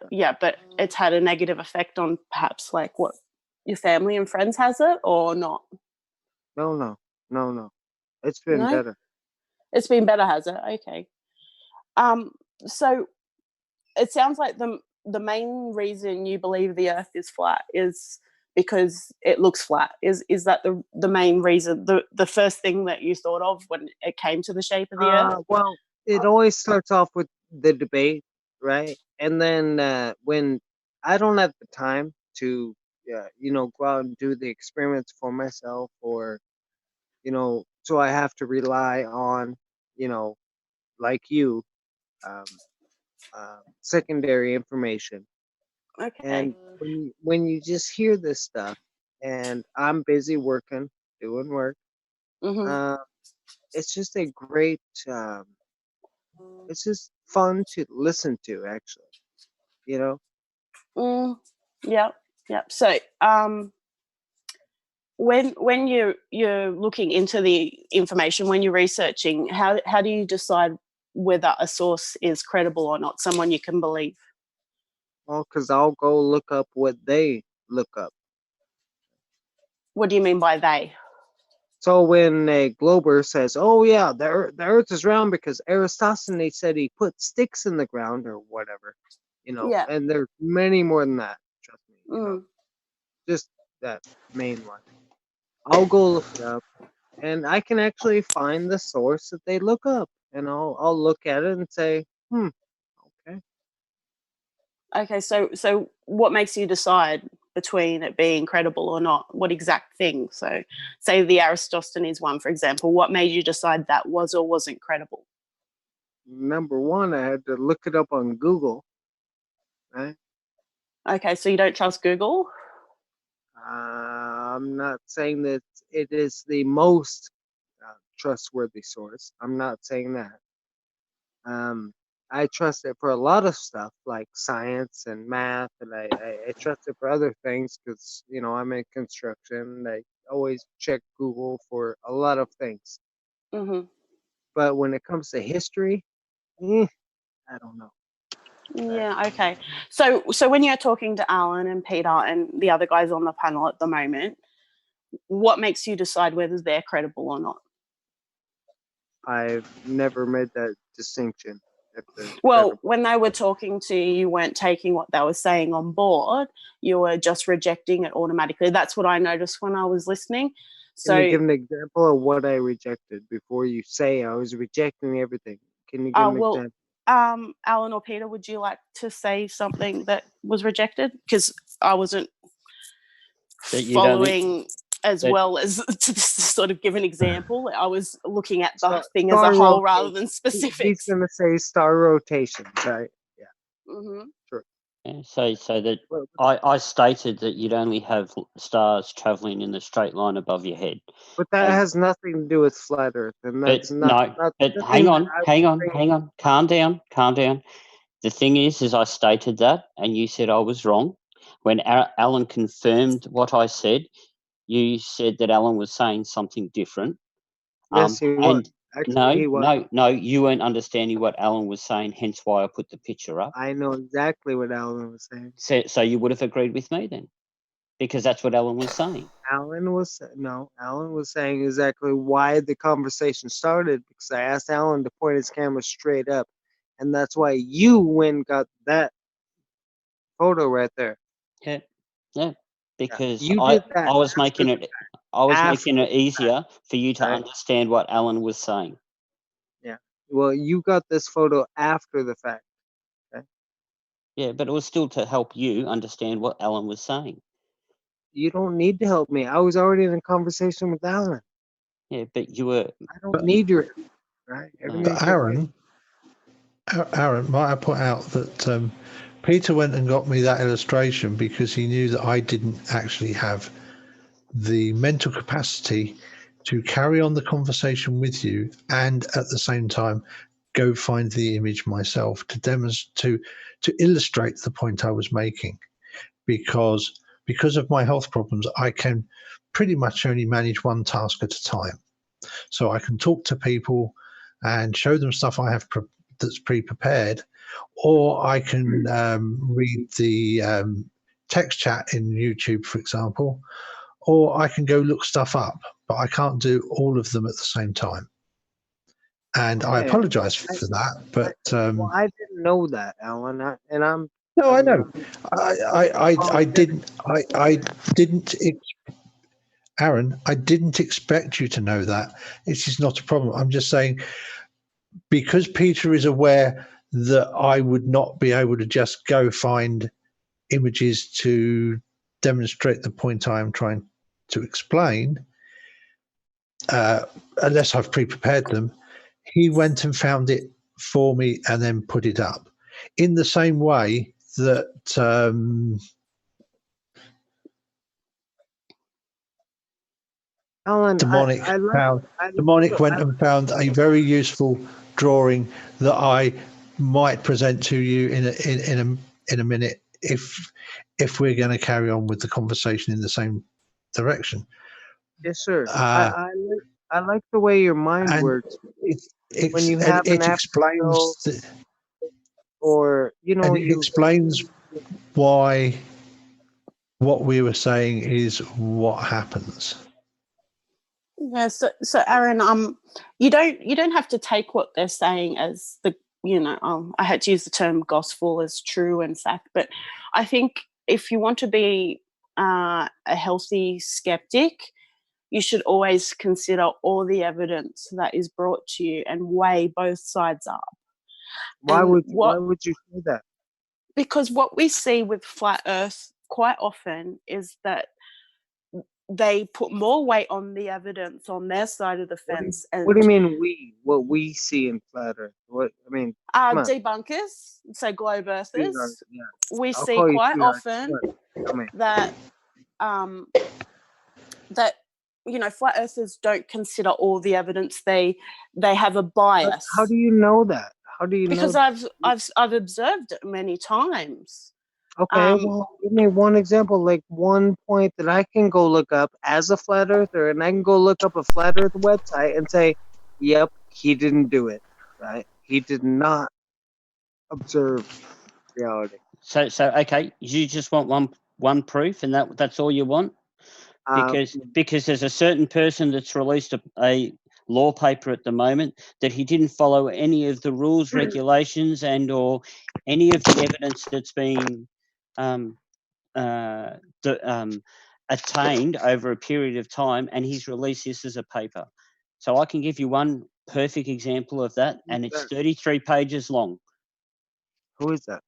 but it's had a negative effect on perhaps like what your family and friends, has it, or not? No. It's been No, better. it's been better, has it? Okay. So it sounds like the main reason you believe the Earth is flat is because it looks flat. Is that the main reason? The first thing that you thought of when it came to the shape of the Earth? Well, it always starts off with the debate, right? And then when I don't have the time to, go out and do the experiments for myself, or, so I have to rely on, like you, um, secondary information. Okay. And when you just hear this stuff, and I'm busy working, doing work, Mm-hmm. it's just a great. It's just fun to listen to, actually. You know. Yep. So when you're looking into the information, when you're researching, how do you decide whether a source is credible or not, someone you can believe? Well, because I'll go look up what they look up. What do you mean by they? So when a glober says, "Oh yeah, the Earth is round because Aristophanes said he put sticks in the ground or whatever," Yeah. and there's many more than that. Trust me, just that main one. I'll go look it up, and I can actually find the source that they look up, and I'll look at it and say, okay. Okay, so what makes you decide between it being credible or not? What exact thing? So say the Aristophanes one, for example, what made you decide that was or wasn't credible? Number one, I had to look it up on Google, right? Okay, so you don't trust Google? I'm not saying that it is the most trustworthy source. I'm not saying that. I trust it for a lot of stuff like science and math, and I trust it for other things because, I'm in construction. I always check Google for a lot of things. Mm-hmm. But when it comes to history, I don't know. Yeah, okay. So when you're talking to Alan and Peter and the other guys on the panel at the moment, what makes you decide whether they're credible or not? I've never made that distinction. If they're Well, credible. when they were talking to you, you weren't taking what they were saying on board. You were just rejecting it automatically. That's what I noticed when I was listening. So, Can you give an example of what I rejected before you say I was rejecting everything? Can you give an example? Alan or Peter, would you like to say something that was rejected? Because I wasn't That you'd only- following as that- well as to sort of give an example. I was looking at the thing as Star a whole rather rotation. than He's specifics. gonna say star rotations, right? Hmm. Yeah, so that Well, I stated that you'd only have stars travelling in the straight line above your head. but that And- has nothing to do with flat Earth, and But that's not. no, but nothing hang that on, I hang would on, think- hang on. Calm down. The thing is I stated that, and you said I was wrong. When Alan confirmed what I said, you said that Alan was saying something different. Yes, he was. And Actually, he was. no, you weren't understanding what Alan was saying. Hence why I put the picture up. I know exactly what Alan was saying. So you would have agreed with me then, because that's what Alan was saying. Alan was saying exactly why the conversation started, because I asked Alan to point his camera straight up, and that's why you went and got that photo right there. Yeah. Because you I did that was after making the it I was after making it easier for you to right? understand what Alan was saying. Well, you got this photo after the fact. Yeah, but it was still to help you understand what Alan was saying. You don't need to help me. I was already in a conversation with Alan. Yeah, but you were. I don't need your help, right? Everything's But Aaron, might I point out that Peter went and got me that illustration because he knew that I didn't actually have the mental capacity to carry on the conversation with you and at the same time go find the image myself to demonstrate to illustrate the point I was making, because of my health problems I can pretty much only manage one task at a time. So I can talk to people and show them stuff I have that's pre-prepared, or I can read the text chat in YouTube, for example, or I can go look stuff up, but I can't do all of them at the same time. And I Okay. apologize for that, but Well, I didn't know that, Alan, no, I know. I didn't. Aaron, I didn't expect you to know that. It is not a problem. I'm just saying, because Peter is aware that I would not be able to just go find images to demonstrate the point I am trying to explain, unless I've pre-prepared them. He went and found it for me and then put it up in the same way that Alan, Demonic went and found a very useful drawing that I might present to you in a minute if we're going to carry on with the conversation in the same direction. Yes, sir. I like the way your mind works. When you have it an explains or it explains why what we were saying is what happens. Yeah, so Aaron, you don't have to take what they're saying as the I had to use the term gospel as true and fact, but I think if you want to be a healthy skeptic, you should always consider all the evidence that is brought to you and weigh both sides up. Why would you say that? Because what we see with flat Earth quite often is that they put more weight on the evidence on their side of the fence. What do you mean what we see in flat Earth? What I mean, debunkers, so globe earthers, we see quite often that that flat earthers don't consider all the evidence. They have a bias. How do you know that? How do you know? Because I've observed it many times. Okay, well, give me one example, like one point that I can go look up as a flat earther, and I can go look up a flat Earth website and say, "Yep, he didn't do it. Right? He did not observe reality." So okay, you just want one proof, and that's all you want, because there's a certain person that's released a law paper at the moment that he didn't follow any of the rules, regulations, and or any of the evidence that's been attained over a period of time, and he's released this as a paper. So I can give you one perfect example of that, and it's 33 pages long. Who is that?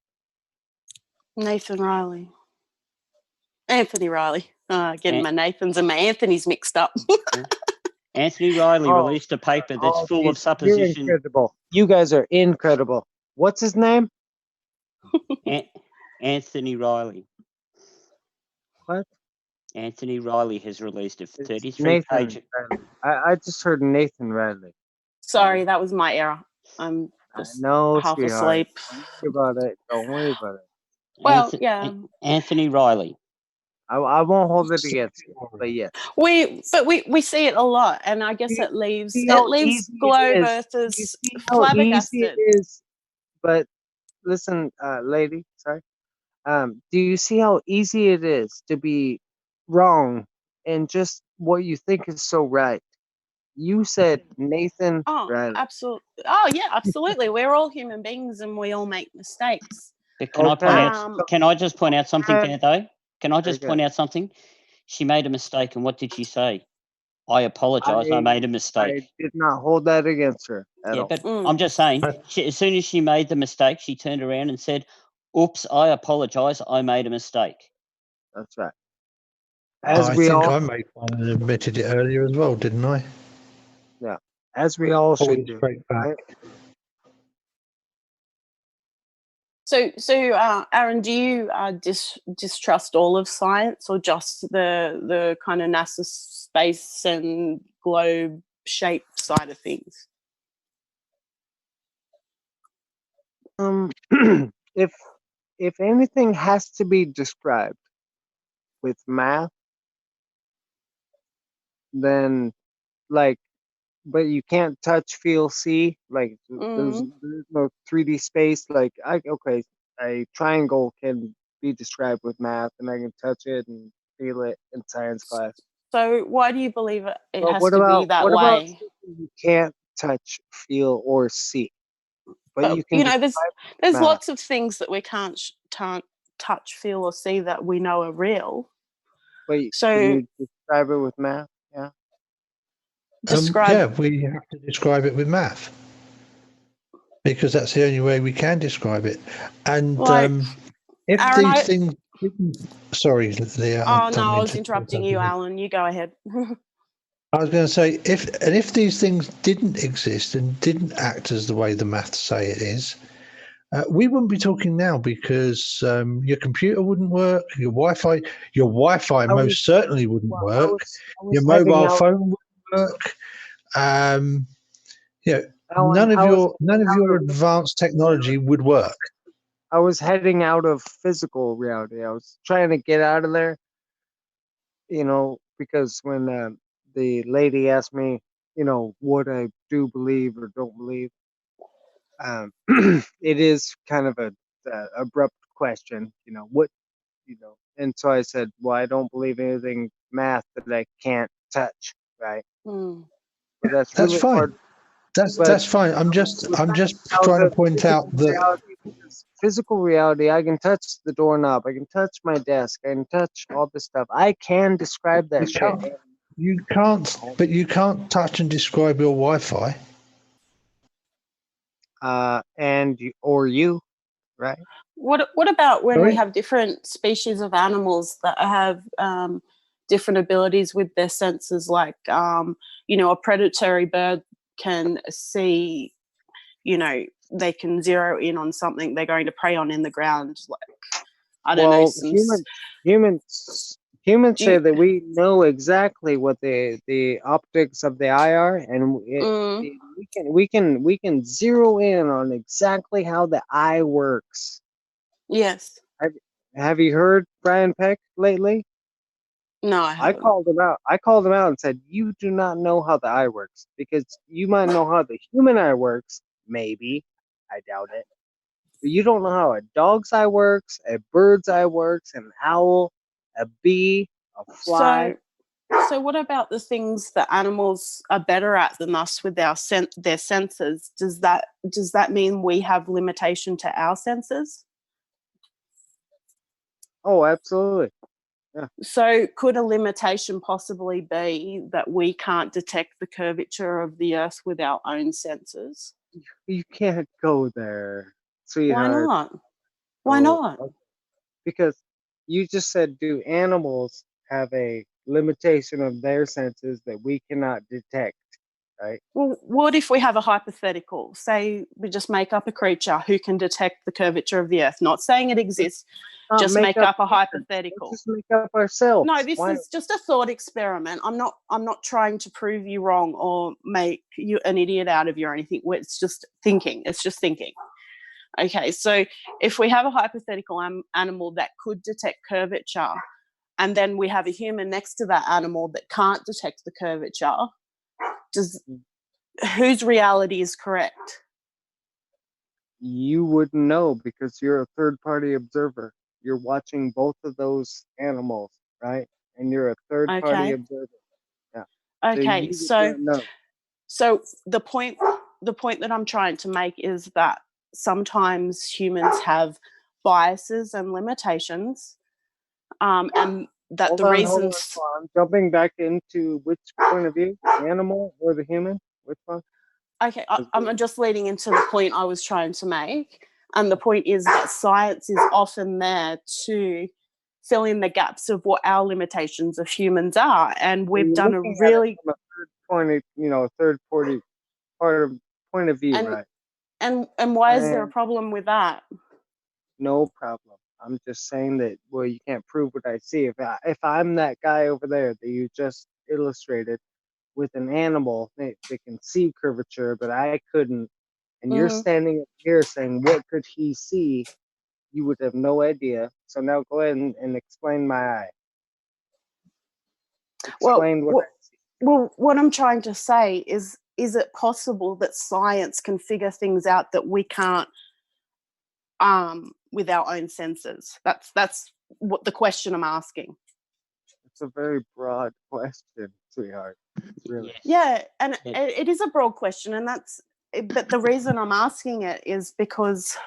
Anthony Riley. Getting my Nathans and my Anthonys mixed up. Anthony Riley Oh, released a paper that's full of You're supposition. incredible. You guys are incredible. What's his name? Anthony Riley. What? Anthony Riley has released a It's 33-page. Nathan Riley. I just heard Nathan Riley. Sorry, that was my error. I'm just No, half sweetheart. asleep. Don't worry about it. Don't worry about it. Well, yeah. Anthony Riley. I won't hold it against you, but yes. We see it a lot, and I guess You it leaves see how easy it globe is. earthers You see how easy flabbergasted. it is. But listen, lady, sorry. Do you see how easy it is to be wrong in just what you think is so right? You said Nathan Oh, Riley. absolutely. Oh, yeah, absolutely. We're all human beings, and we all make mistakes. But can I point out? Can I just point out something there, though? Can I just point out something? She made a mistake, and what did she say? I apologise. I made a mistake. I did not hold that against her at all. But I'm just saying, as soon as she made the mistake, she turned around and said, "Oops, I apologise. I made a mistake." That's right. I think I made one and admitted it earlier as well, didn't I? Yeah, as we all should do. Straight back. Right? So, Aaron, do you distrust all of science, or just the kind of NASA space and globe shape side of things? If anything has to be described with math, then but you can't touch, feel, see. Like there's no 3D space. Like a triangle can be described with math, and I can touch it and feel it in science class. So why do you believe it has what to about, be that what way? about something you can't touch, feel, or see? But you can. There's lots of things that we can't touch, feel, or see that we know are real. But can you describe it with math? Yeah. Yeah, we have to describe it with math because that's the only way we can describe it. And if Aaron, these things, sorry, Leah. Oh no, I was interrupting you, Alan. You go ahead. I was going to say, if these things didn't exist and didn't act as the way the maths say it is, we wouldn't be talking now because your computer wouldn't work, your Wi-Fi most certainly wouldn't work, your mobile phone wouldn't work. None of your advanced technology would work. I was heading out of physical reality. I was trying to get out of there, because when the lady asked me, what I do believe or don't believe, it is kind of a abrupt question, and so I said, well, I don't believe anything math that I can't touch, right? But that's really fine. hard. That's fine. I'm just trying to point out that physical reality, I can touch the doorknob, I can touch my desk, I can touch all this stuff. I can describe that shit. You can't, but you can't touch and describe your Wi-Fi. Or you, right? What about when we have different species of animals that have different abilities with their senses? Like, a predatory bird can see, they can zero in on something they're going to prey on in the ground. Like, I don't know. Humans say that we know exactly what the optics of the eye are, and we can zero in on exactly how the eye works. Yes. Have you heard Brian Peck lately? No, I haven't. I called him out and said, you do not know how the eye works, because you might know how the human eye works, maybe. I doubt it. But you don't know how a dog's eye works, a bird's eye works, an owl, a bee, a fly. So what about the things that animals are better at than us with their senses? Does that mean we have limitation to our senses? Oh, absolutely. Yeah. So could a limitation possibly be that we can't detect the curvature of the Earth with our own senses? You can't go there, sweetheart. Why not? Why not? Because you just said, do animals have a limitation of their senses that we cannot detect, right? Well, what if we have a hypothetical? Say we just make up a creature who can detect the curvature of the Earth. Not saying it exists, just make up a hypothetical. Let's just make up ourselves. No, this is just a thought experiment. I'm not trying to prove you wrong or make you an idiot out of you or anything. It's just thinking. It's just thinking. Okay, so if we have a hypothetical animal that could detect curvature, and then we have a human next to that animal that can't detect the curvature, whose reality is correct? You wouldn't know because you're a third-party observer. You're watching both of those animals, right? And you're a third-party observer. Yeah. Okay, so the point that I'm trying to make is that sometimes humans have biases and limitations, and that hold the on, reasons. Hold on. Jumping back into which point of view, the animal or the human? Which one? Okay, I'm just leading into the point I was trying to make, and the point is that science is often there to fill in the gaps of what our limitations of humans are, and we've done a really from a third point of view, right? And why is there a problem with that? No problem. I'm just saying that, well, you can't prove what I see. If I'm that guy over there that you just illustrated with an animal that can see curvature, but I couldn't, and you're standing up here saying, what could he see? You would have no idea. So now go ahead and explain my eye. Explain what I see. Well, what I'm trying to say is it possible that science can figure things out that we can't with our own senses? That's what the question I'm asking. It's a very broad question, sweetheart. Really. Yeah, and it is a broad question, and but the reason I'm asking it is because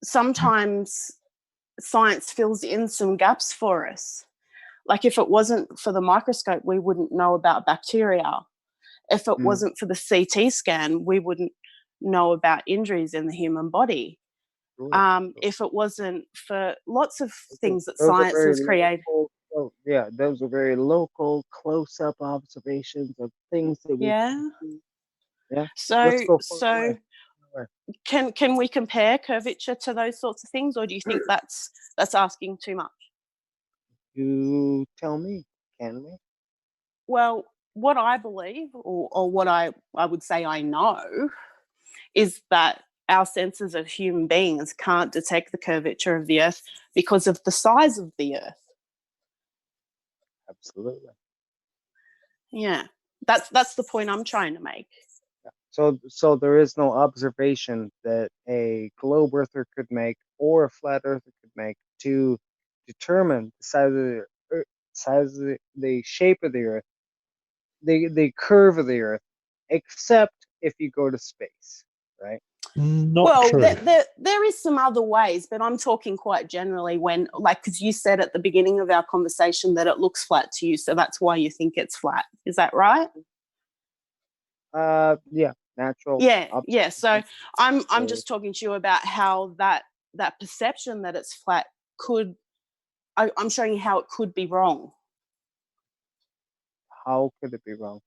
sometimes science fills in some gaps for us. Like if it wasn't for the microscope, we wouldn't know about bacteria. If it wasn't for the CT scan, we wouldn't know about injuries in the human body. If it wasn't for lots of things that science has created. Those are very local, close-up observations of things that we see. Yeah. So can we compare curvature to those sorts of things, or do you think that's asking too much? You tell me, can we? Well, what I believe, or what I would say I know, is that our senses of human beings can't detect the curvature of the Earth because of the size of the Earth. Absolutely. Yeah, that's the point I'm trying to make. So there is no observation that a globe earther could make or a flat earther could make to determine the size of the shape of the Earth, the curve of the Earth, except if you go to space, right? Not true. There is some other ways, but I'm talking quite generally because you said at the beginning of our conversation that it looks flat to you, so that's why you think it's flat. Is that right? Yeah, natural. Yeah. So I'm just talking to you about how that perception that it's flat could. I'm showing you how it could be wrong. How could it be wrong?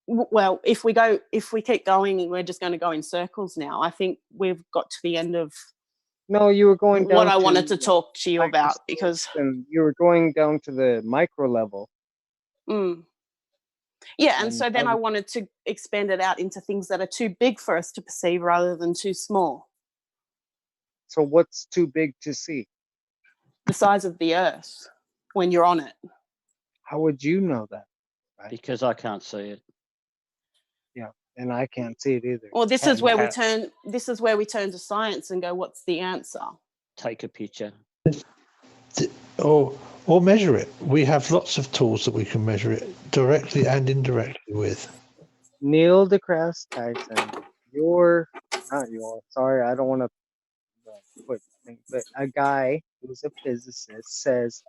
Well, if we keep going, we're just going to go in circles now. I think we've got to the end of. No, you were going down what I wanted to talk to you about, because you were going down to the micro level. Yeah, and so then I wanted to expand it out into things that are too big for us to perceive rather than too small. So what's too big to see? The size of the Earth when you're on it. How would you know that? Right? Because I can't see it. Yeah, and I can't see it either. Well, this is where we turn. This is where we turn to science and go, "What's the answer?" Take a picture. Or measure it. We have lots of tools that we can measure it directly and indirectly with. Neil deGrasse Tyson, sorry, I don't want to put things, but a guy who's a physicist says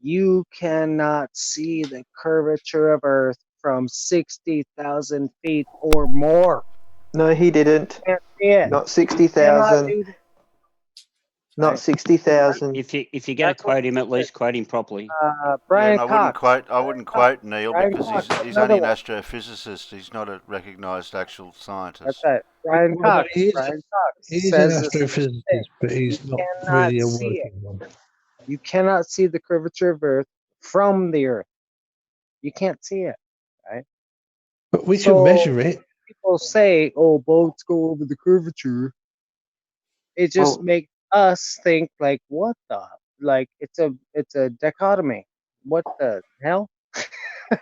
you cannot see the curvature of Earth from 60,000 feet or more. No, he didn't. Can't see it. Not 60,000. Not Right. 60,000. If you're going to That's what quote him, he at least quote him properly. Yeah, Brian and I wouldn't Cox. quote Neil Brian because Cox, he's another only an one. astrophysicist. He's not a recognised actual That's scientist. right. Brian Well, Cox. he Brian Cox is an says the same thing. astrophysicist, but he's not Cannot really a see it. working one. You cannot see the curvature of Earth from the Earth. You can't see it, right? But we So can measure it. people say, "Oh, boats go over the curvature." It just Well, makes us think like, "What the?" Like it's a dichotomy. What the hell? but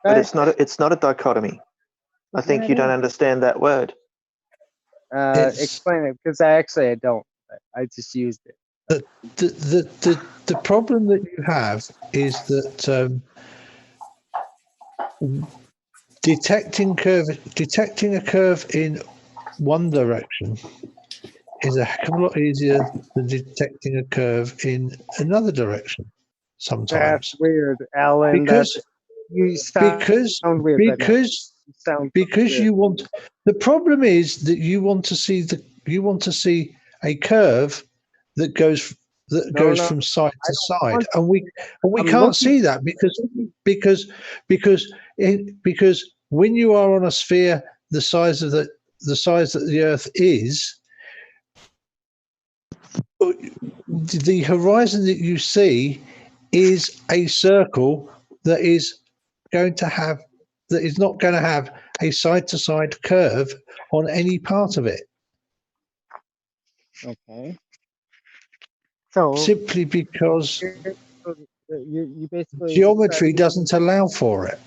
Right? it's not a dichotomy. I Yeah, think it you don't is. understand that word. It's Explain it because I don't. I just used it. the problem that you have is that detecting a curve in one direction is a heck of a lot easier than detecting a curve in another direction That's sometimes. weird, Alan. Because You sound because weird right now. because You sound because weird. you want the problem is that you want to see a curve that goes No, no, from side I to don't side, want. and we I'm can't looking. see that because because when you are on a sphere the size that the Earth is, the horizon that you see is a circle that is going to have that is not going to have a side to side curve on any part of it, Okay. So simply because you basically geometry doesn't allow for it.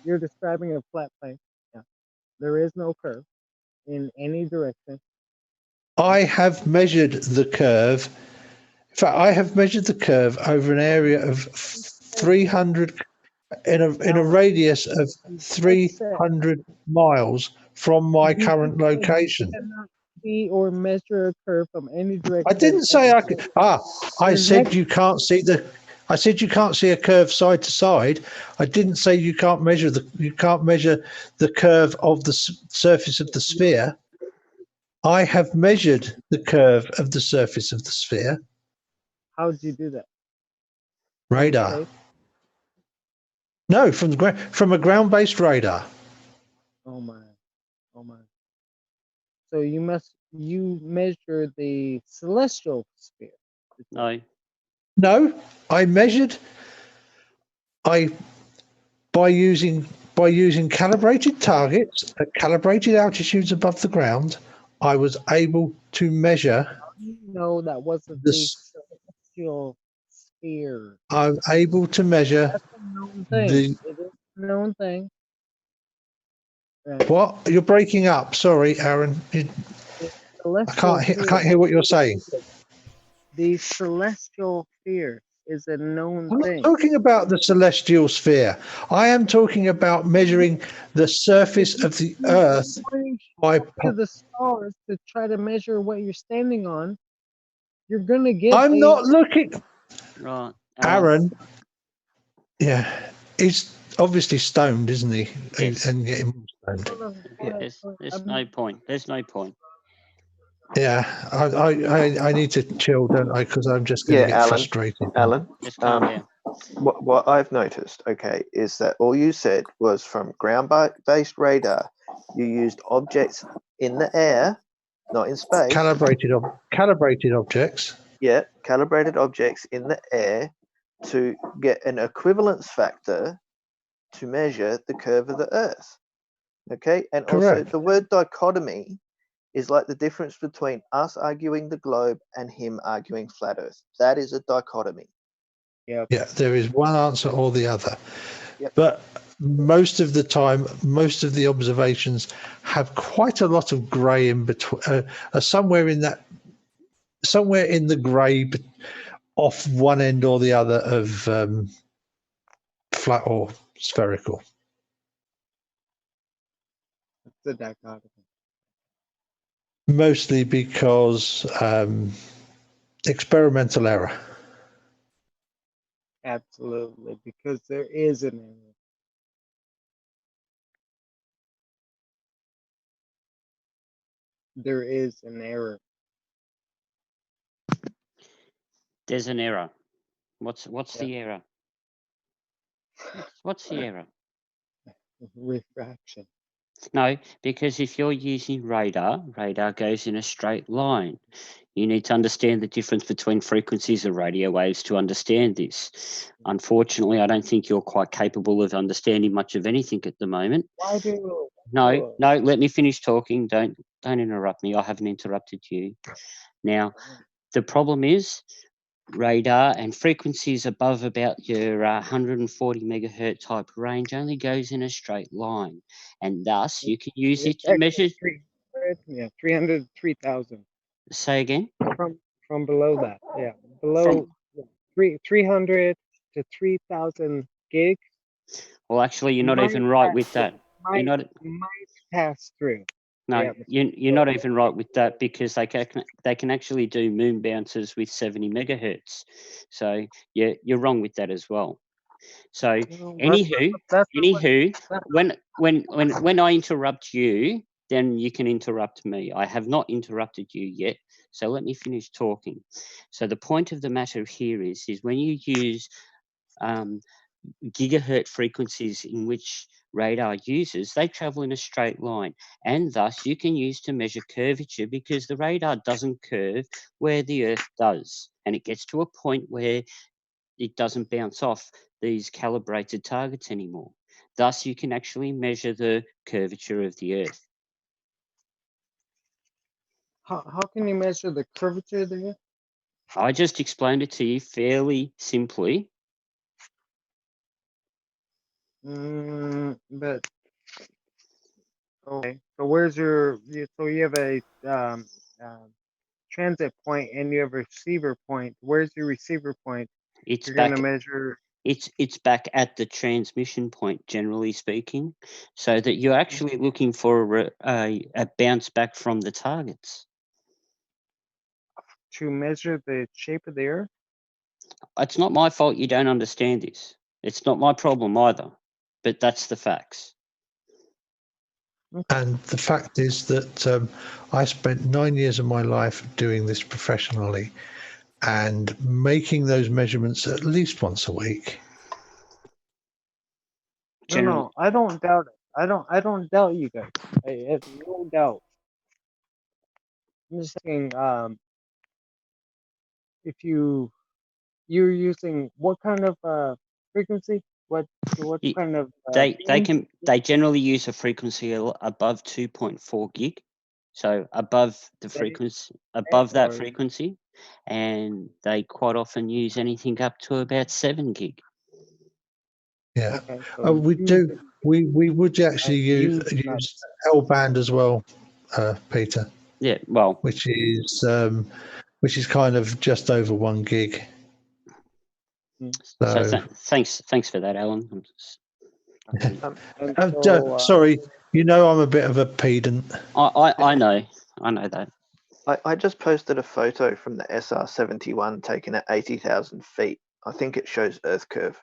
you're describing a flat plane. Yeah. There is no curve in any direction. I have measured the curve. In fact, I have measured the curve over an area of 300 in a radius of You just said 300 miles from my you current just said you location. cannot see or measure a curve from any direction. I didn't say I could. I Your said next you can't see the. I said you can't see a curve side to side. I didn't say you can't measure the curve of the surface of the sphere. I have measured the curve of the surface of the sphere. how did you do that? From Radar. space? No, from a ground-based radar. Oh my. Oh my. So you measure the celestial sphere. No. No, I measured. I by using calibrated targets at calibrated altitudes above the ground, I was able to measure No, that wasn't the this. celestial sphere. I'm able to measure That's a known thing. the It is a known thing. Right. what? You're breaking up. Sorry, Aaron. The celestial I sphere. can't hear what you're saying. The celestial sphere is a known I'm not thing. talking about the celestial sphere. I am talking about measuring the surface of the Earth Pointing by. to the stars to try to measure what you're standing on, you're gonna get I'm a not looking, Right. Aaron. Yeah, he's obviously stoned, isn't he? Yes. And getting stoned. Hold on, hold on, There's hold on. there's no point. There's no point. Yeah, I need to chill, don't I? Because I'm just going Yeah, to get frustrated. Alan. Just calm down. What I've noticed, okay, is that all you said was from ground-based radar. You used objects in the air, not in space. Calibrated objects. Yeah, calibrated objects in the air to get an equivalence factor to measure the curve of the Earth. Okay, and also Correct. the word dichotomy is like the difference between us arguing the globe and him arguing flat Earth. That is a dichotomy. Yep. Yeah, there is one answer or the other. Yep. But most of the time, most of the observations have quite a lot of grey in between. Somewhere in the grey, off one end or the other of flat or spherical. It's a dichotomy. Mostly because experimental error. Absolutely, because there is an error. There is an error. There's an error. What's the error? What's the error? Refraction. No, because if you're using radar goes in a straight line. You need to understand the difference between frequencies of radio waves to understand this. Unfortunately, I don't think you're quite capable of understanding much of anything at the moment. Why do? No, let me finish talking. Don't interrupt me. I haven't interrupted you. Now, the problem is radar and frequencies above about your 140 megahertz type range only goes in a straight line, and thus you can use it to measure. 300, 3,000. Say again. From below that, below 300 to 3,000 gigs. Well, actually, you're not even right with that. Might pass through. No, you're not even right with that, because they can actually do moon bounces with 70 megahertz. So you're wrong with that as well. So anywho, when I interrupt you, then you can interrupt me. I have not interrupted you yet, so let me finish talking. So the point of the matter here is when you use gigahertz frequencies in which radar uses, they travel in a straight line, and thus you can use to measure curvature, because the radar doesn't curve where the Earth does, and it gets to a point where it doesn't bounce off these calibrated targets anymore. Thus, you can actually measure the curvature of the Earth. How can you measure the curvature of the Earth? I just explained it to you fairly simply. But okay, so where's so you have a transit point and you have a receiver point. Where's your receiver point? It's You're back. going to measure. It's back at the transmission point, generally speaking, so that you're actually looking for a bounce back from the targets. To measure the shape of the Earth? It's not my fault you don't understand this. It's not my problem either, but that's the facts. And the fact is that I spent 9 years of my life doing this professionally and making those measurements at least once a week. No, I don't doubt it. I don't doubt you guys. I have no doubt. I'm just saying, if you're using what kind of frequency? What kind of they generally use a frequency above 2.4 gig, so above the frequency, above that frequency, and they quite often use anything up to about 7 gig. Yeah, okay, so we would actually use L band as well, Peter. Yeah, well, which is kind of just over 1 gig. So thanks for that, Alan. Sorry, you know I'm a bit of a pedant. I know that. I just posted a photo from the SR-71 taken at 80,000 feet. I think it shows Earth curve.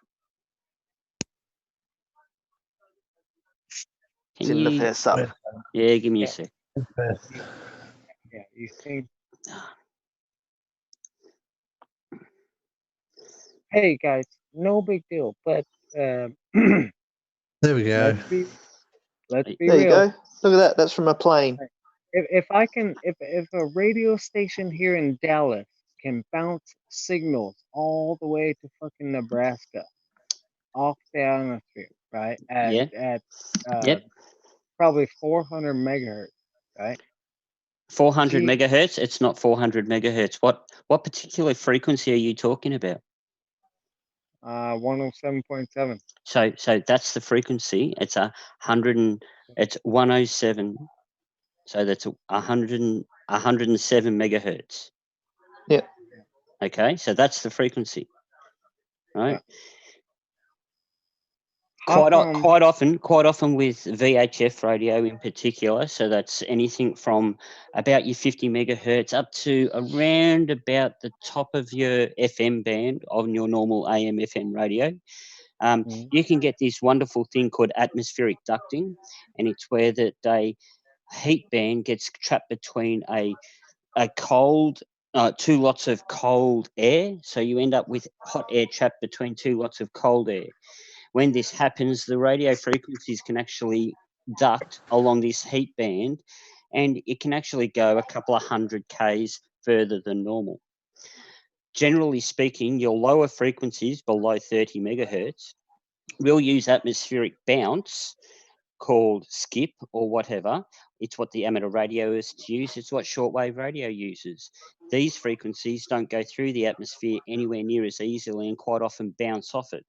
It's in the fair sub. Yeah, give me a sec. Yeah, you think. Hey guys, no big deal, but there we go. Let's be there real. You go. Look at that. That's from a plane. If a radio station here in Dallas can bounce signals all the way to fucking Nebraska off the atmosphere, right? At probably 400 megahertz, right? 400 megahertz. It's not 400 megahertz. What particular frequency are you talking about? 107.7. So that's the frequency. It's 107. So that's 107 megahertz. Yeah. Okay, so that's the frequency, right? Yeah. Quite often with VHF radio in particular, so that's anything from about your 50 megahertz up to around about the top of your FM band on your normal AM FM radio. You can get this wonderful thing called atmospheric ducting, and it's where that a heat band gets trapped between a cold two lots of cold air. So you end up with hot air trapped between two lots of cold air. When this happens, the radio frequencies can actually duct along this heat band, and it can actually go a couple of 100 Ks further than normal. Generally speaking, your lower frequencies below 30 megahertz will use atmospheric bounce, called skip or whatever. It's what the amateur radioists use. It's what shortwave radio uses. These frequencies don't go through the atmosphere anywhere near as easily and quite often bounce off it.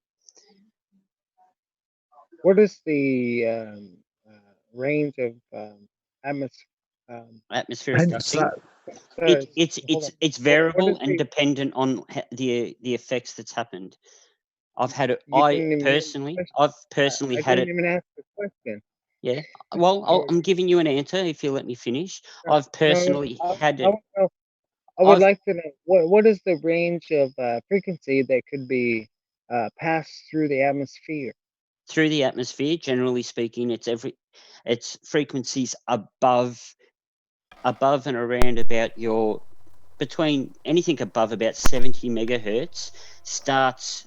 What is the range of Atmospheric Hence ducting? that, It's What variable is and dependent on the effects that's happened. I've had it. You I've didn't even ask the personally question. I had didn't it. even ask the question. Yeah. Well, I'm giving you an answer if you let me finish. I've personally had it. I would like to know what is the range of frequency that could be passed through the atmosphere. Through the atmosphere, generally speaking, it's frequencies above and around about between anything above about 70 megahertz starts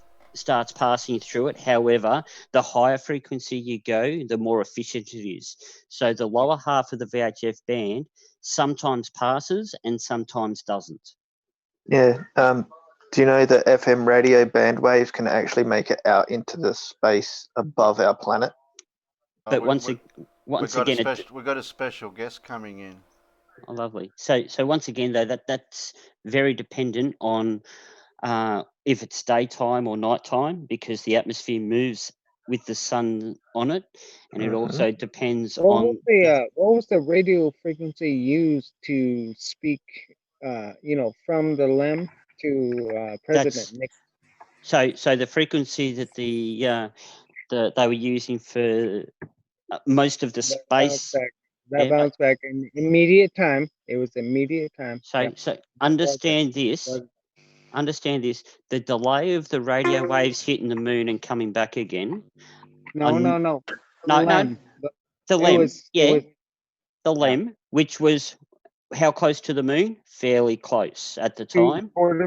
passing through it. However, the higher frequency you go, the more efficient it is. So the lower half of the VHF band sometimes passes and sometimes doesn't. Yeah. Do you know that FM radio band waves can actually make it out into the space above our planet? But we've got a special guest coming in. Oh, lovely. So once again, though, that's very dependent on if it's daytime or nighttime, because the atmosphere moves with the sun on it, and it also depends on. What was the radio frequency used to speak? From the LEM to President Nixon. So the frequency that they were using for most of the space. That bounced back in immediate time. It was immediate time. So understand this. Understand this. The delay of the radio waves hitting the moon and coming back again. No. The LEM. The LEM, which was how close to the moon? Fairly close at the time. A quarter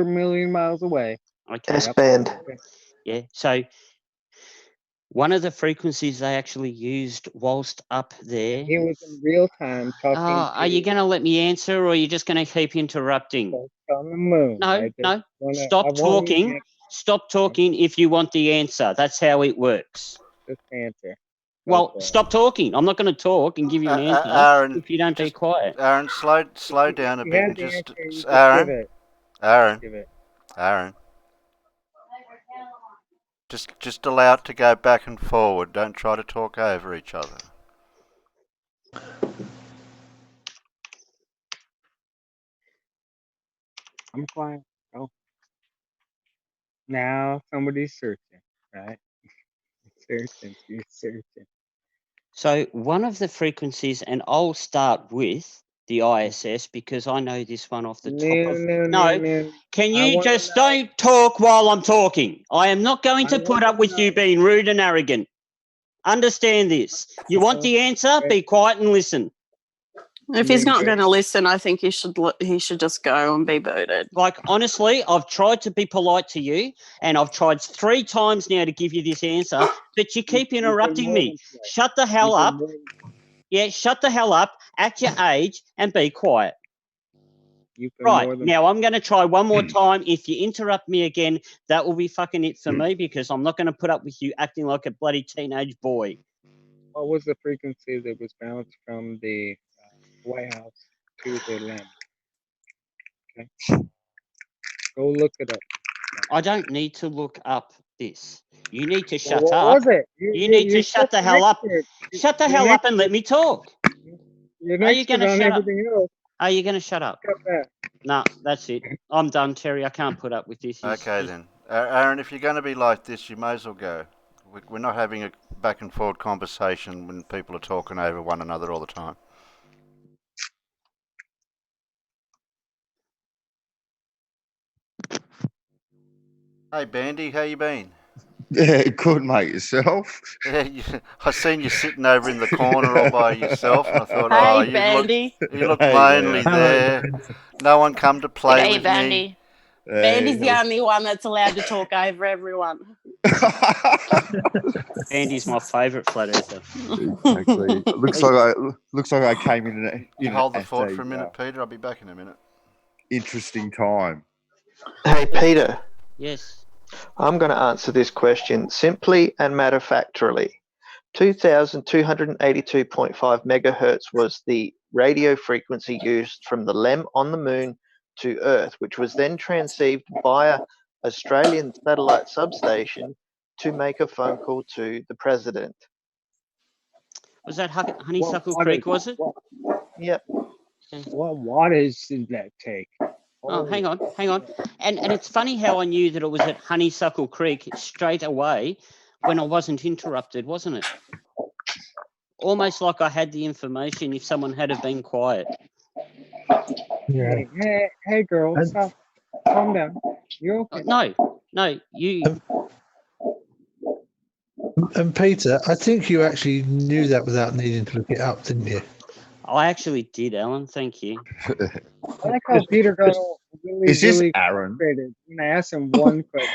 million miles away. Okay. S-band. Yeah. So one of the frequencies they actually used whilst up there. He was in real time talking. Are you going to let me answer, or are you just going to keep interrupting? On the moon. No. Stop talking. Stop talking if you want the answer. That's how it works. Just answer. Well, stop talking. I'm not going to talk and give you an answer Aaron, if you don't be quiet. Aaron, slow down a bit and just Aaron. Just allow it to go back and forward. Don't try to talk over each other. I'm quiet. Oh. Now somebody's searching, right? You're searching. So one of the frequencies, and I'll start with the ISS because I know this one off the top of... No. Can you just don't talk while I'm talking? I am not going to put up with you being rude and arrogant. Understand this. You want the answer? Be quiet and listen. If he's not going to listen, I think he should just go and be booted. Like, honestly, I've tried to be polite to you, and I've tried 3 times now to give you this answer, but you keep interrupting me. Shut the hell up. Yeah, shut the hell up, act your age, and be quiet. Right, now I'm going to try one more time. If you interrupt me again, that will be fucking it for me, because I'm not going to put up with you acting like a bloody teenage boy. What was the frequency that was bounced from the White House to the LEM? Okay. Go look it up. I don't need to look up this. You need to shut up. You need to shut the hell up. Shut the hell up and let me talk. Are you going to shut up? Are you going to shut up? No, that's it. I'm done, Terry. I can't put up with this. Okay, then. Aaron, if you're going to be like this, you may as well go. We're not having a back and forth conversation when people are talking over one another all the time. Hey, Bandy, how you been? Yeah, good, mate. Yourself? Yeah, I seen you sitting over in the corner all by yourself, and I thought, Hey, oh, Bandy. you look Hey lonely there. there. No one come to play G'day, with me. Bandy. Bandy's the Hey. only one that's allowed to talk over everyone. Andy's my favourite flat earther. Exactly. Looks like I came in You hold the fort at for a minute, Peter. I'll be back in a minute. interesting time. Hey, Peter, Yes. I'm going to answer this question simply and matter-factually. 2,282.5 megahertz was the radio frequency used from the LEM on the moon to Earth, which was then transceived via Australian satellite substation to make a phone call to the president. Was that Honeysuckle Creek, was it? Yep. What wattage did that take? Oh, hang on. And it's funny how I knew that it was at Honeysuckle Creek straight away when I wasn't interrupted, wasn't it? Almost like I had the information if someone had have been quiet. Yeah. Hey, girl, And- stop. Calm down. You're okay. No, you. And Peter, I think you actually knew that without needing to look it up, didn't you? I actually did, Alan. Thank you. I like how Peter got all really, Is this really Aaron? frustrated when I asked him one question.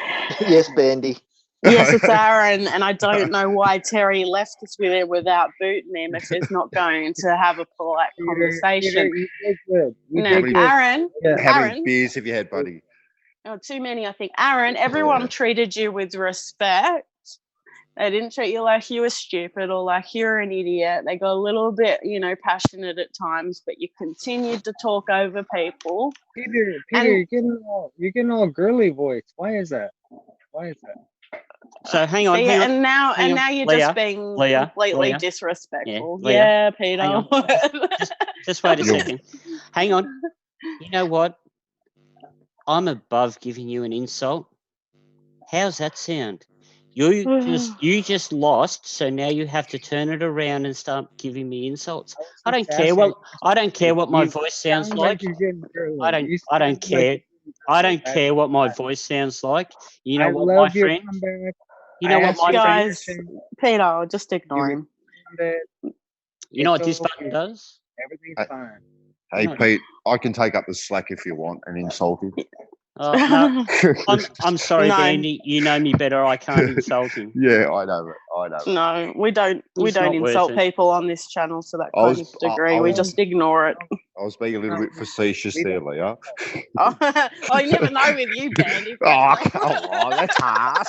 Yes, Bandy. Yes, it's Aaron, and I don't know why Terry left us with him without booting him if he's not going to have a polite conversation. Peter, you did good. You No, did good. Aaron, How many Aaron, beers have you had, buddy? oh, too many, I think. Aaron, everyone Yeah. treated you with respect. They didn't treat you like you were stupid or like you're an idiot. They got a little bit, passionate at times, but you continued to talk over people. Peter, And- you're getting all girly voice. Why is that? So hang on. See, hang on. and now hang on. you're Leah, just being completely Leah. disrespectful. Yeah, Leah, Yeah, Peter. hang on. Just wait a second. Hang on. You know what? I'm above giving you an insult. How's that sound? You just lost, so now you have to turn it around and start giving me insults. I don't care what my voice sounds like. I don't care. I don't care what my voice sounds like. You know what, my friend? You know what, my friend? Guys, Peter, just ignore him. You know what this button does? Everything's fine. Hey, Pete, I can take up the slack if you want and insult him. No, I'm sorry, No. Bandy. You know me better. I can't insult him. Yeah, I know it. No, we don't. We It's don't not worth insult it. people on this channel to that I kind was- of degree. We just ignore it. I was being a little bit facetious there, Leah. Oh, you never know with you, Bandy. Oh, come on, that's harsh.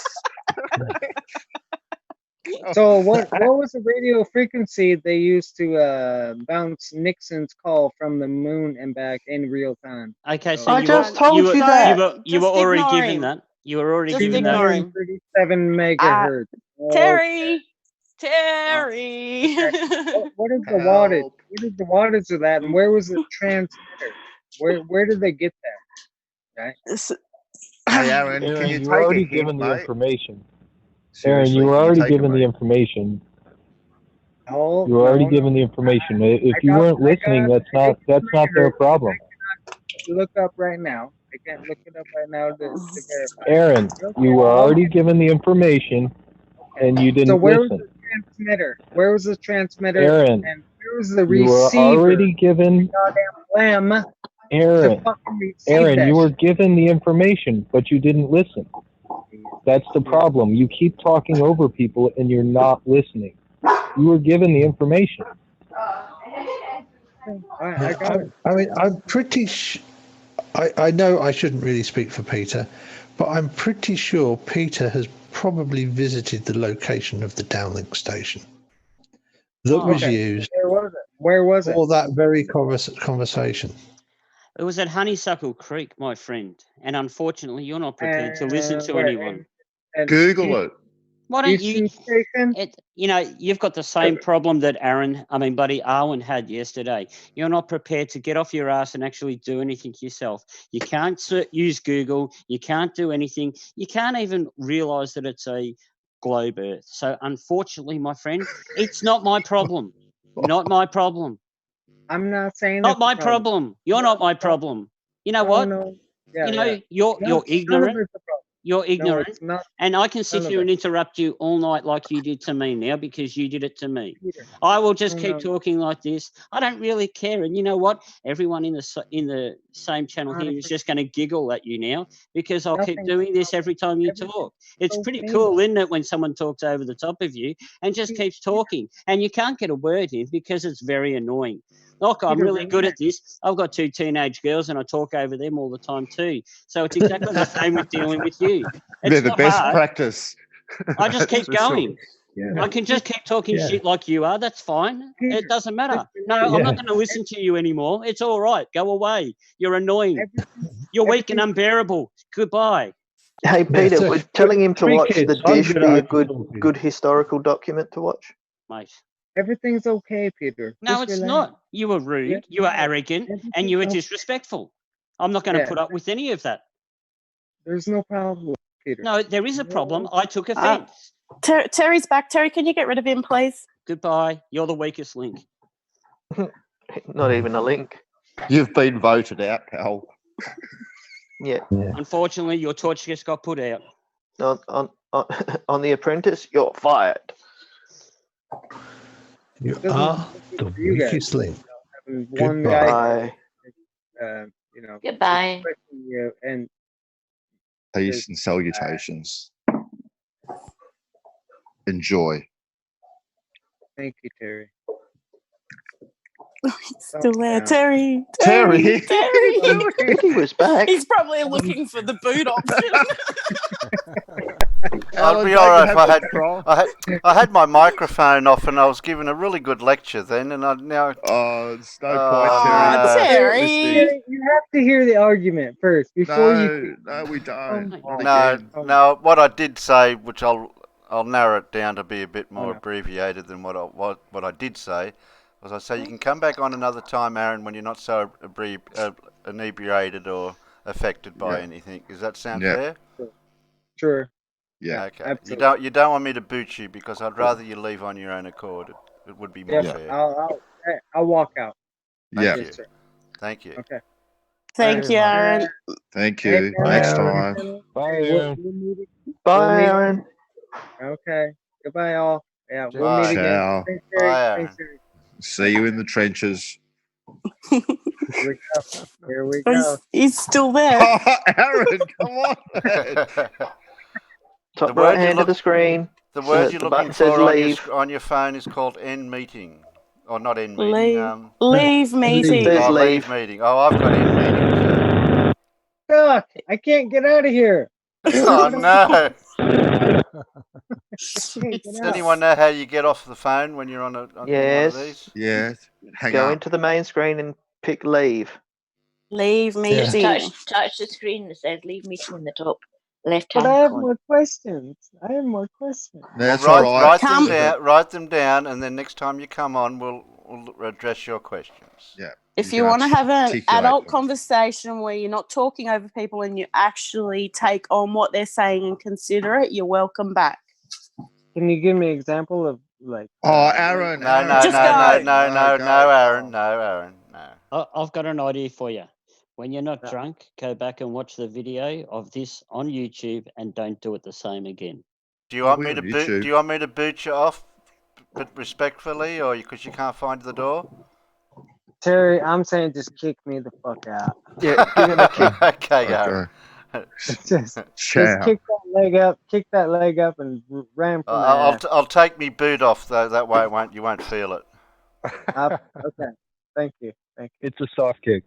So what was the radio frequency they used to bounce Nixon's call from the moon and back in real time? Okay, so I you just were, told you were, you that. You were Just already ignore given him. that. You were already Just given that. ignore him. 37 megahertz. Terry. What is the wattage? What is the wattage of that? And where was the transmitter? Where did they get that? Hey, Aaron, Aaron, can you you take were already a hint, given the mate? information. Seriously, Aaron, you were can already take it, given the mate? information. Oh, You were already no, given no. the information. If I you got- weren't I listening, got that's not their problem. Look up right now. I can't look it up right now to verify. Aaron, you were already given the information, and you So didn't where was listen. the transmitter? Where was the transmitter? Aaron, And where was the you were receiver? already given. Lamb to Aaron, fucking receive Aaron, that you were shit. given the information, but you didn't listen. That's the problem. You keep talking over people, and you're not listening. You were given the information. I got it. I mean, I'm pretty I know I shouldn't really speak for Peter, but I'm pretty sure Peter has probably visited the location of the downlink station that was Okay. used Where was it? for that very conversation. It was at Honeysuckle Creek, my friend. And unfortunately, you're not prepared to listen to where? anyone. And Google it. Why don't you? Houston Station? You've got the same problem that buddy Arwen had yesterday. You're not prepared to get off your ass and actually do anything yourself. You can't use Google. You can't do anything. You can't even realize that it's a globe Earth. So unfortunately, my friend, it's not my problem. Not my problem. I'm not saying Not it's my a problem. problem. You're not my problem. You know what? No. Yeah, You know, yeah. you're None of ignorant. it's a problem. You're No, ignorant. it's not. And I can sit None of here it. and interrupt you all night like you did to me now because you did it to me. Peter, I will just no, keep no. talking like this. I don't really care. And you know what? Everyone in the same channel here is 100%. just going to giggle at you now because I'll keep Nothing's doing this every time you everything's talk. It's pretty okay. cool, isn't it, when someone talks over the top of you and just Peter, keeps talking and you can't get a word in because it's very annoying. Look, I'm Peter, really good at relax. this. I've got 2 teenage girls and I talk over them all the time too. So it's exactly the same with dealing with you. They're It's the not best hard. practice. I just That's keep for sure. going. Yeah. I can just keep talking Yeah. shit like you are. That's fine. Peter, It doesn't matter. just No, relax. I'm Yeah. not going to listen to you anymore. It's all right. Go away. You're annoying. Everything, You're weak and everything, unbearable. Goodbye. Hey Yeah, Peter, so would telling him to three watch kids. The I'm Dish good be at a open talking. good historical document to watch? Mate. everything's okay, Peter. No, Just it's relax. not. You were Yes, rude. You were no. arrogant. And Everything's you were okay. disrespectful. I'm not going to Yeah, put up with any of that. there's no problem, Peter. No, there is a problem. No, I took offense. Terry's back. Terry, can you get rid of him, please? Goodbye. You're the weakest link. Not even a link. You've been voted out, pal. Yeah. Yeah. Unfortunately, your torch just got put out. On The Apprentice, you're fired. You doesn't are look good the for you guys. weakest link. Having one guy, Bye. you know, Goodbye. disrespecting you, and Peace and salutations. Enjoy. thank you, Terry. Still there, down. Terry. Terry? Terry. He was back. He's probably looking for the boot option. I'd be all right if I had my microphone off and I was giving a really good lecture then, and now. Oh, it's no Oh, point, no. Terry. Terry. Terry, you have to hear the argument first before you. No, we don't. Oh, No, Again. no. What I did say, which I'll narrow it down to be a bit more no. abbreviated than what I did say, was I say you can come back on another time, Aaron, when you're not so inebriated or affected by Yeah. anything. Does that sound Yeah. fair? Sure. Yeah. Okay. Absolutely. You don't want me to boot you because I'd rather you leave on your own accord. It would be more Yeah, fair. I'll walk out. Yeah. Thank Yes, sir. Thank you. Okay. Thank you, Aaron. Thank Hey, you. Aaron. Next Aaron. time. Bye, Hey, Aaron. we'll meet. Bye, meet- Aaron. Okay. Goodbye, all. Yeah, we'll Bye. meet again. Ciao. Thanks, Terry. Bye, Aaron. Thanks, Terry. See you in the trenches. Here we go. Here we go. He's still there. Oh, Aaron, come on. Top The word right you hand look- of the screen. The word The you're looking button says for leave. on your phone is called end meeting. Or not end meeting. Leave meeting. There's leave leave. meeting. Oh, I've got end meeting. Fuck! I can't get out of here. Oh, no. I can't get Does out. anyone know how you get off the phone when you're on one Yes. of these? Yeah. Hang Go up. into the main screen and pick leave. Leave Just meeting. touch the screen that says leave meeting in the top left But hand I have corner. more questions. I have more questions. That's Well, all right. write them down, and then next time you come on, we'll address your questions. Yeah. If you want to have an articulate adult them. conversation where you're not talking over people and you actually take on what they're saying and consider it, you're welcome back. Can you give me an example of like? Oh, Aaron. No, Aaron. no, Just no, go. no, no, go. no, Aaron, no, Aaron, no. I've got an idea for you. When you're not Yeah. drunk, go back and watch the video of this on YouTube and don't do it the same again. Do you want We're me to on boot? YouTube. Do you want me to boot you off, but respectfully, or because you can't find the door? Terry, I'm saying just kick me the fuck out. Yeah, give him a kick. Okay, Aaron. just Ciao. kick that leg up, and ram from I'll take me boot off though. That way, you won't feel it. up. Okay, thank you. It's a soft kick.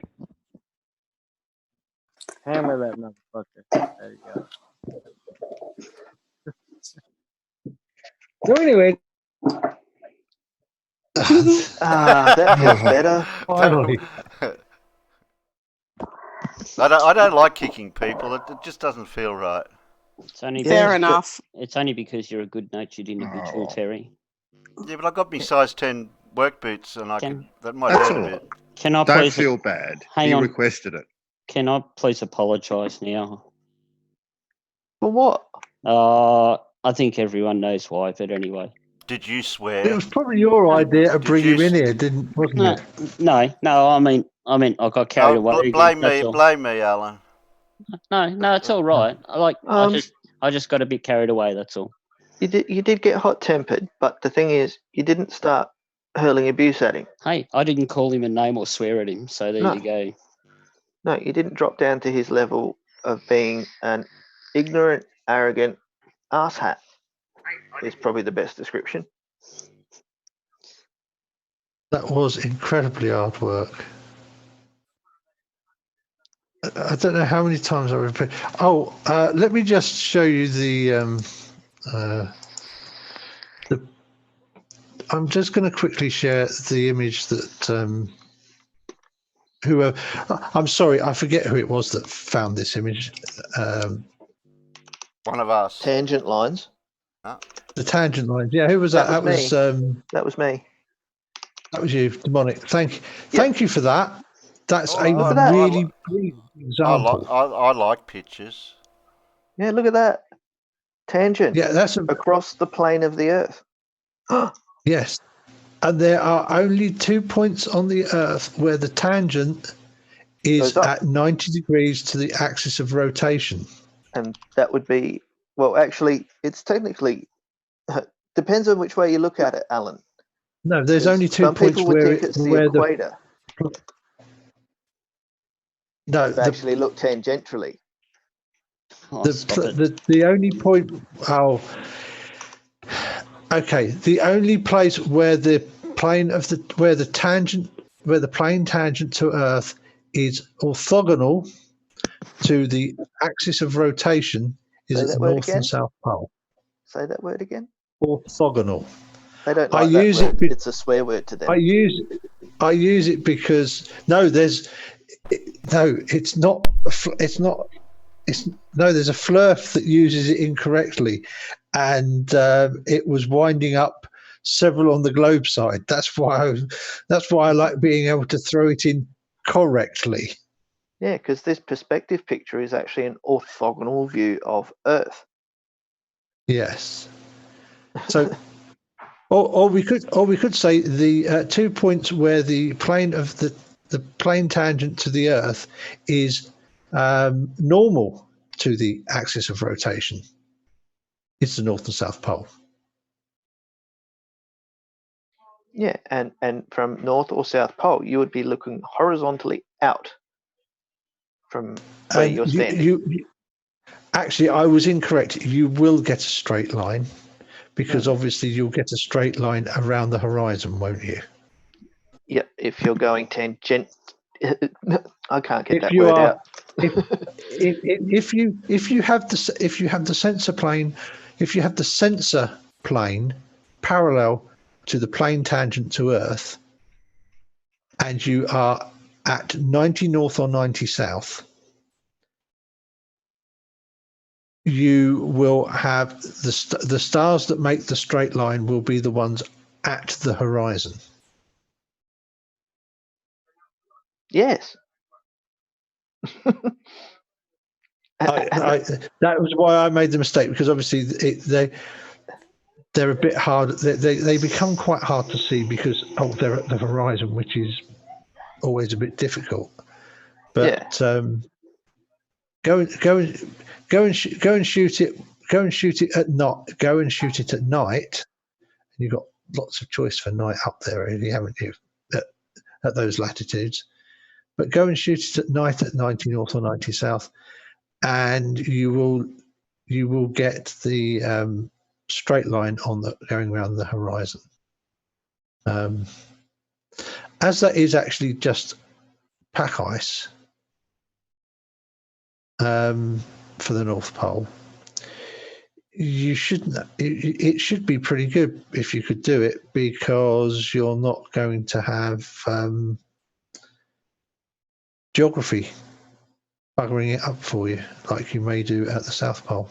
Hammer that motherfucker. There you go. So anyway, That feels better. Finally. I don't like kicking people. It just doesn't feel right. It's only Fair Yeah. enough. It's only because you're a good-natured individual, Oh. Terry. Yeah, but I got me size 10 work boots, and that might That's hurt a all. bit. Can I Don't please? feel bad. Hang He on. requested it. Can I please apologise now? For what? I think everyone knows why, but anyway. Did you It swear? was probably your idea to Did bring you him in s- here, wasn't No, it? no. I mean, I got carried Oh, away. blame that's me, all. blame me, Alan. No, it's all right. I just got a bit carried away. That's all. You did get hot tempered, but the thing is, you didn't start hurling abuse at him. Hey, I didn't call him a name or swear at him, so there No. you go. No, you didn't drop down to his level of being an ignorant, arrogant asshat. Is probably the best description. That was incredibly hard work. I don't know how many times I repeat. Oh, let me just show you the. I'm just going to quickly share the image that. Whoever, I'm sorry, I forget who it was that found this image. One of us. Tangent lines. Huh? The tangent lines. Yeah, who was that? That was me. That was me. That was you, Demonic. Thank you for that. That's a really brilliant example. I like pictures. Yeah, look at that. Tangent. Yeah, that's across the plane of the Earth. Yes. And there are only 2 points on the Earth where the tangent is at 90 degrees to the axis of rotation. And that would be, well, actually, it's technically, depends on which way you look at it, Alan. No, there's only 2 points where it's the equator. No, actually look tangentially. The only point. Oh, okay. The only place where the plane tangent to Earth is orthogonal to the axis of rotation is at the North and South Pole. Say that word again. Orthogonal. They don't like that word. It's a swear word to them. I use it because there's a flurf that uses it incorrectly, and it was winding up several on the globe side. That's why I like being able to throw it in correctly. Yeah, because this perspective picture is actually an orthogonal view of Earth. Yes. So, or we could say the 2 points where the plane of the plane tangent to the Earth is normal to the axis of rotation. It's the North and South Pole. Yeah, and from North or South Pole, you would be looking horizontally out from where you're standing. Actually, I was incorrect. You will get a straight line because obviously you'll get a straight line around the horizon, won't you? Yeah, if you're going tangent. I can't get that word out. If you have the sensor plane parallel to the plane tangent to Earth, and you are at 90 north or 90 south, you will have the stars that make the straight line will be the ones at the horizon. Yes. That was why I made the mistake, because obviously they're a bit hard. They become quite hard to see because they're at the horizon, which is always a bit difficult. But go and shoot it. Go and shoot it at night. Go and shoot it at night. You've got lots of choice for night up there, really, haven't you? At those latitudes. But go and shoot it at night at 90 north or 90 south, and you will get the straight line going around the horizon. As that is actually just pack ice for the North Pole, it should be pretty good if you could do it, because you're not going to have geography buggering it up for you like you may do at the South Pole.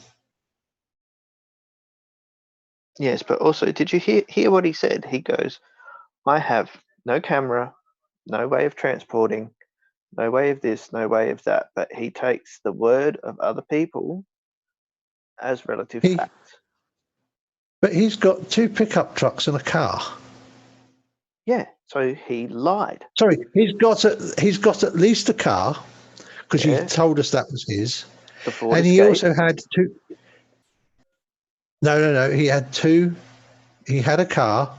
Yes, but also, did you hear what he said? He goes, I have no camera, no way of transporting, no way of this, no way of that, but he takes the word of other people as relative fact. But he's got 2 pickup trucks and a car. Yeah, so he lied. Sorry, he's got at least a car, because Yeah. he told us that was his. The Ford And he Escape. also had two. No. He had two. He had a car,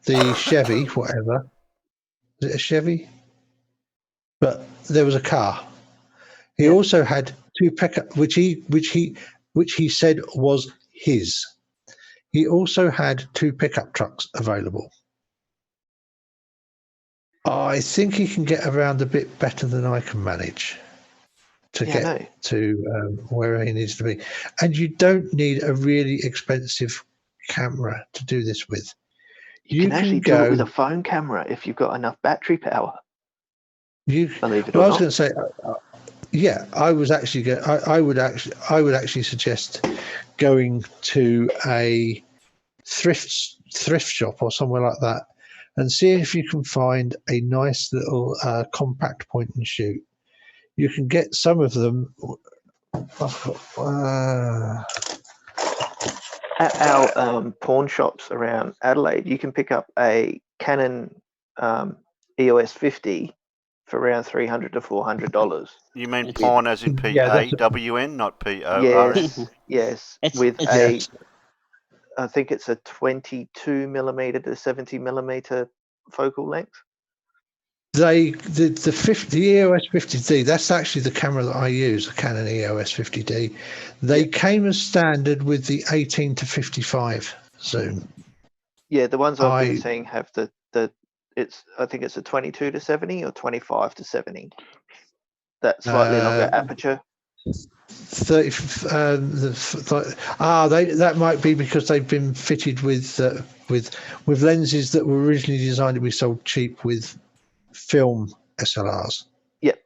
the Chevy, whatever. Is it a Chevy? But there was a car. He Yeah. also had two pickup, which he said was his. He also had two pickup trucks available. I think he can get around a bit better than I can manage to Yeah, I know. get to where he needs to be. And you don't need a really expensive camera to do this with. You can actually do it with a phone camera if you've got enough battery power. Believe it or I was not. going to say, yeah, I was actually I would actually suggest going to a thrift shop or somewhere like that and seeing if you can find a nice little compact point and shoot. You can get some of them. At our pawn shops around Adelaide, you can pick up a Canon EOS 50 for around $300 to $400. You mean pawn as in P-A-W-N, not P-O-R-N? Yes. With a, I think it's a 22 millimeter to 70 millimeter focal length. The EOS 50D, that's actually the camera that I use, the Canon EOS 50D. They came as standard with the 18 to 55 zoom. Yeah, the ones I've been seeing have the I think it's a 22 to 70 or 25 to 70. That slightly longer aperture. 30. That might be because they've been fitted with lenses that were originally designed to be sold cheap with film SLRs. Yep.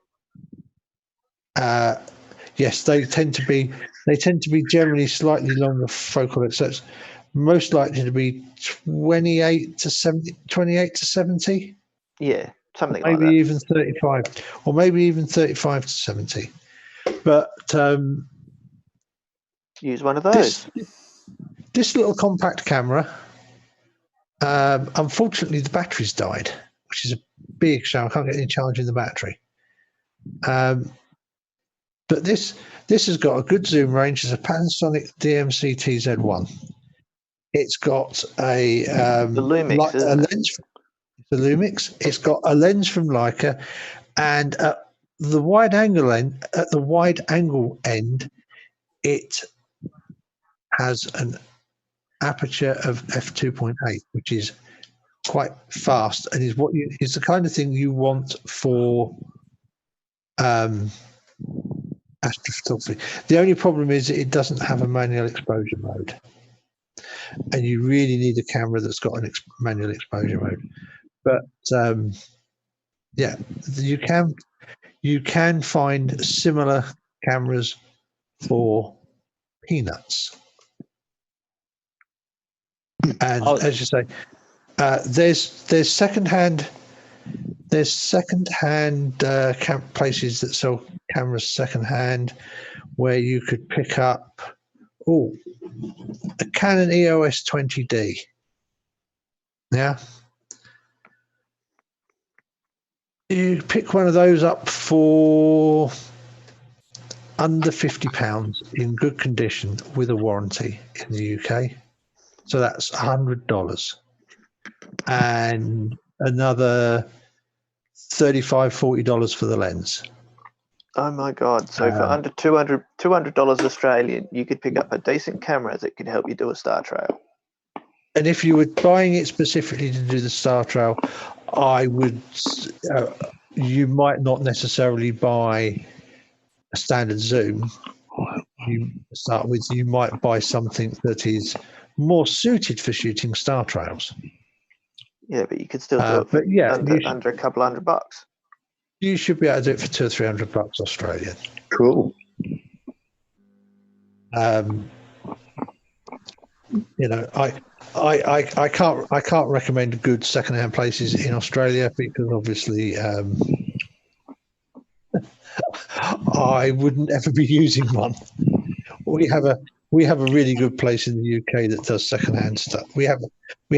Yes, they tend to be generally slightly longer focal lengths. So it's most likely to be 28 to 70. Yeah, something maybe like that. Even 35, or maybe even 35 to 70. But use one of those. This little compact camera. Unfortunately, the battery's died, which is a big shame. I can't get any charge in the battery. But this has got a good zoom range. It's a Panasonic DMC TZ1. It's got a the Lumix, a lens. The Lumix. It's got a lens from Leica, and the wide angle end. At the wide angle end, it has an aperture of f2.8, which is quite fast and is the kind of thing you want for astrophotography. The only problem is it doesn't have a manual exposure mode, and you really need a camera that's got an manual exposure mode. But yeah, you can find similar cameras for peanuts. And as you say, there's secondhand places that sell cameras secondhand, where you could pick up a Canon EOS 20D. Yeah, you pick one of those up for under £50 in good condition with a warranty in the UK. So that's $100, and another $35, $40 for the lens. Oh my God! So for under $200 Australian, you could pick up a decent camera that could help you do a star trail. And if you were buying it specifically to do the star trail, I would. You might not necessarily buy a standard zoom. You start with. You might buy something that is more suited for shooting star trails. Yeah, but you could still do it for under a couple $100. You should be able to do it for $200 or $300 Australian. Cool. I can't recommend good secondhand places in Australia because obviously I wouldn't ever be using one. We have a really good place in the UK that does secondhand stuff. We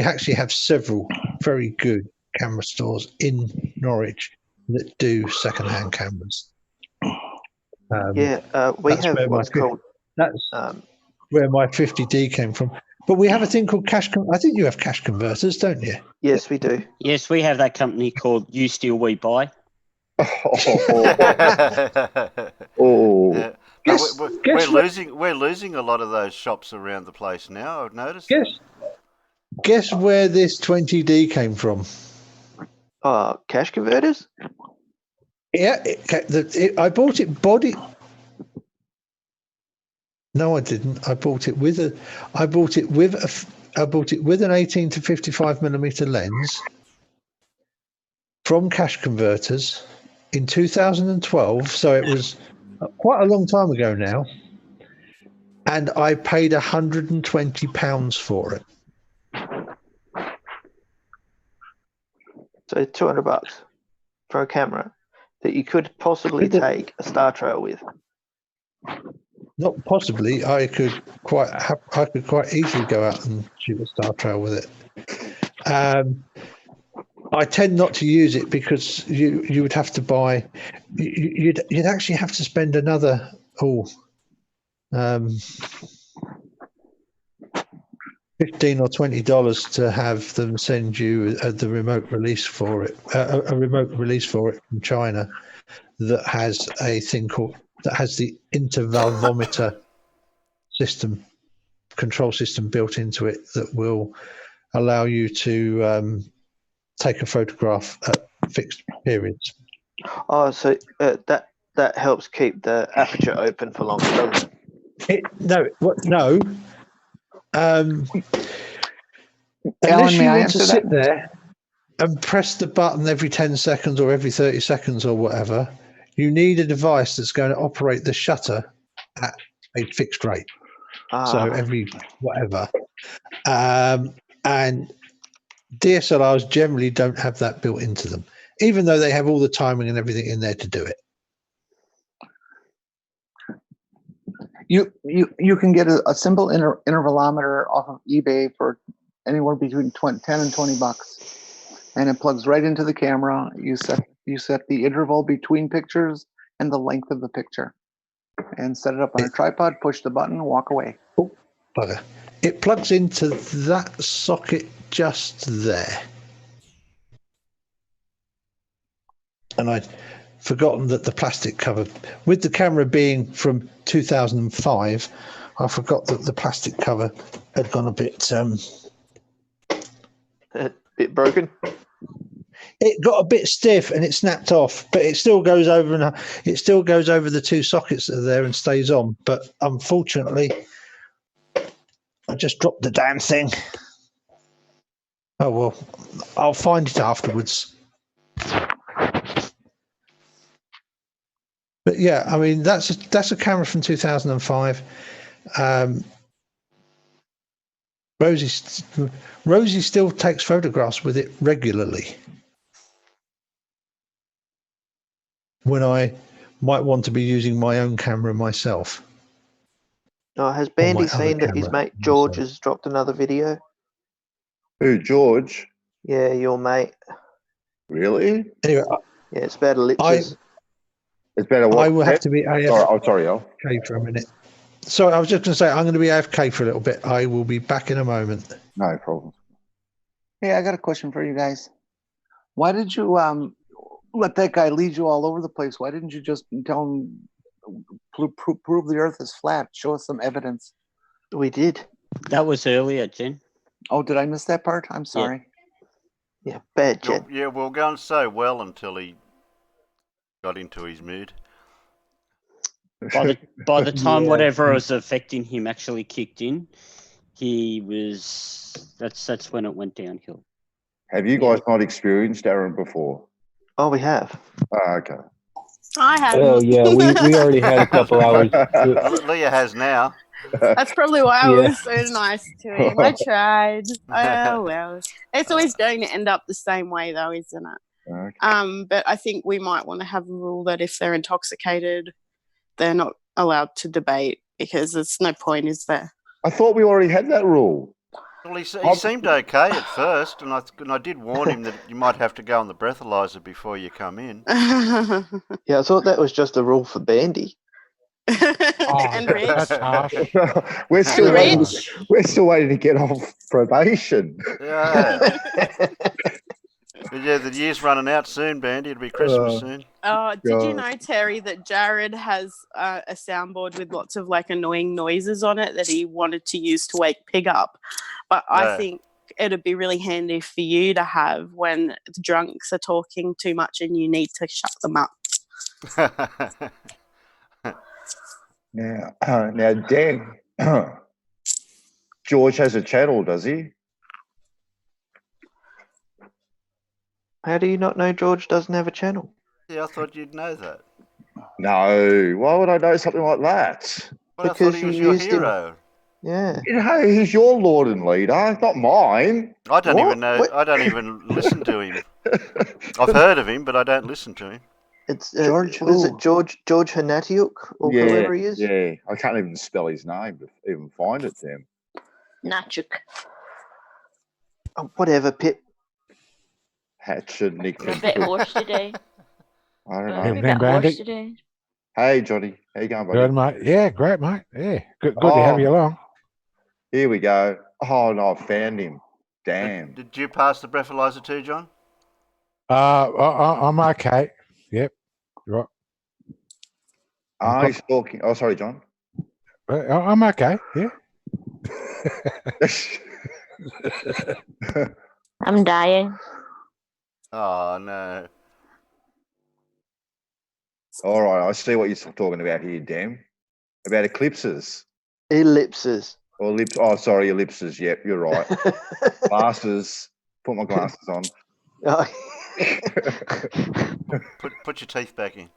actually have several very good camera stores in Norwich that do secondhand cameras. We that's have where what's called. That's Um, where my 50D came from. But we have a thing called I think you have cash converters, don't you? yes, we do. Yes, we have that company called You Steal We Buy. Oh, Yeah. Guess, But guess what? we're losing a lot of those shops around the place now. I've noticed. Guess where this 20D came from? Cash converters. Yeah, I bought it body. No, I didn't. I bought it with an 18 to 55mm lens from Cash Converters in 2012. So it was quite a long time ago now, and I paid £120 for it. So $200 for a camera that you could possibly take a Star Trail with. Not possibly. I could quite easily go out and shoot a Star Trail with it. I tend not to use it because you would have to buy. You'd actually have to spend another $15 or $20 to have them send you the remote release for it, a remote release for it from China that has a thing called the intervalvometer control system built into it that will allow you to take a photograph at fixed periods. Oh, so that helps keep the aperture open for longer, doesn't it? No. Alan, Unless you may I want to answer sit that? there and press the button every 10 seconds or every 30 seconds or whatever, you need a device that's going to operate the shutter at a fixed rate. So every whatever. And DSLRs generally don't have that built into them, even though they have all the timing and everything in there to do it. You can get a simple intervalometer off of eBay for anywhere between 10 and $20, and it plugs right into the camera. You set the interval between pictures and the length of the picture, and set it up on a tripod. Push the button, walk away. Oh, bugger! It plugs into that socket just there, and I'd forgotten that the plastic cover, with the camera being from 2005, I forgot that the plastic cover had gone a bit broken. It got a bit stiff and it snapped off, but it still goes over the two sockets that are there and stays on. But unfortunately, I just dropped the damn thing. Oh well, I'll find it afterwards. But yeah, I mean that's a camera from 2005. Rosie still takes photographs with it regularly. When I might want to be using my own camera myself. Oh, has Bandy seen that his mate George has dropped another video? Who, George? Yeah, your mate. Really? Anyway, yeah, it's about ellipses. It's better. What? I will have to be AFK. Sorry, Al. For a minute. Sorry, I was just going to say I'm going to be AFK for a little bit. I will be back in a moment. No problem. Hey, I got a question for you guys. Why did you let that guy lead you all over the place? Why didn't you just tell him prove the Earth is flat? Show us some evidence. We did. That was earlier, Jen. Oh, did I miss that part? I'm sorry. Yeah, bad Jen. Yeah, well, going so well until he got into his mood. By the time whatever was affecting him actually kicked in, that's when it went downhill. Have you guys not experienced Aaron before? Oh, we have. Oh, okay. I have. Oh yeah, we already had a couple hours. Leah has now. That's probably why I was so nice to him. I tried. Oh well, it's always going to end up the same way, though, isn't it? Okay. But I think we might want to have a rule that if they're intoxicated, they're not allowed to debate, because there's no point, is there? I thought we already had that rule. Well, he seemed okay at first, and I did warn him that you might have to go on the breathalyzer before you come in. Yeah, I thought that was just a rule for Bandy. and Rich. That's harsh. we're still And waiting. Rich. We're still waiting to get off probation. Yeah. But yeah, the year's running out soon, Bandy. It'll be Christmas soon. Oh, did you God. know, Terry, that Jared has a soundboard with lots of like annoying noises on it that he wanted to use to wake Pig up? But I Yeah. think it'd be really handy for you to have when the drunks are talking too much and you need to shut them up. Now, Dan, George has a channel, does he? How do you not know George doesn't have a channel? Yeah, I thought you'd know that. No. Why would I know something like that? Well, I thought Because he you was your used him. hero. Yeah. Hey, he's your lord and leader, not mine. I don't What? even know. What? I don't even listen to him. I've heard of him, but I don't listen to him. It's George what is who? it? George Hanatiuk or whoever he is. Yeah. I can't even spell his name to even find it, Tim. Nachuk. Oh, whatever, Pip. Hatchet, Nick. I'm a bit hoarse today. I don't I'm know. a bit Brandy. hoarse today. Hey, Johnny. How you going, buddy? Good, mate. Yeah, great, mate. Yeah, good to have you along. Here we go. Oh, no, I found him. Damn. Did you pass the breathalyzer too, John? I'm okay. Yep, right. He's talking. Oh, sorry, John. I'm okay. Yeah. I'm dying. Oh no. All right, I see what you're talking about here, Dan. About eclipses. Ellipses. Or ellipses. Oh, sorry, ellipses. Yep, you're right. Glasses. Put my glasses on. Oh. Put your teeth back in.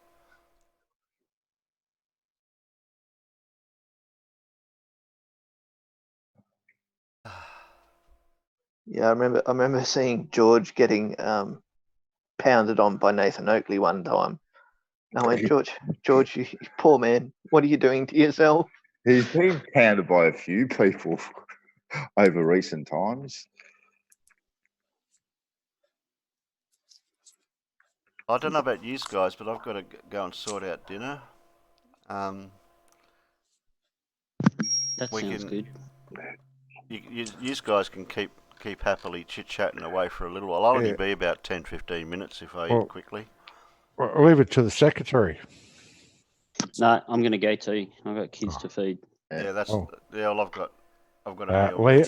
Yeah, I remember seeing George getting pounded on by Nathan Oakley one time. I went, George, you poor man, what are you doing to yourself? He's been pounded by a few people over recent times. I don't know about you guys, but I've got to go and sort out dinner. That We sounds can- good. You guys can keep happily chit-chatting away for a little while. I'll only Yeah. be about 10-15 minutes if I Well- eat quickly. Well, I'll leave it to the secretary. No, I'm going to go too. I've got kids to feed. Yeah, that's Oh. Well, I've got a meal. Leah.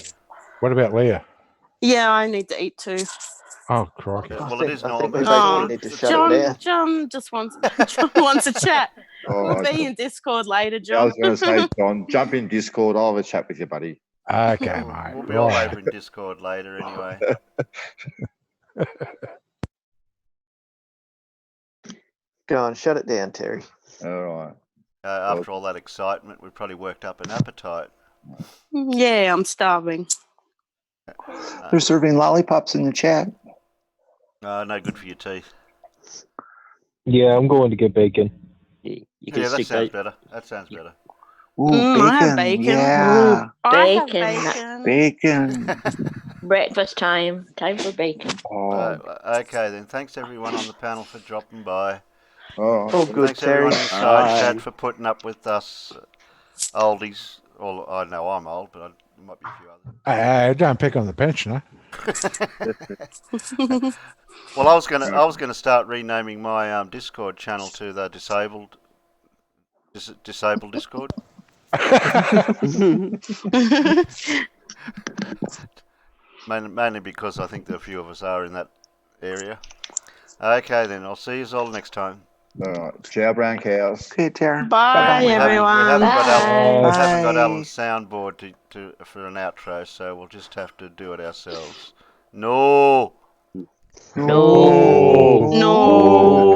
What about Leah? Yeah, I need to eat too. Oh, crikey. Yeah, I well, think- it is I think normal. we It's basically sort of- need to it's shut sort it of- down. John just wants a chat. Oh, We'll be in Discord later, I John. was going to say, John, jump in Discord. I'll have a chat with you, buddy. Okay, We'll mate. be all Right. over in Discord later anyway. Go on, shut it down, Terry. All right. After all that excitement, we've probably worked up an appetite. Yeah, I'm starving. They're serving lollipops in the chat. No good for your teeth. Yeah, I'm going to get bacon. You can Yeah, that stick sounds that. better. That sounds better. Ooh, I have bacon. bacon. Yeah. I have Bacon. bacon. Bacon. Breakfast time. Time for bacon. Oh, Okay then. Thanks everyone on the panel for dropping by. all right. Oh, good, Thanks everyone Terry. in the side Aye. chat for putting up with us oldies. Well, I know I'm old, but there might be a few others. Hey, don't pick on the pensioner. Well, I was gonna start renaming my Discord channel to the disabled Discord. Mainly because I think that a few of us are in that area. Okay then, I'll see you all next time. All right. Ciao, brown cows. Okay, Tara. Bye, We haven't everyone. got Bye. Alan's soundboard for an outro, so we'll just have to do it ourselves. No. No. No.